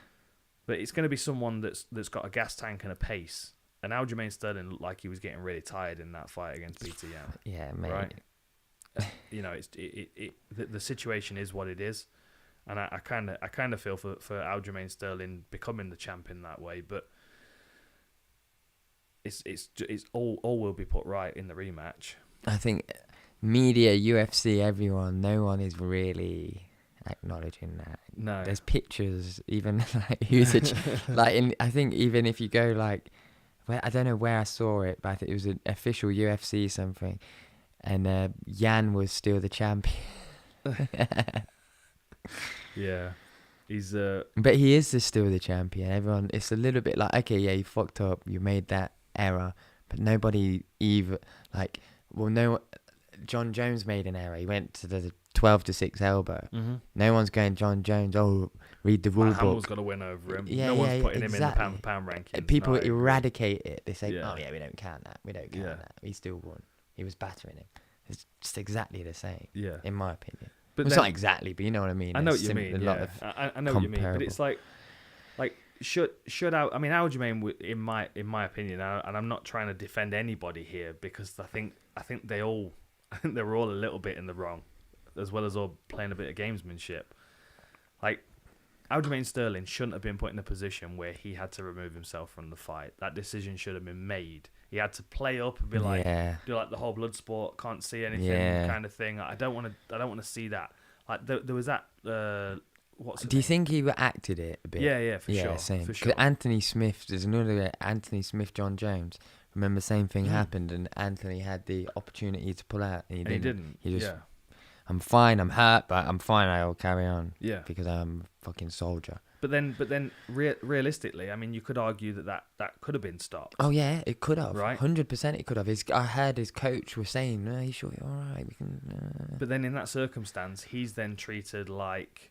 But it's going to be someone that's got a gas tank and a pace. And Aljamain Sterling looked like he was getting really tired in that fight against Petr Yan. Yeah, mate. Right. The situation is what it is, and I kind of feel for Aljamain Sterling becoming the champion that way. But it's all will be put right in the rematch. I think media, UFC, everyone, no one is really acknowledging that. No, There's pictures, even like who's I think even if you go like, I don't know where I saw it, but I think it was an official UFC something, and Yan was still the champion. Yeah, he's But he is still the champion. Everyone, it's a little bit like, okay, yeah, you fucked up, you made that error, but nobody even like, well, no, John Jones made an error. He went to the 12-6 elbow. Mm-hmm. No one's going, John Jones, read the rule Hamill's book. got to win over him. Yeah, no one's putting him in the exactly. pound-for-pound ranking. People No, I agree. eradicate it. They say, Yeah. oh yeah, we don't count that. We don't count Yeah. that. He still won. He was battering him. It's just exactly the same, Yeah, in my opinion. but Well, it's then, not exactly, but you know what I mean. I know what There's you mean. a lot Yeah, of I know what you mean. But comparable. it's like should Aljamain, in my opinion, and I'm not trying to defend anybody here, because I think they were all a little bit in the wrong, as well as all playing a bit of gamesmanship. Like, Aljamain Sterling shouldn't have been put in a position where he had to remove himself from the fight. That decision should have been made. He had to play up and be like, yeah. do like the whole blood sport, can't see anything Yeah. kind of thing. I don't want to see that. Like, there was that. What's his Do you name? think he acted it a bit? Yeah, for sure. Same. For 'Cause sure. Anthony Smith, there's another guy, Anthony Smith, John Jones. Remember, same thing Mm. happened, and Anthony had the opportunity to pull out, and he And he didn't. didn't. He just, yeah. I'm fine, I'm hurt, but I'm fine. I'll carry on Yeah. because I'm a fucking soldier. But then, realistically, I mean, you could argue that could have been stopped. Oh yeah, it could have. Right. 100% it could have. I heard his coach was saying, "No, you sure? All right, we can." But then in that circumstance, he's then treated like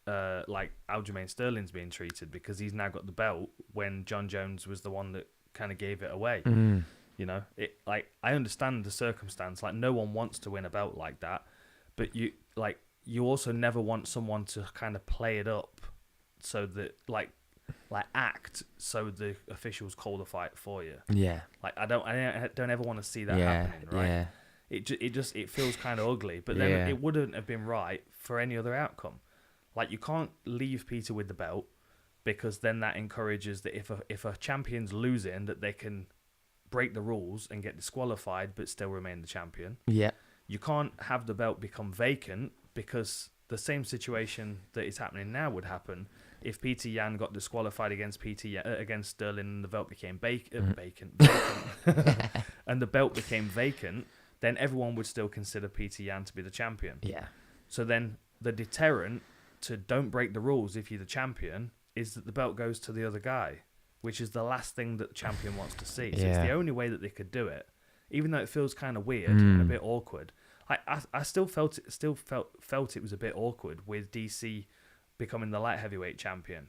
Aljamain Sterling's being treated, because he's now got the belt when John Jones was the one that kind of gave it away. Mm. I understand the circumstance. Like, no one wants to win a belt like that, but you also never want someone to kind of play it up so that like act so the officials call the fight for you. Yeah. Like, I don't ever want to see that Yeah. happening, right? Yeah. It feels kind of ugly, but then Yeah. it wouldn't have been right for any other outcome. Like, you can't leave Petr with the belt, because then that encourages that if a champion's losing, that they can break the rules and get disqualified but still remain the champion. Yeah. You can't have the belt become vacant, because the same situation that is happening now would happen if Petr Yan got disqualified against against Sterling, and the belt became vacant, and the belt became vacant. then everyone would still consider Petr Yan to be the champion. Yeah. So then the deterrent to don't break the rules if you're the champion is that the belt goes to the other guy, which is the last thing that the champion wants to see. So it's the only way that they could do it, even though it feels kind of weird and a bit awkward. I still felt it was a bit awkward with DC becoming the light heavyweight champion,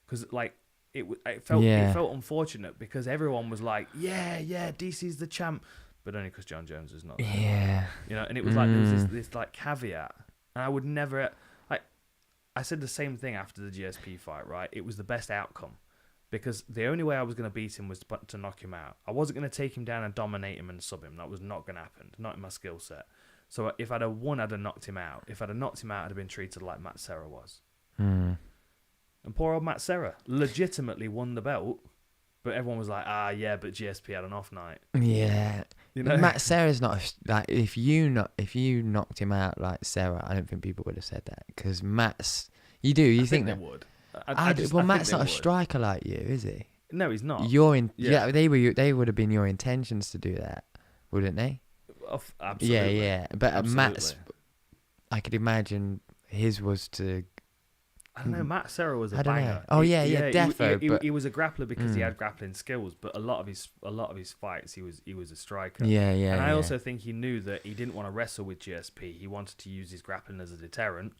because like it felt unfortunate because everyone was like, yeah, DC's the champ, but only because John Jones is not. Yeah. You know, and it was like there was this like caveat, and I would never. I said the same thing after the GSP fight, right? It was the best outcome because the only way I was going to beat him was to knock him out. I wasn't going to take him down and dominate him and sub him. That was not going to happen. Not in my skill set. So if I'd have won, I'd have knocked him out. If I'd have knocked him out, I'd have been treated like Matt Serra was. And poor old Matt Serra legitimately won the belt, but everyone was like, but GSP had an off night. Yeah. You know? Matt Serra's not like if you knocked him out like Serra, I don't think people would have said that because Matt's. You think they that would. Matt's not a striker like you, is he? No, he's not. They would have been your intentions to do that, wouldn't they? Absolutely. Yeah. But Matt's, I could imagine his was to. I don't know. Matt Serra was a I don't banger. know. Oh yeah, defo. He was a grappler because he had grappling skills, but a lot of his fights he was a striker. Yeah. And I also think he knew that he didn't want to wrestle with GSP. He wanted to use his grappling as a deterrent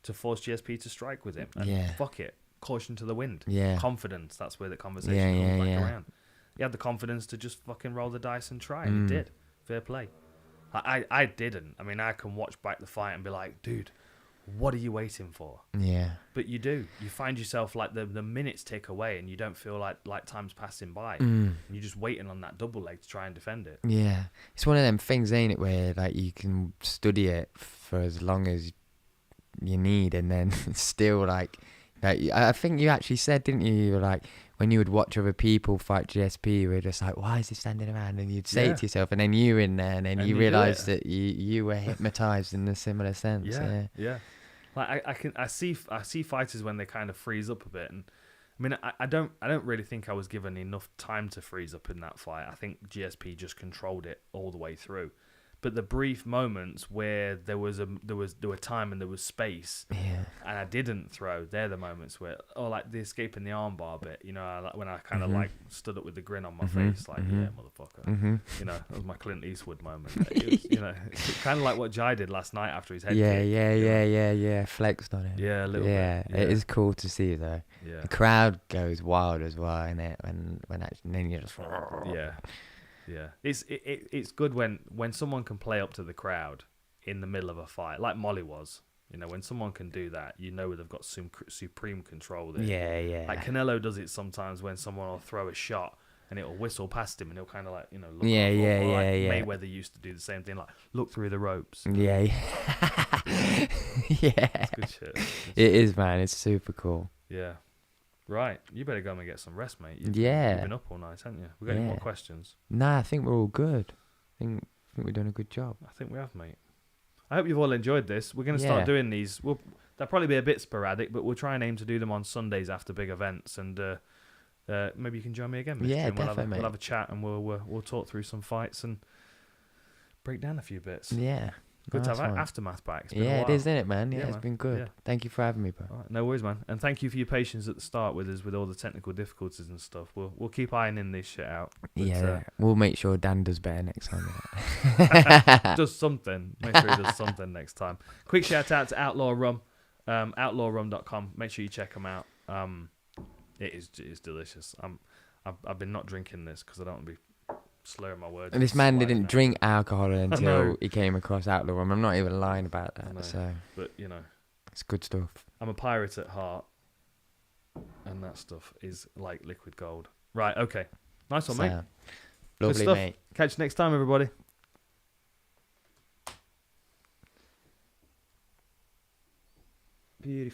to force GSP to strike with him. And fuck it, caution to the wind. Yeah. Confidence. That's where the conversation comes back around. He had the confidence to just fucking roll the dice and try, and he did. Fair play. I didn't. I mean, I can watch back the fight and be like, dude, what are you waiting for? Yeah. But you do. You find yourself like the minutes tick away and you don't feel like time's passing by. And you're just waiting on that double leg to try and defend it. Yeah. It's one of them things, ain't it, where like you can study it for as long as you need and then still like I think you actually said, didn't you? You were like, when you would watch other people fight GSP, you were just like, why is he standing around? And you'd say it to yourself, and then you were in there, and then you realised that you were hypnotised in a similar sense. Yeah. Like I see fighters when they kind of freeze up a bit, and I mean I don't really think I was given enough time to freeze up in that fight. I think GSP just controlled it all the way through. But the brief moments where there were time and there was space, and I didn't throw, they're the moments where, like the escaping the armbar bit, you know, when I kind of like stood up with the grin on my face, like, yeah, motherfucker, you know, that was my Clint Eastwood moment. It was, you know, it's kind of like what Jai did last night after his head kick. Yeah, flexed on it. Yeah, a little bit. Yeah, it is cool to see though. Yeah, the crowd goes wild as well, innit? When actually, then you just Yeah, it's good when someone can play up to the crowd in the middle of a fight, like Molly was. You know, when someone can do that, you know they've got some supreme control there. Yeah. Like Canelo does it sometimes when someone will throw a shot and it'll whistle past him and he'll kind of like, you know, look Mayweather used to do the same thing, like look through the ropes. Yeah. It's good shit. It is, man. It's super cool. Yeah. Right, you better go and get some rest, mate. You've been up all night, haven't you? We got any more questions? Nah, I think we're all good. I think we're doing a good job. I think we have, mate. I hope you've all enjoyed this. We're going to start doing these. They'll probably be a bit sporadic, but we'll try and aim to do them on Sundays after big events. And maybe you can join me again, Mistry, and definitely. We'll have a chat and we'll talk through some fights and break down a few bits. Yeah. Good to have Aftermath back. It is, isn't it, man? Yeah, it's been good. Yeah. Thank you for having me, bro. Right, no worries, man. And thank you for your patience at the start with us with all the technical difficulties and stuff. We'll keep ironing this shit out. But, we'll make sure Dan does better next time. Does something. Make sure he does something next time. Quick shout out to Outlaw Rum, outlawrum.com. Make sure you check them out. It is delicious. I've been not drinking this because I don't want to be slurring my words. And this man didn't drink alcohol until he came across Outlaw Rum. I'm not even lying about that. So, but you know, it's good stuff. I'm a pirate at heart, and that stuff is like liquid gold. Right? Okay. Nice one, mate. Lovely, mate. Catch you next time, everybody. Beautiful.